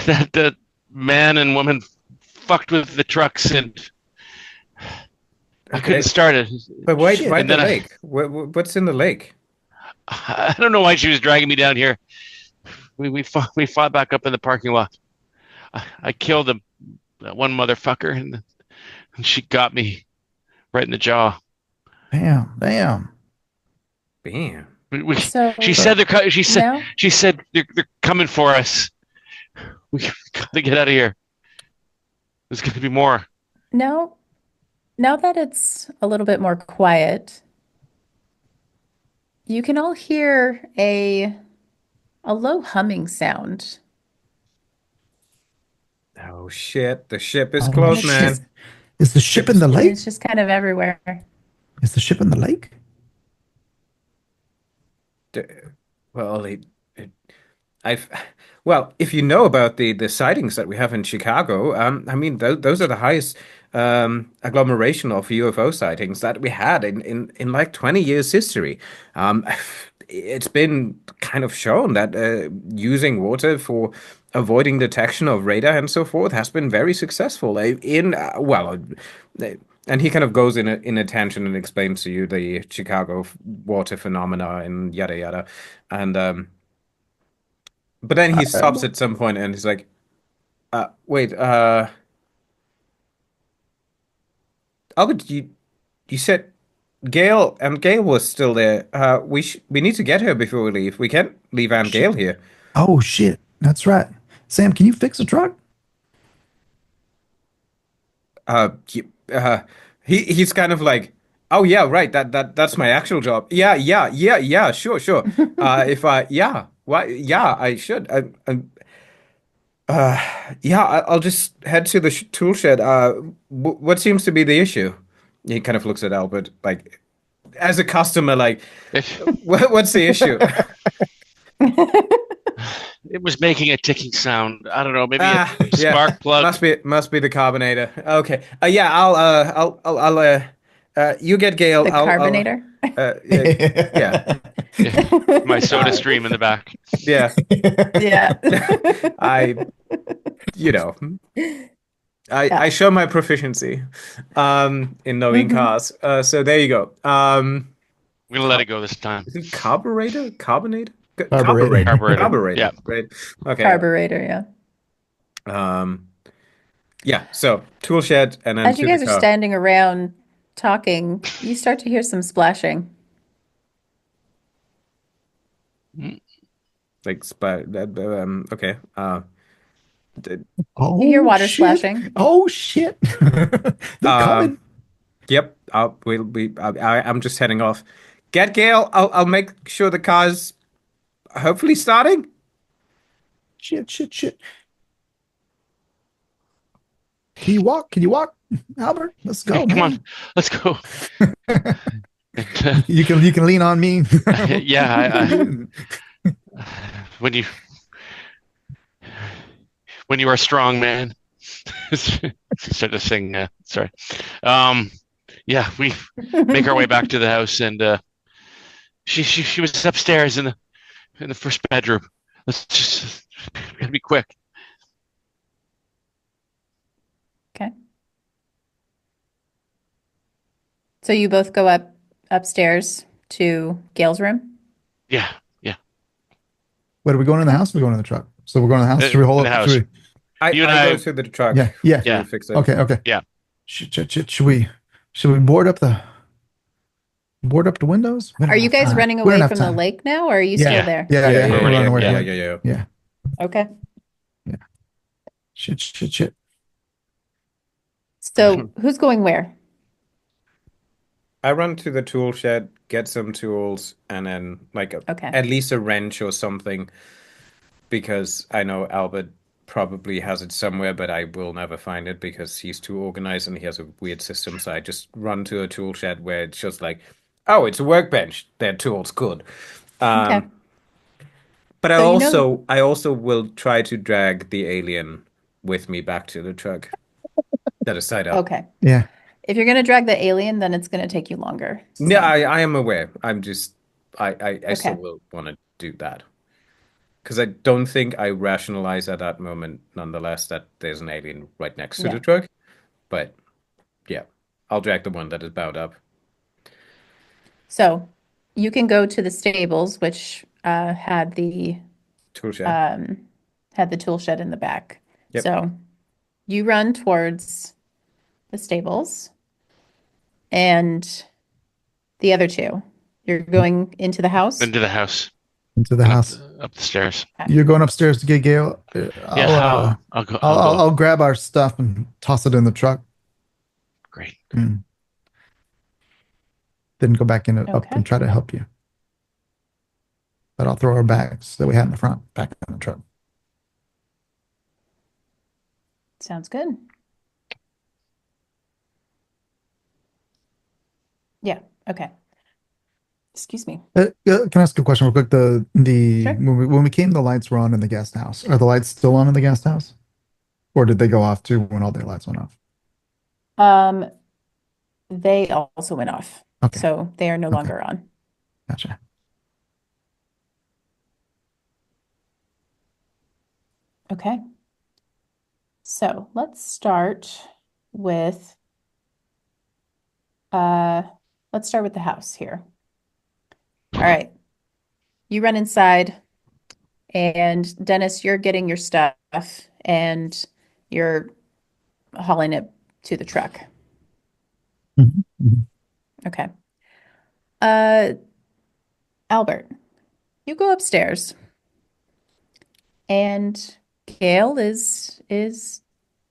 That man and woman fucked with the trucks and I couldn't Okay, start it. but why Shit. why And the then lake? What's in the lake? I don't know why she was dragging me down here. We fought back up in the parking lot. I killed that one motherfucker and she got me right in the jaw. Damn. Bam. So She said now, she said they're coming for us. We gotta get out of here. There's gonna be more. now, now that it's a little bit more quiet, you can all hear a low humming sound. Oh shit! The ship is Oh And closed, it's shit. man. just Is the ship Ship in is the and lake? it's just kind of everywhere. Is the ship in the lake? D- Well, it I've well, if you know about the sightings that we have in Chicago, I mean those are the highest agglomeration of UFO sightings that we had in like 20 years history. Um, it's been kind of shown that using water for avoiding detection of radar and so forth has been very successful and he kind of goes in a tangent and explains to you the Chicago water phenomena and yada yada. And but then he I, stops at some point and he's like, wait, Albert, you said Gail, and Gail was still there. We need to get her before we leave. We can't leave Aunt shit. Gail here. Oh shit. That's right. Sam, can you fix a truck? Uh, he, uh, he's kind of like, oh yeah, right. That's my actual job. Yeah. Sure. If I yeah, why yeah, I should. Yeah, I'll just head to the sh tool shed. What seems to be the issue? He kind of looks at Albert like, as a customer, like, what's the issue? It was making a ticking sound. I don't know, maybe a Yeah, spark plug. must be the carbonator. Okay. Yeah, you get Gail. The I'll carbonator. yeah, yeah, Yeah, my soda uh, stream in the back. yeah. Yeah. I, you know, I Yeah. show my proficiency, in knowing hmm cars. So there you go. We're gonna let it go this time. Is it carburetor? Carbonator? Carburetor. Carburetor. Carburetor. Yeah. Right. Okay. Carburetor, yeah. Um. Yeah. So tool shed and then As you to the guys are car. standing around talking, you start to hear some splashing. Mm. Like, okay. D- You hear Oh water shit. splashing. Oh shit. They're um. coming. Yep. I'm just heading off. Get Gail. I'll make sure the car's hopefully starting. Shit. Can you walk? Can you walk? Albert, let's go, Come on, man. let's go. And, You can lean on me. yeah, when you are a strong man, start to sing. Sorry. Um, yeah, we make our way back to the house, and she was upstairs in the first bedroom. Let's just gotta be quick. Okay. So you both go upstairs to Gail's room? Yeah, yeah. Wait, are we going in the Okay. house? Or are we going in the truck? So we're going in the house. Should we hold The up? house. Should You and I go I, to the truck we? Yeah. to yeah, fix it. Okay. yeah. Should we board up the windows? We don't Are you have guys time. running We don't away have from the time. lake now, or are you still Yeah. there? Yeah. Yeah, We're running away. yeah. Yeah. Okay. Yeah. Shit. So who's going where? I run to the tool shed, get some tools, and then Okay. at least a wrench or something, because I know Albert probably has it somewhere, but I will never find it because he's too organized and he has a weird system. So I just run to a tool shed where it's just like, oh, it's a workbench. Their tools, good. Okay. But So you know, I also will try to drag the alien with me back to the truck that is tied up. okay. Yeah. If you're gonna drag the alien, then it's gonna take you longer. Yeah, So, I am aware. I'm just I still okay. will want to do that. Because I don't think I rationalize at that moment, nonetheless, that there's an alien right next to Yeah. the truck. But yeah, I'll drag the one that is bound up. So you can go to the stables, which Tool shed. had the tool shed in the back. Yep. So you run towards the stables and the other two. You're going into the house? Into the house. Into the and house. up the stairs. You're going upstairs to get Gail. Yeah, I'll go. I'll grab our stuff and toss it in the truck. Great. Then go back in up Okay. and try to help you. But I'll throw our bags that we had in the front back in the truck. Sounds good. Yeah, okay. Excuse me. Can I ask a question real quick? Sure. When we came, the lights were on in the guest house. Are the lights still on in the guest house, or did they go off too when all the lights went off? They also went off. Okay. So they are no Okay. longer on. Gotcha. Okay. So let's start with the house here. All right. You run inside, and Dennis, you're getting your stuff and you're hauling it to the truck. Mhm. Okay. Albert, you go upstairs, and Gail is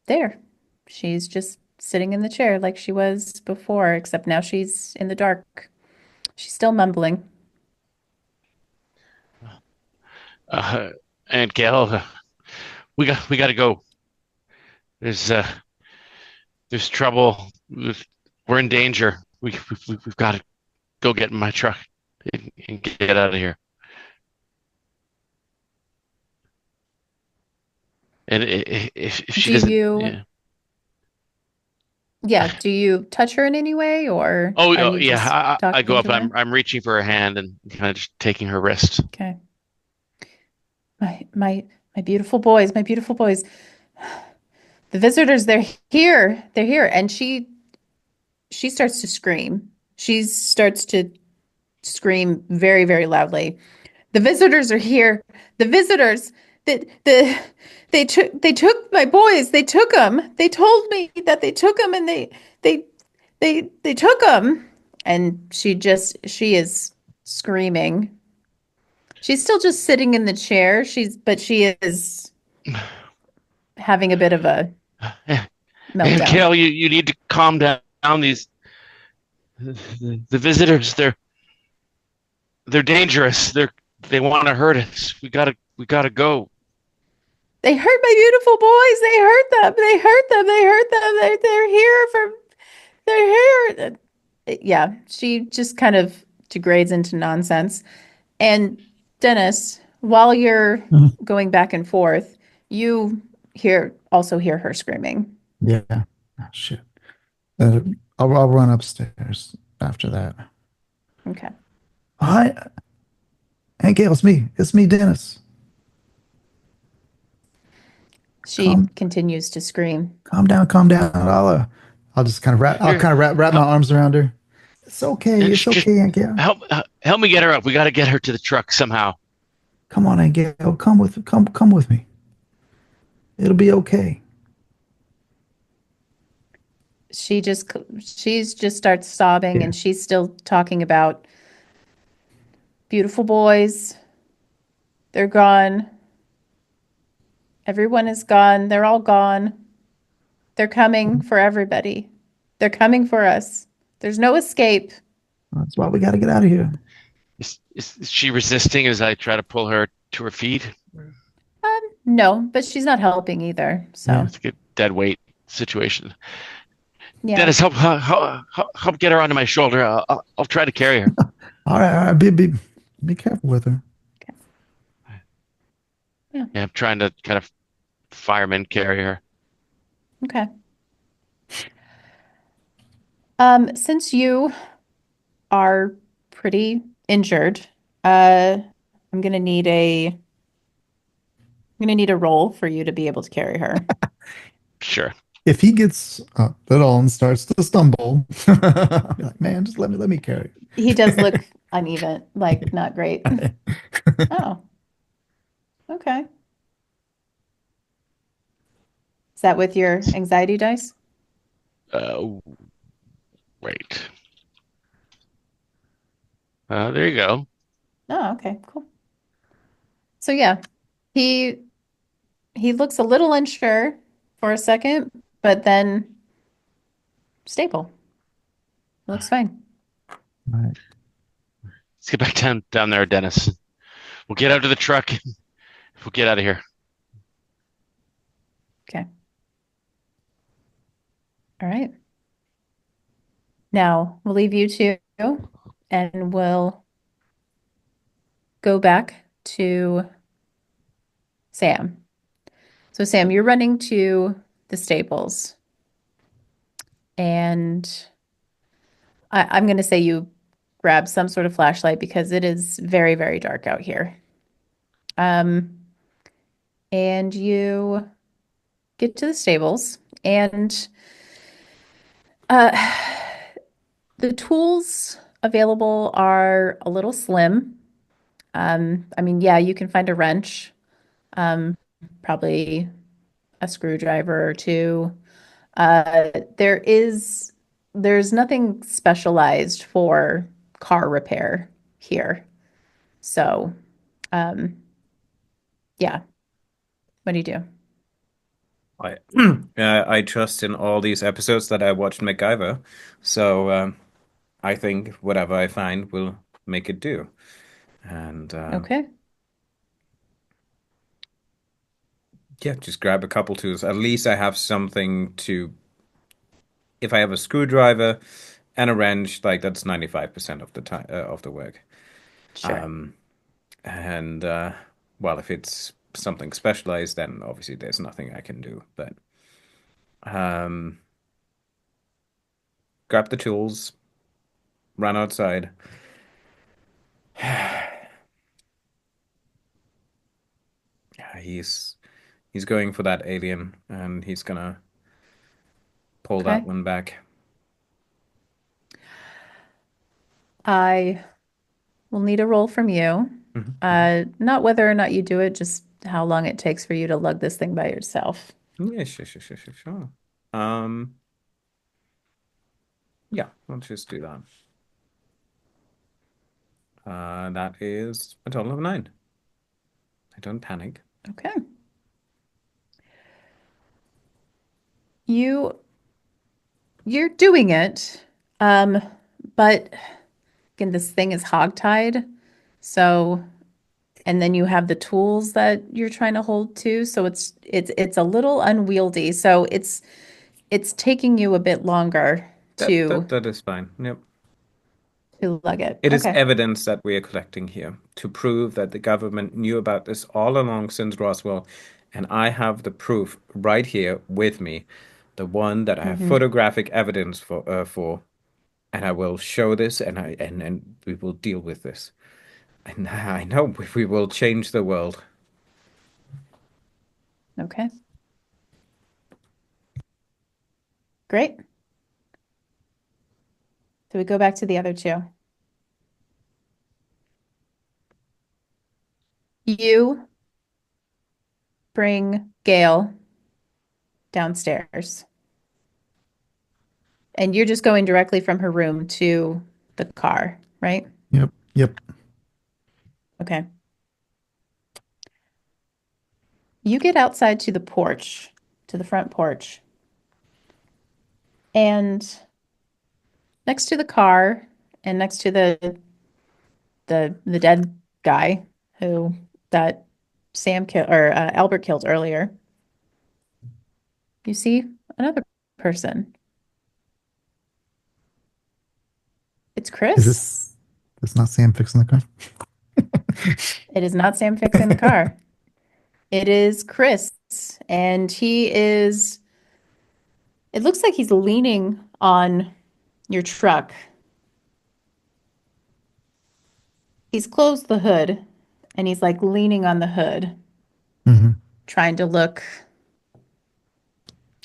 there. She's just sitting in the chair like she was before, except now she's in the dark. She's still mumbling. And Gail, we got to go. There's trouble. We're in danger. We've got to go get in my truck and get out of here. And if she Do doesn't, you, yeah, do you touch her in any way, or oh are you yeah, just I go talking up. to her? I'm reaching for her hand and kind of just taking her wrist. Okay. My beautiful boys, my beautiful boys. The visitors, they're here. They're here. And she starts to scream. She starts to scream very, very loudly. The visitors are here. The visitors. They took my boys. They took them. They told me that they took them, and they took them. And she is screaming. She's still just sitting in the chair. But she is having a bit of a meltdown. Gail, you need to calm down. These the visitors, they're dangerous. They want to hurt us. We gotta go. They hurt my beautiful boys. They hurt them. They hurt them. They hurt them. They're here for. They're here. Yeah, she just kind of degrades into nonsense. And Dennis, while you're Mhm. going back and forth, you also hear her screaming. Yeah. Oh, shit. I'll run upstairs after that. Okay. Hi. Hey, Gail, it's me. It's me, Dennis. She Calm, continues to scream. calm down, calm down. I'll just kind of wrap. I'll Here, kind of wrap my help- arms around her. It's okay. It's just okay, Aunt Gail. help help me get her up. We got to get her to the truck somehow. Come on, Angel. Come with me. It'll be okay. She's just starts sobbing Yeah. and she's still talking about beautiful boys. They're gone. Everyone is gone. They're all gone. They're coming for everybody. They're coming for us. There's no escape. That's why we got to get out of here. Is she resisting as I try to pull her to her feet? No, but she's not helping either. Yeah. So, It's like a dead weight situation. yeah. Dennis, help get her onto my shoulder. I'll try to carry her. All right. Be careful with her. Okay. Yeah. Yeah, I'm trying to kind of fireman carry her. Okay. Since you are pretty injured, I'm gonna need a roll for you to be able to carry her. Sure. If he gets up at all and starts to stumble, I'll be like, man, just let me carry. He does look uneven, like not great. it." Oh, okay. Is that with your anxiety dice? Uh, wait. There you go. Oh, okay, cool. So yeah, he he looks a little unsure for a second, but then stable. It looks fine. All right. Let's get back down there, Dennis. We'll get out to the truck. We'll get out of here. Okay. All right. Now we'll leave you two and we'll go back to Sam. So Sam, you're running to the stables and I'm going to say you grab some sort of flashlight because it is very, very dark out here. Um, and you get to the stables and uh, the tools available are a little slim. I mean, yeah, you can find a wrench, probably a screwdriver or two. Uh, there is there's nothing specialized for car repair here. So, um, yeah, what do you do? I I trust in all these episodes that I watched MacGyver, so I think whatever I find will make it do. And Okay. yeah, just grab a couple tools. At least I have something to. If I have a screwdriver and a wrench, like that's 95% of the time of the work. Sure. Um, and well, if it's something specialized, then obviously there's nothing I can do. But um, grab the tools, run outside. Yeah, he's going for that alien, and he's gonna pull that Okay. one back. I will need a roll from you. Mhm, mhm. Not whether or not you do it, just how long it takes for you to lug this thing by yourself. Yeah, sure. Yeah, let's just do that. That is a total of 9. I don't panic. Okay. You you're doing it. Um, but again, this thing is hogtied. So, and then you have the tools that you're trying to hold too. So it's a little unwieldy. So it's taking you a bit longer That is fine. Yep. to lug it. It is Okay. evidence that we are collecting here to prove that the government knew about this all along since Roswell, and I have the proof right here with me, the one that I have Hmm. photographic evidence for, and I will show this, and we will deal with this. And I know we will change the world. Okay. Great. So we go back to the other two. You bring Gail downstairs, and you're just going directly from her room to the car, right? Yep. Yep. Okay. You get outside to the porch, to the front porch, and next to the car and next to the dead guy who that Sam killed or Albert killed earlier, you see another person. It's Is Chris. this not Sam fixing the car? It is not Sam fixing the car. It is Chris, and it looks like he's leaning on your truck. He's closed the hood and he's like leaning on the hood, Mm-hmm. trying to look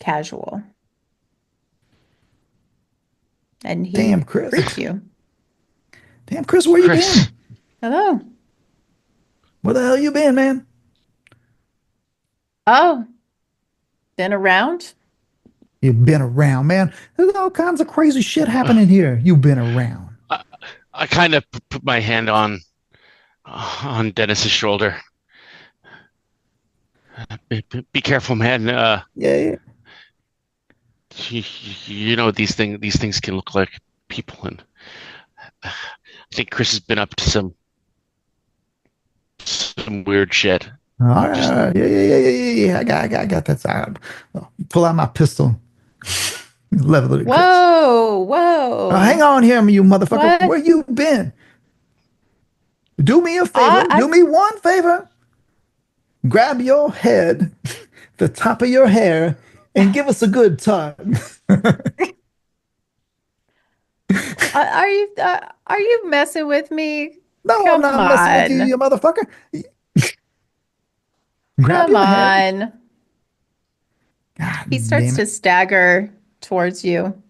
casual. And he Damn, Chris. greets you. Damn, Chris, where you Chris, been? Hello. Where the hell you been, man? Oh, been around? You've been around, man. There's all kinds of crazy shit uh, happening here. You've been around. I kind of put my hand on Dennis's shoulder. Be careful, man. Yeah, yeah. You know these things can look like people, and I think Chris has been up to some weird shit. All right, Just all right. Yeah, yeah, yeah, yeah, yeah, yeah. I got that side. Pull out my pistol. Level it at Chris. Whoa, Hang whoa. on here, you motherfucker. What? Where you been? Do me a favor. I Do me one favor. Grab your head, the top of your hair, and give us a good tug. are you messing with me? No, I'm Come not messing with you, on. you motherfucker. Grab Come your head. on. He God starts damn to it. stagger towards you.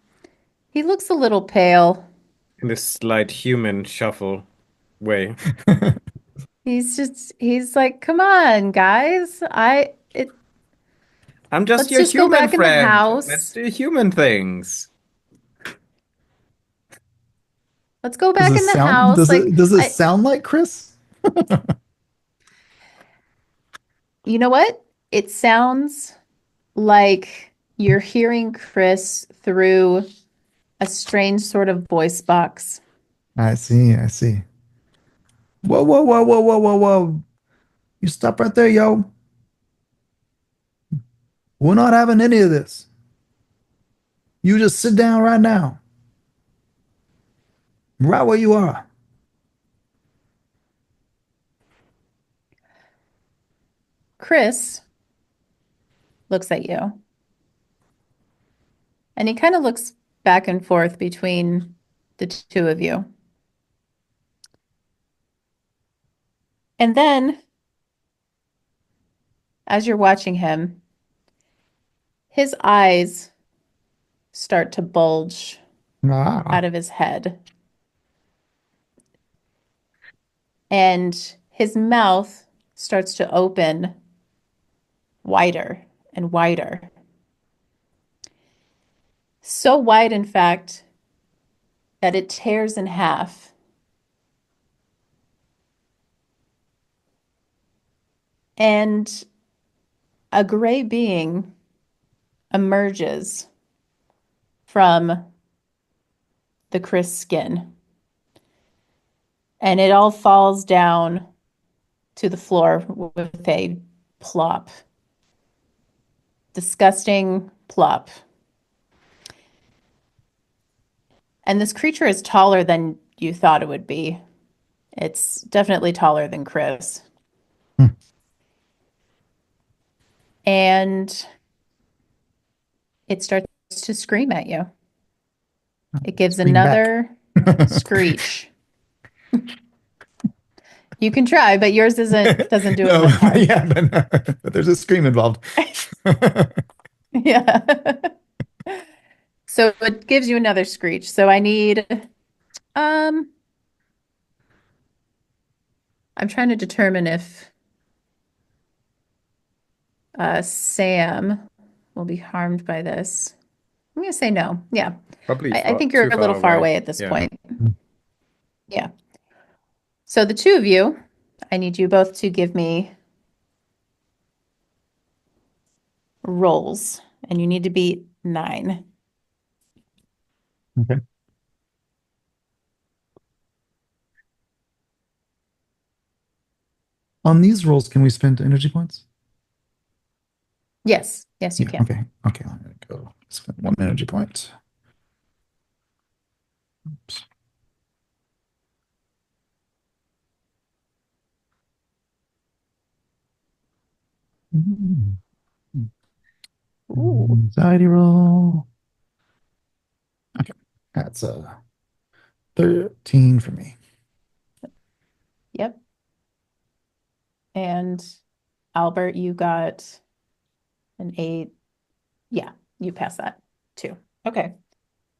He looks a little pale. In this slight human shuffle way. He's like, "Come on, guys. I'm just Let's your just go human back in the friend. Let's house. do human things. Let's go Does back it in the sound house." does Like, it does it I sound like Chris? you know what? It sounds like you're hearing Chris through a strange sort of voice box. I see, I see. Whoa, whoa, whoa, whoa, whoa, whoa, whoa. You stop right there, yo. We're not having any of this. You just sit down right now. Right where you are. Chris looks at you and he kind of looks back and forth between the two of you. And then, as you're watching him, his eyes start to bulge Ah, out of his head, and his mouth starts to open wider and wider. So wide, in fact, that it tears in half. And a gray being emerges from the Chris skin. And it all falls down to the floor with a plop. Disgusting plop. And this creature is taller than you thought it would be. It's definitely taller than Chris. hmm. And it starts to scream at you. It gives Scream back. another screech. You can try, but yours doesn't do as No, much harm. yeah, but there's a scream involved. Yeah. So it gives you another screech. So I need um I'm trying to determine if Sam will be harmed by this. I'm going to say no. Yeah. Probably I far, think you're too a far little far away. away at this Yeah. point. Yeah. So the two of you, I need you both to give me rolls, and you need to beat 9. Okay. On these rolls, can we spend energy points? Yes. Yes, you Yeah. can. Okay. Okay. I'm gonna go spend 1 energy point. Oops. Ooh. Anxiety roll. Okay. That's a 13 for me. Yep. And Albert, you got an 8. Yeah, you passed that too. Okay.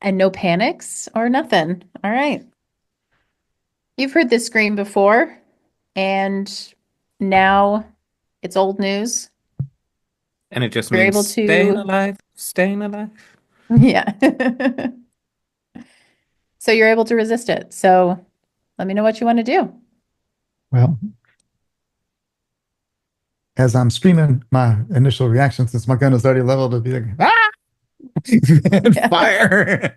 And no panics or nothing. All right. You've heard this scream before, and now it's old news. And it just You're means able staying to, alive, staying alive. yeah. So you're able to resist it. So let me know what you want to do. Well, as I'm screaming, my initial reaction, since my gun is already leveled, to be like, ah, and Yeah. fire.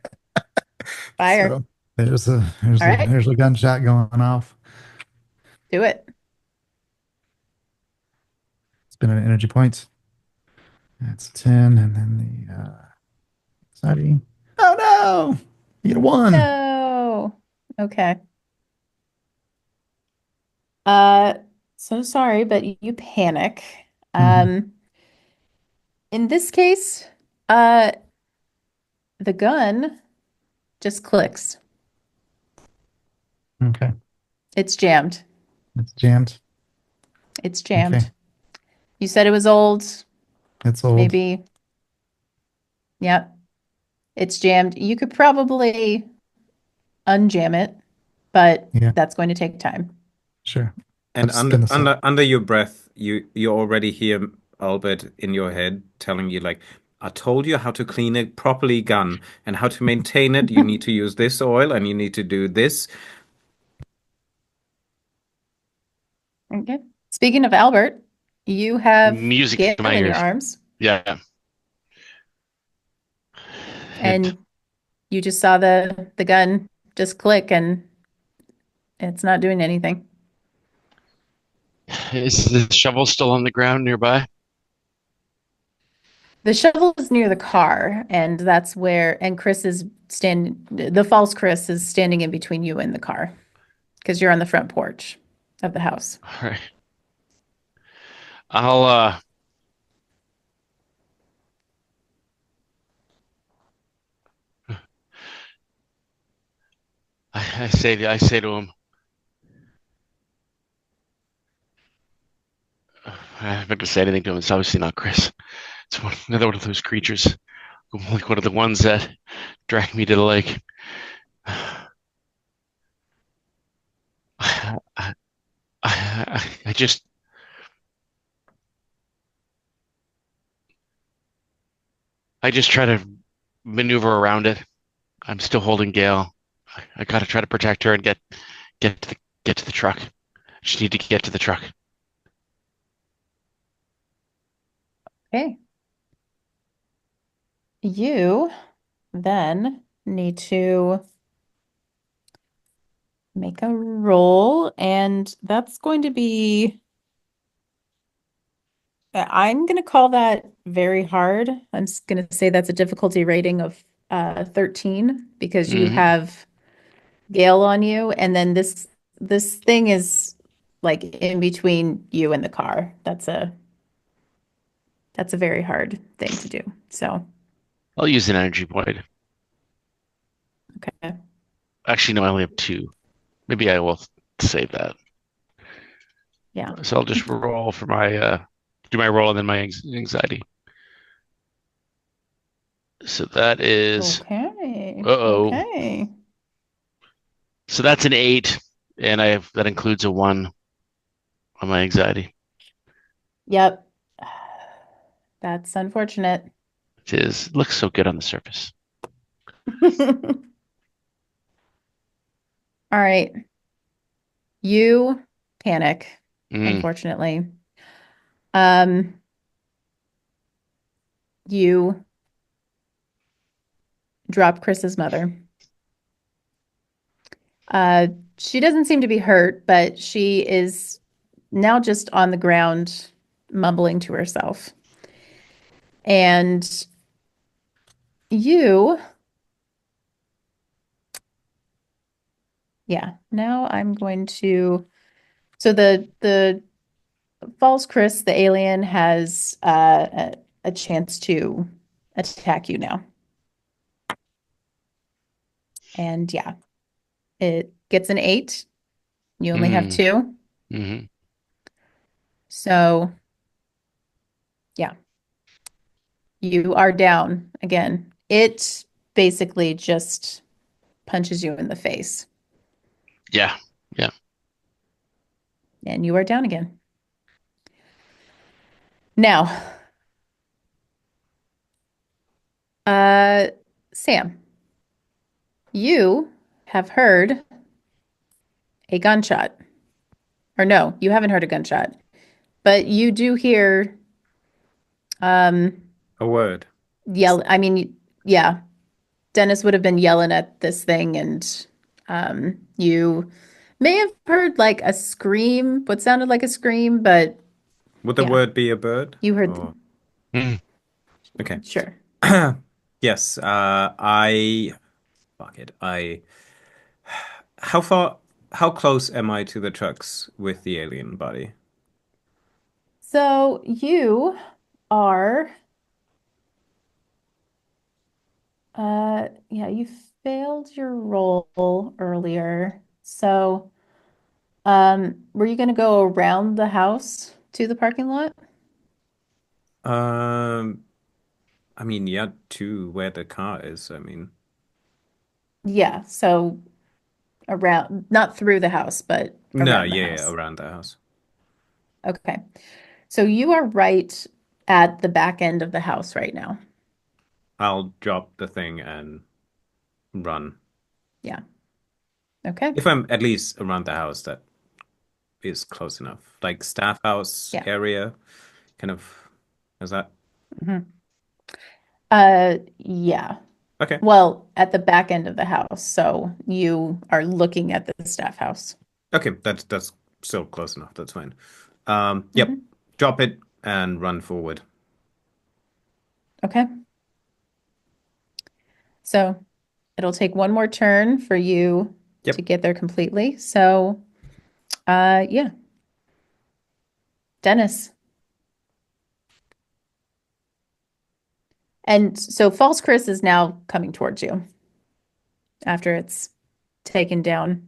Fire. So there's All a right. there's a gunshot going off. Do it. Spend an energy point. That's 10, and then the anxiety. Oh no! You get a 1. No. Okay. Uh, so sorry, but you panic. Mhm. Um, in this case, uh, the gun just clicks. Okay. It's jammed. It's jammed. It's Okay. jammed. You said it was old. It's old. Maybe, yep, it's jammed. You could probably unjam it, but Yeah, that's going to take time. sure. I'll And just spin this up. under your breath, you already hear Albert in your head telling you like, I told you how to clean a properly gun and how to maintain it. You need to use this oil and you need to do this. Okay. Speaking of Albert, you have Music Gale to my in your ears. arms, Yeah. And and you just saw the gun just click, and it's not doing anything. is the shovel still on the ground nearby? The shovel is near the car, and that's where, and the false Chris is standing in between you and the car because you're on the front porch of the house. All right. I'll I say to him, I haven't to say anything to him. It's obviously not Chris. It's another one of those creatures, like one of the ones that dragged me to the lake. I, I, I just try to maneuver around it. I'm still holding Gail. I gotta try to protect her and get to the truck. I just need to get to the truck. Okay. You then need to make a roll, and that's going to be, I'm going to call that very hard. I'm just going to say that's a difficulty rating of 13 because you Hmm. have Gale on you, and then this thing is like in between you and the car. That's a very hard thing to do. So, I'll use an energy point. okay. Actually, no, I only have 2. Maybe I will save that. Yeah. So I'll just roll for my do my roll and then my anxiety. So that is Okay. uh-oh. Okay. So that's an 8, and that includes a 1 on my anxiety. Yep. That's unfortunate. It looks so good on the surface. All right. You panic, Mm. unfortunately. Um, you drop Chris's mother. Uh, she doesn't seem to be hurt, but she is now just on the ground, mumbling to herself. And you, yeah, now I'm going to. So the false Chris, the alien, has a chance to attack you now. And yeah, it gets an 8. You only have Mm. 2. Hmm. So yeah, you are down again. It basically just punches you in the face, Yeah. Yeah. and you are down again. Now, uh, Sam, you have heard a gunshot. Or no, you haven't heard a gunshot, but you do hear um A word. I mean, yeah, Dennis would have been yelling at this thing, and you may have heard like a scream, what sounded like a scream, but Would the yeah, word be a bird? you heard, Or Mm. okay. sure. Yes, I fuck it. How far how close am I to the trucks with the alien body? So you are, yeah, you failed your roll earlier. So, were you going to go around the house to the parking lot? Um I mean, yeah, to where the car is. I mean, Yeah, so around, not through the house, but no, around the yeah, yeah, house. around the house. Okay. So you are right at the back end of the house right now. I'll drop the thing and run. Yeah. Okay. If I'm at least around the house, that is close enough. Like staff house Yeah. area, kind of. Is that Mhm. Yeah. okay? Well, at the back end of the house. So you are looking at the staff house. Okay, that's still close enough. That's fine. Yep. Hmm. Drop it and run forward. Okay. So it'll take one more turn for you to Yep. get there completely. So, yeah, Dennis. And so False Chris is now coming towards you after it's taken down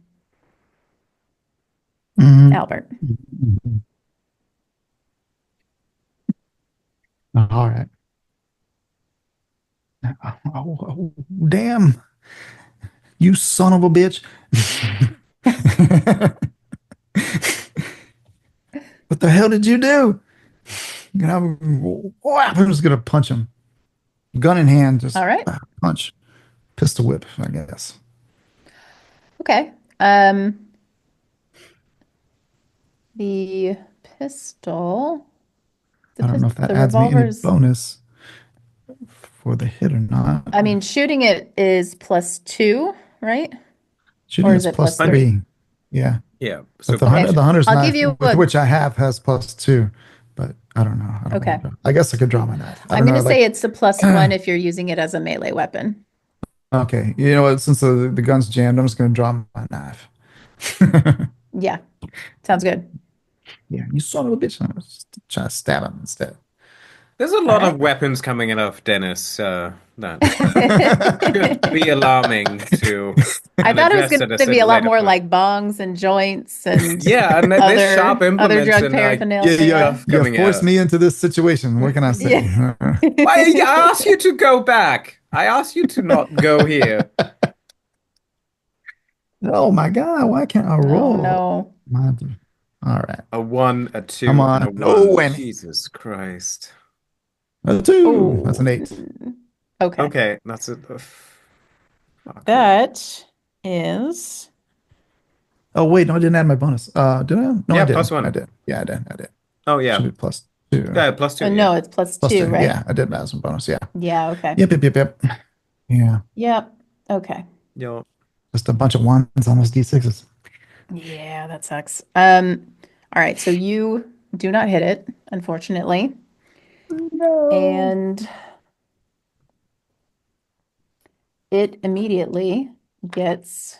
Mhm. Albert. Mhm. All right. Oh, damn. You son of a bitch. What the hell did you do? I'm just gonna punch him. Gun in hand, just All right. punch. Pistol whip, I guess. Okay. The pistol, I don't know if that the adds me any revolver's, bonus for the hit or not. I mean, shooting it is +2, right? Shooting Or is is it plus But +3? three. Yeah. yeah, so But the Okay. hunter, the hunter's I'll give knife, you with a, which I have, has +2. But I don't know. I don't want okay. to draw. I guess I could draw my knife. I I'm don't going know. to say Like, it's a +1 if you're using it as a melee weapon. okay, you know what? Since the gun's jammed, I'm just gonna draw my knife. Yeah, sounds good. Yeah, you son of a bitch. I'm just trying to stab him instead. there's a All lot of right. weapons coming out of Dennis. That should be alarming to I an thought it was addressed going at a to be certain a lot later more point. like bongs and joints and Yeah, and there's sharp other implements drug and like Yeah, paraphernalia. stuff you coming forced out. me into this situation. What can I say? Yeah. Why I asked you to go back. I asked you to not go here. Oh my God, why can't I Oh roll? no. All right, A one, a come two, and on. a No, one. and Jesus Christ. A 2. That's Oh, an 8. okay. Okay, that's it. Fuck me. That is Oh, wait, no, I didn't add my bonus. Did I? No, I Yeah, did. plus I one. did. Yeah, I did. I did. Oh Should yeah. be plus 2. Yeah, plus two, oh yeah. no, it's plus Plus two, 2. right? Yeah, I did add some bonus. Yeah. Yeah, okay. Yep. Yeah. Yep. Okay. Yo. Just a bunch of ones on those D6s. Yeah, that sucks. All right, so you do not hit it, unfortunately. No. And it immediately gets,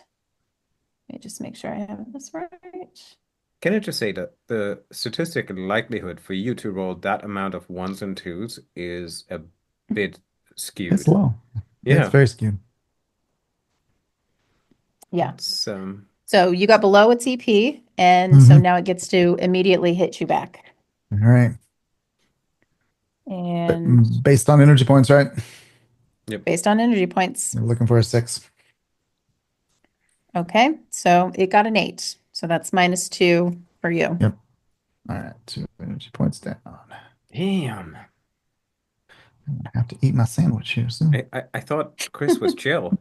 let me just make sure I have this right. Can I just say that the statistical likelihood for you to roll that amount of ones and twos is a bit It's skewed. low. It's Yeah. very skewed. Yeah. It's So you got below its EP, and so Mm-hmm. now it gets to immediately hit you back. All right. But And based on energy points, right? yep. based on energy points. We're looking for a 6. Okay, so it got an 8. So that's -2 for you. Yep. All right. 2 energy points down. Damn. I'm gonna have to eat my sandwich here soon. I thought Chris was chill.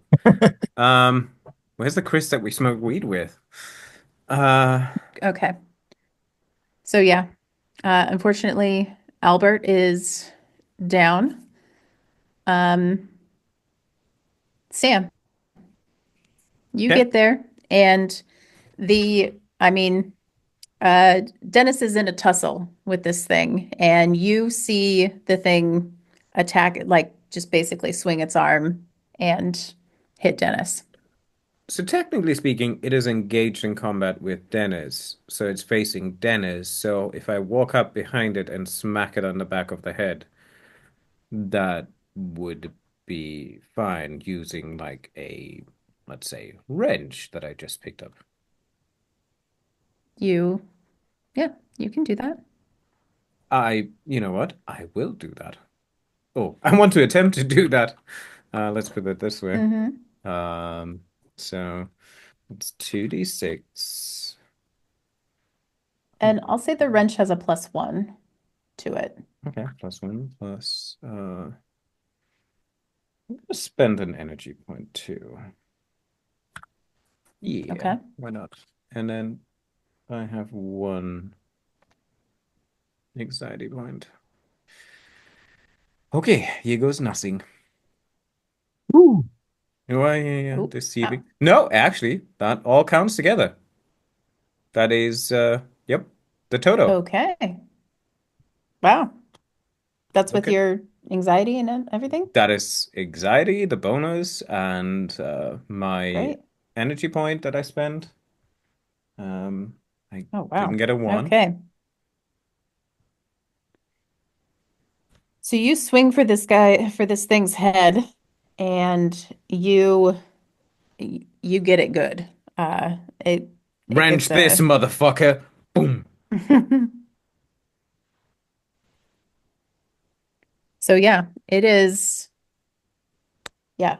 Where's the Chris that we smoke weed with? Uh Okay. So yeah, unfortunately, Albert is down. Um, Sam, you okay. get there, and I mean, Dennis is in a tussle with this thing, and you see the thing attack, like just basically swing its arm and hit Dennis. So technically speaking, it is engaged in combat with Dennis. So it's facing Dennis. So if I walk up behind it and smack it on the back of the head, that would be fine using like a, let's say, wrench that I just picked up. You, yeah, you can do that. You know what? I will do that. Oh, I want to attempt to do that. Let's put it this way. Hmm. Um, so it's 2d6. And I'll say the wrench has a +1 to it. Okay, plus one, plus spend an energy point too. Yeah, Okay. why not? And then I have one anxiety point. Okay, here goes nothing. Woo. Why, yeah, Oh, deceiving. No, actually, that all counts together. That is, yep, the total. okay. Wow. That's with Okay. your anxiety and everything? That is anxiety, the bonus, and my Great. energy point that I spent. I Oh, didn't wow. get a one. Okay. So you swing for this thing's head, and you get it good. It Wrench gets this, a motherfucker. Boom. so yeah, it is yeah.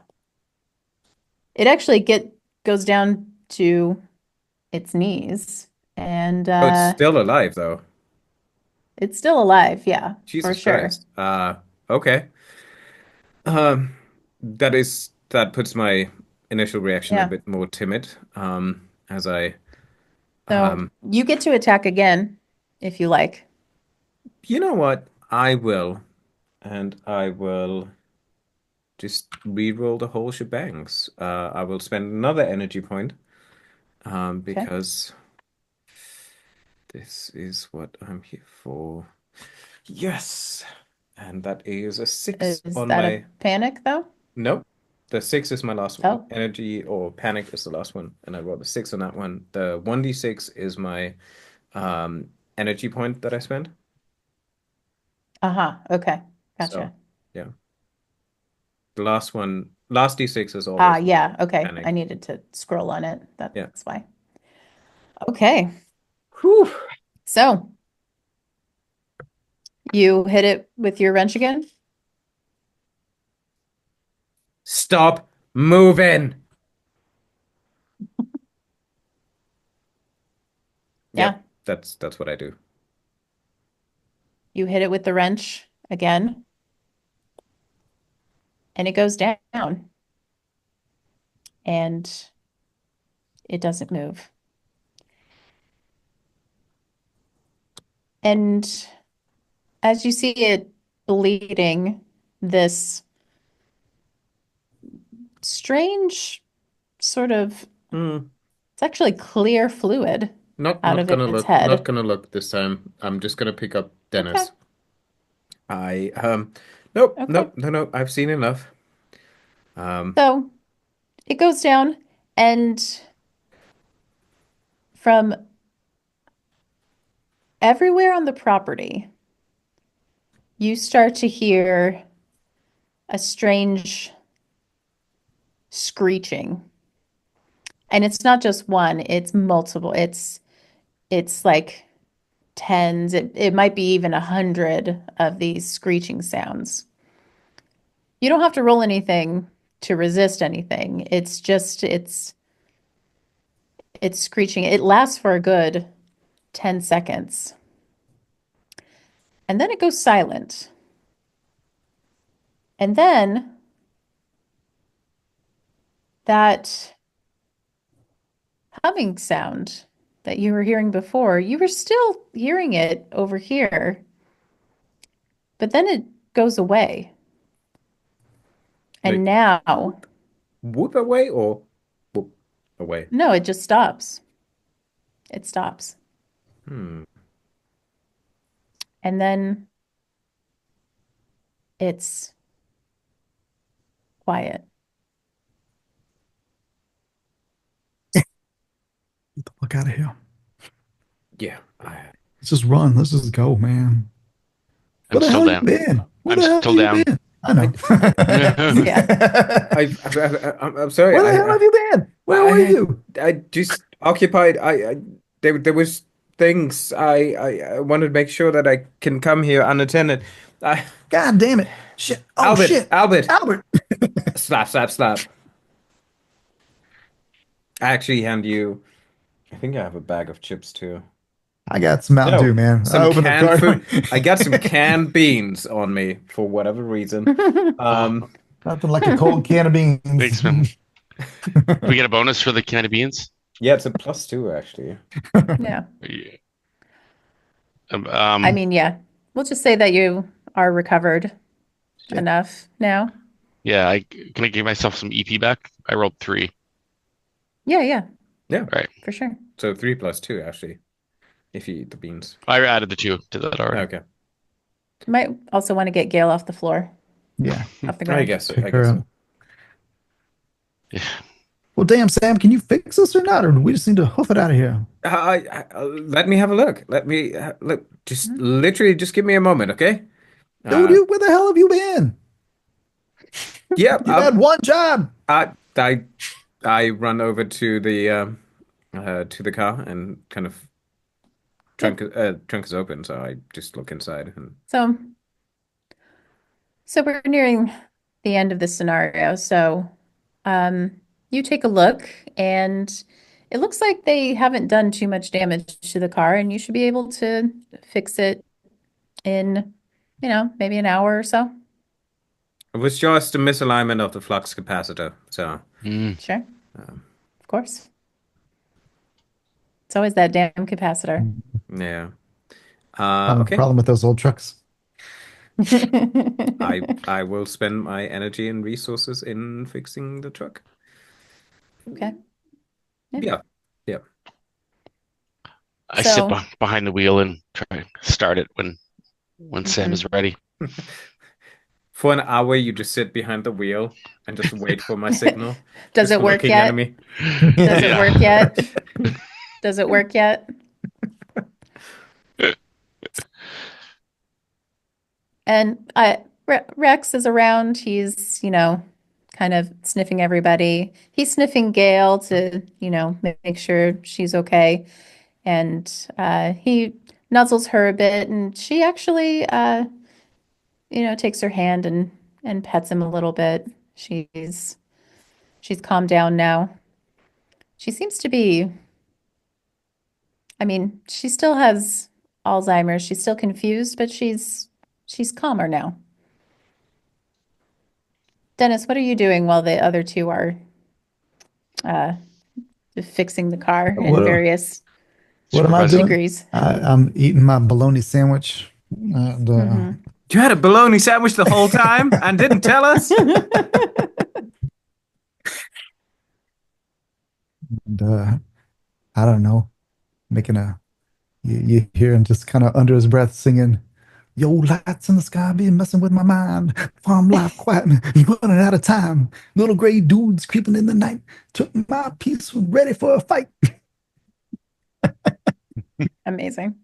It actually get goes down to its knees, and Oh, it's still alive though. it's still alive, yeah, for Jesus sure. Christ. Okay. Um, that puts my initial reaction a Yeah. bit more timid. As I So um you get to attack again if you like. you know what? I will. And I will just re-roll the whole shebangs. I will spend another energy point, Okay. because this is what I'm here for. Yes. And that is a 6 Is on that a my. panic though? Nope. The 6 is my last one. Oh, Energy or panic is the last one. And I rolled a 6 on that one. The 1d6 is my um energy point that I spent. uh-huh. Okay. So, Gotcha. yeah. The last d6 is Ah, always my yeah. Okay. I panic. needed to scroll on it. Yeah. That's why. Okay. Whew. So you hit it with your wrench again? Stop moving. Yeah. Yep, that's what I do. You hit it with the wrench again. and it goes down and it doesn't move. And as you see it bleeding, this strange sort of, Hmm. it's actually clear fluid Not out not of gonna its look. Not head. gonna look this time. I'm just gonna pick up Okay, Dennis. I nope, okay. nope, no, I've seen enough. Um, So it goes down, and from everywhere on the property, you start to hear a strange screeching. And it's not just one, it's multiple. It's like tens, it might be even 100 of these screeching sounds. You don't have to roll anything to resist anything. It's just it's screeching. It lasts for a good 10 seconds. And then it goes silent. And then that humming sound that you were hearing before, you were still hearing it over here, but then it goes away. And like now, whoop away or whoop away. no, it just stops. It stops. Hmm. And then it's quiet. Get the fuck out of here. Yeah. Let's just run. Let's just go, man. I'm Where the still hell you down. been? Where I'm the hell still you down. been? I know. Yeah. I'm sorry. Where the hell have you been? Where were I you? I just occupied. There was things. I wanted to make sure that I can come here unattended. I God damn it. Shit. Oh, Albert, shit. Albert, Albert. slap, slap, slap. I actually hand you. I think I have a bag of chips too. I got some Mountain Dew, No, man. I some opened the canned card. food. I got some canned beans on me for whatever reason. Oh, Nothing like a cold can of beans. thanks, man. Do we get a bonus for the can of beans? Yeah, it's a +2 actually. Yeah. Yeah. I mean, yeah. We'll just say that you are recovered Yeah. enough now. yeah. Can I give myself some EP back? I rolled 3. Yeah, yeah, Yeah. Right. for sure. So 3 + 2 actually, if you eat the beans. I added the 2 to that already. Okay. You might also want to get Gail off the floor, Yeah. off the I ground. guess so. Pick I her guess up. so. Yeah. Well, damn, Sam, can you fix this or not? Or do we just need to hoof it out of here? Let me have a look. Let me look. Just literally, just give me a moment, okay? Dude, Uh, where the hell have you been? yeah. You've had one job. I, I, I run over to the car and kind of Yeah. trunk is open, so I just look inside and So, so we're nearing the end of this scenario. So, you take a look, and it looks like they haven't done too much damage to the car, and you should be able to fix it in, maybe an hour or so. it was just a misalignment of the flux capacitor. So, Mm. Sure, um, of course. It's always that damn capacitor. yeah. Okay. Problem with those old trucks. I will spend my energy and resources in fixing the truck. Okay. Yeah. Yeah. Yeah. I sit So, behind the wheel and try to start it when Sam is mhm. ready. For an hour, you just sit behind the wheel and just wait for my signal, Does just it work looking at yet? me. Does it Yeah. work yet? Does it work yet? And Rex is around. He's, kind of sniffing everybody. He's sniffing Gail to, make sure she's okay. And he nuzzles her a bit, and she actually, takes her hand and pets him a little bit. She's calmed down now. She seems to be, I mean, she still has Alzheimer's. She's still confused, but she's calmer now. Dennis, what are you doing while the other two are uh, fixing the car in What various what am I Supervising. doing? degrees? I'm eating my bologna sandwich, and Hmm. You had a bologna sandwich the whole time and didn't tell us? and I don't know, making a you hear him just kind of under his breath singing, "Yo, lights in the sky be messing with my mind. Farm life quiet, running out of time. Little gray dudes creeping in the night. Took my piece, ready for a fight." Amazing.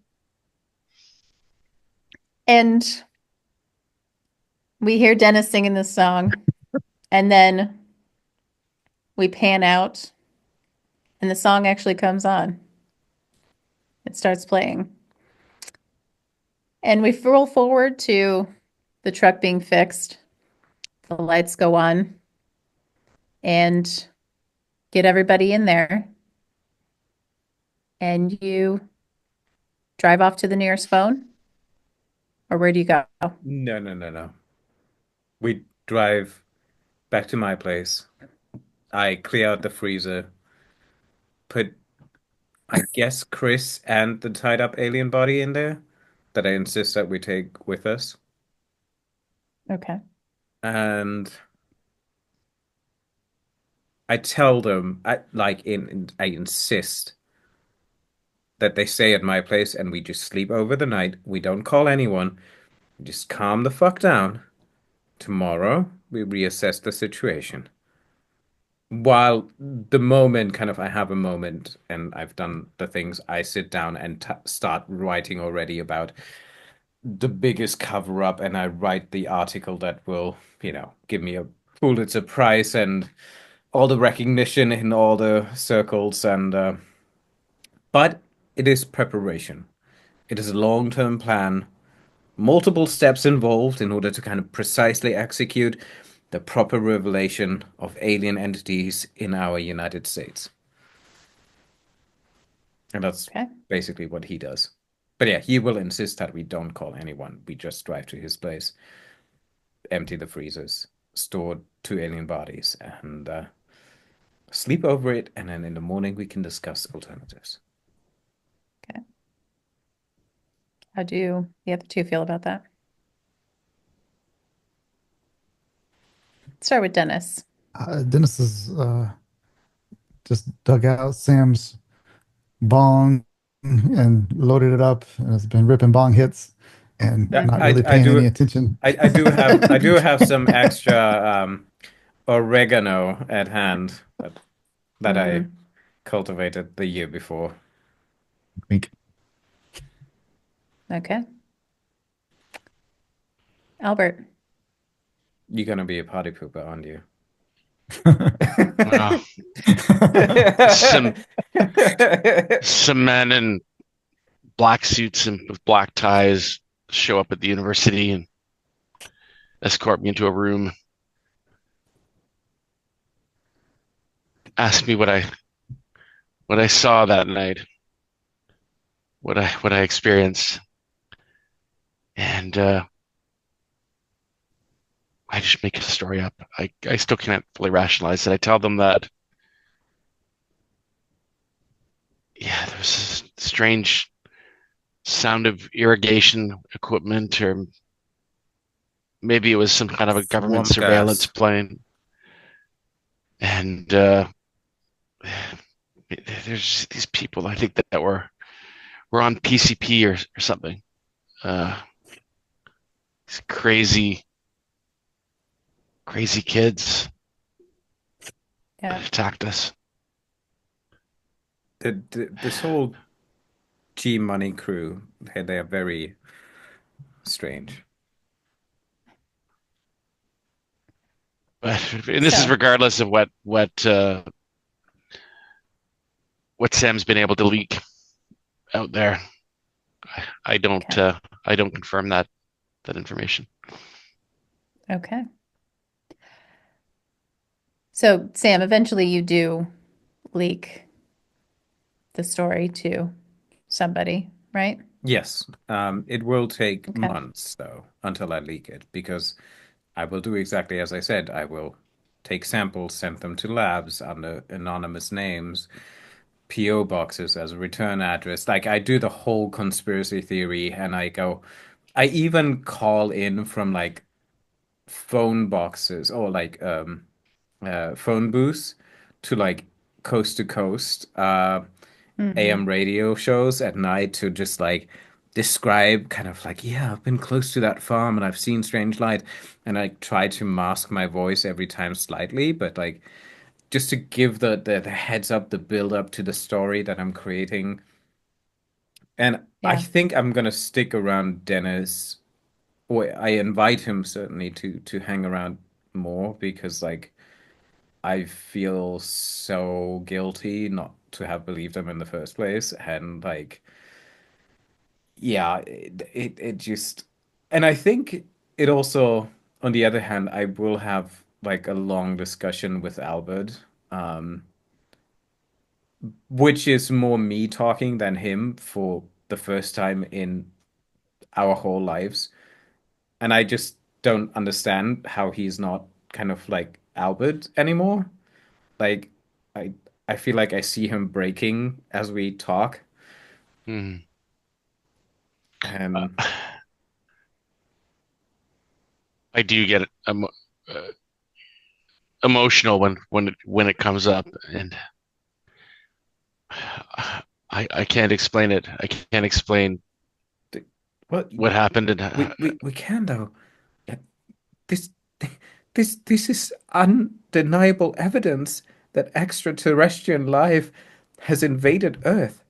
And we hear Dennis singing this song, and then we pan out, and the song actually comes on. It starts playing. And we roll forward to the truck being fixed. The lights go on and get everybody in there. And you drive off to the nearest phone, or where do you go? No, no, no, no. We drive back to my place. I clear out the freezer, put, I guess, Chris and the tied up alien body in there that I insist that we take with us. Okay. And I tell them, I insist that they stay at my place and we just sleep over the night. We don't call anyone. We just calm the fuck down. Tomorrow, we reassess the situation. While the moment, kind of, I have a moment and I've done the things, I sit down and t start writing already about the biggest cover up, and I write the article that will, give me a Pulitzer Prize and all the recognition in all the circles. But it is preparation. It is a long-term plan, multiple steps involved in order to kind of precisely execute the proper revelation of alien entities in our United States. And that's Okay. basically what he does. But yeah, he will insist that we don't call anyone. We just drive to his place, empty the freezers, store two alien bodies, and sleep over it. And then in the morning, we can discuss alternatives. Okay. How do the other two feel about that? Start with Dennis. Dennis is just dug out Sam's bong and loaded it up, and has been ripping bong hits and Yeah, not Mhm. really I paying any do. attention. I do have some extra oregano at hand that I Mm, cultivated the year before. Wink. okay. Albert. You're gonna be a party pooper, aren't you? Wow. Some men in black suits and with black ties show up at the university and escort me into a room, ask me what I saw that night, what I experienced, and I just make a story up. I still can't fully rationalize it. I tell them that yeah, there was a strange sound of irrigation equipment, or maybe it was some kind of a government Swamp surveillance gas. plane, and there's these people I think that were on PCP or something. Uh, these crazy kids Yeah. that attacked us. This whole G Money crew, they are very strange. And this is So, regardless of what Sam's been able to leak out there. I don't okay. I don't confirm that information. Okay. So, Sam, eventually you do leak the story to somebody, right? Yes, it will take Okay. months though until I leak it because I will do exactly as I said. I will take samples, send them to labs under anonymous names, PO boxes as a return address. Like I do the whole conspiracy theory and I even call in from like phone boxes or like phone booths to like coast to coast Hmm. AM radio shows at night to just like describe kind of like, yeah, I've been close to that farm and I've seen strange light. And I try to mask my voice every time slightly, but like just to give the heads up, the build up to the story that I'm creating. And I Yeah. think I'm gonna stick around Dennis, or I invite him certainly to hang around more because like I feel so guilty not to have believed him in the first place, and like yeah, it just, and I think it also, on the other hand, I will have like a long discussion with Albert, um, which is more me talking than him for the first time in our whole lives. And I just don't understand how he's not kind of like Albert anymore. Like I I feel like I see him breaking as we talk. Hmm. And Uh, I do get uh, emotional when it comes up, and I can't explain it. I can't explain th- well, what happened, and we can though. This this is undeniable evidence that extraterrestrial life has invaded Earth.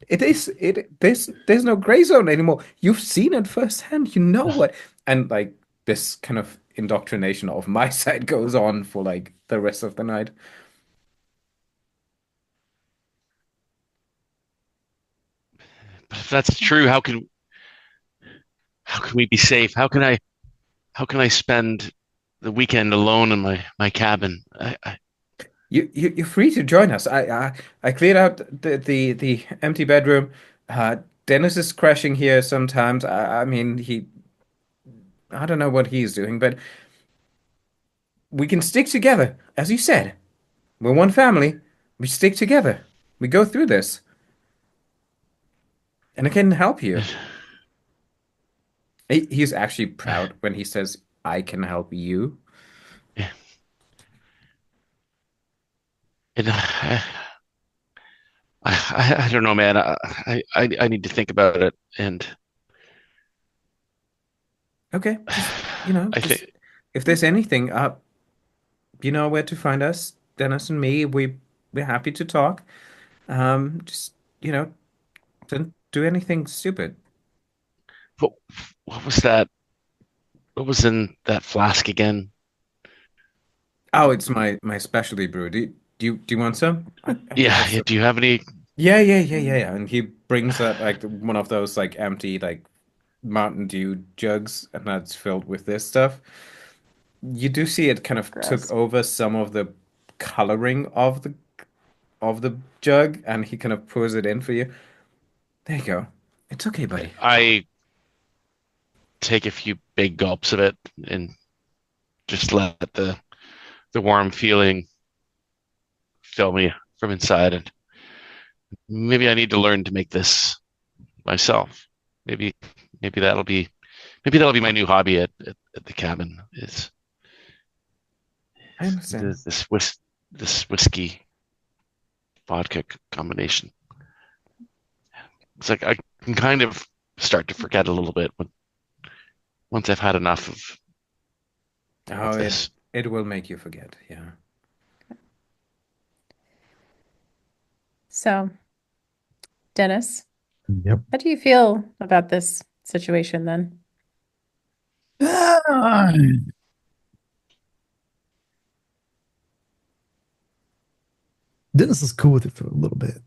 It is it there's no gray zone anymore. You've seen it firsthand. You know what? And like this kind of indoctrination of my side goes on for like the rest of the night. but if that's true, how can we be safe? How can I spend the weekend alone in my cabin? You're free to join us. I cleared out the empty bedroom. Dennis is crashing here sometimes. I mean I don't know what he's doing, but we can stick together, as you said. We're one family. We stick together. We go through this, and I can help you. He's actually proud when he says, "I can help you." And I don't know, man. I need to think about it, and Okay, just I just think if there's anything, you know where to find us. Dennis and me, we're happy to talk. Just don't do anything stupid. what what was that? What was in that flask again? Oh, it's my specialty brew. Do you want some? We Yeah, have yeah. some. Do you have any? Yeah. And he brings up like one of those like empty like Mountain Dew jugs, and that's filled with this stuff. You do see it kind of took Gross. over some of the coloring of the jug, and he kind of pours it in for you. There you go. It's okay, buddy. I take a few big gulps of it and just let the warm feeling fill me from inside. And maybe I need to learn to make this myself. Maybe maybe that'll be maybe that'll be my new hobby at the cabin is I understand. this whiskey vodka combination. It's like I can kind of start to forget a little bit once I've had enough of Oh, this. it will make you forget. Yeah. So, Dennis, Yep. how do you feel about this situation then? Ah, Dennis is cool with it for a little bit,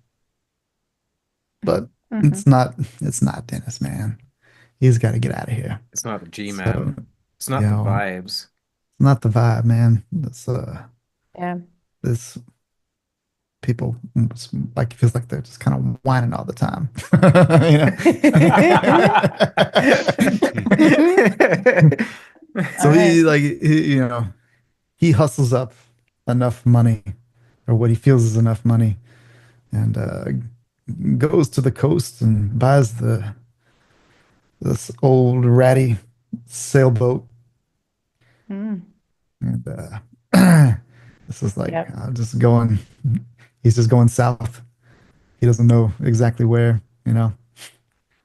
but Hmm. it's not Dennis, man. He's got to get out of here. It's not a G So, man. It's you not the know, vibes. it's not the vibe, man. Yeah. This people it's like it feels like they're just kind of whining all the time. You know? All So right. he hustles up enough money, or what he feels is enough money, and goes to the coast and buys the this old ratty sailboat. Mm, And this is like yep. just going. He's just going south. He doesn't know exactly where.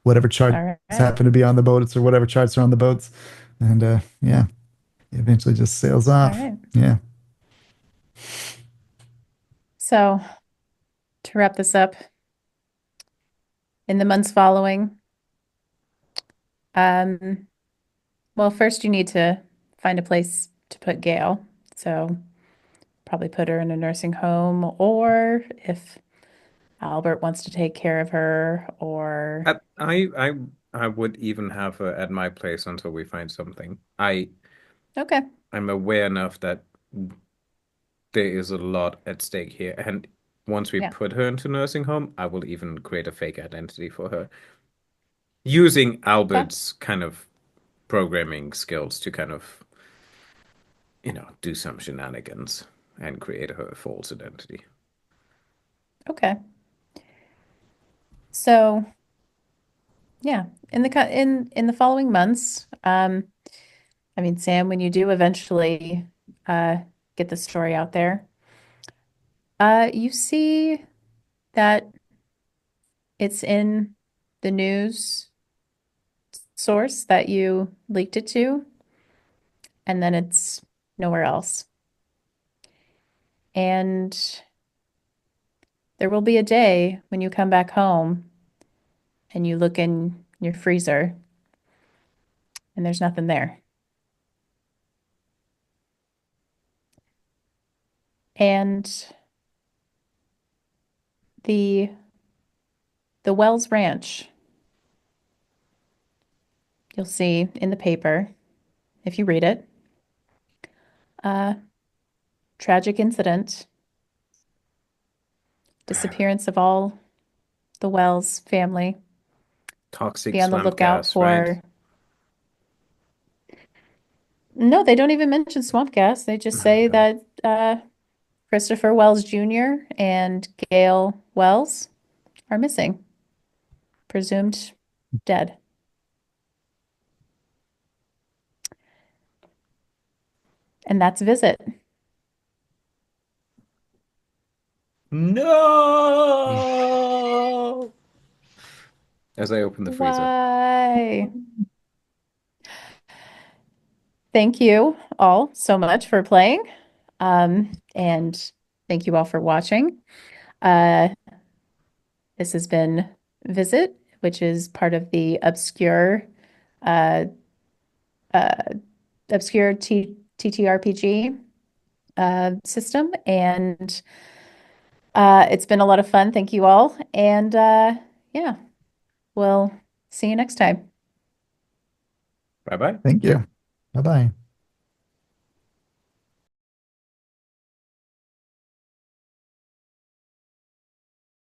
Whatever charts All right. happen to be on the boats, or whatever charts are on the boats, and yeah, he eventually just sails All off. right. Yeah. So to wrap this up, in the months following, um, well, first you need to find a place to put Gail. So probably put her in a nursing home, or if Albert wants to take care of her, or I I I I would even have her at my place until we find something. okay, I'm aware enough that there is a lot at stake here, and once we yeah, put her into nursing home, I will even create a fake identity for her using okay, Albert's kind of programming skills to kind of, do some shenanigans and create her a false identity. okay. So yeah, in the following months, I mean, Sam, when you do eventually uh, get the story out there, you see that it's in the news source that you leaked it to, and then it's nowhere else. And there will be a day when you come back home and you look in your freezer and there's nothing there. And the the Wells Ranch, you'll see in the paper if you read it, uh, tragic incident, disappearance of all the Wells family. Toxic Be on the swamp lookout gas, right? for. No, they don't even mention swamp gas. They just say Okay. that Christopher Wells Jr. and Gail Wells are missing, presumed dead. And that's Visit. No! As I open the freezer. Why? Thank you all so much for playing. And thank you all for watching. Uh, this has been Visit, which is part of the uh, uh, obscure TTRPG system. And it's been a lot of fun. Thank you all. And yeah, we'll see you next time. Bye bye. Thank you. Bye bye.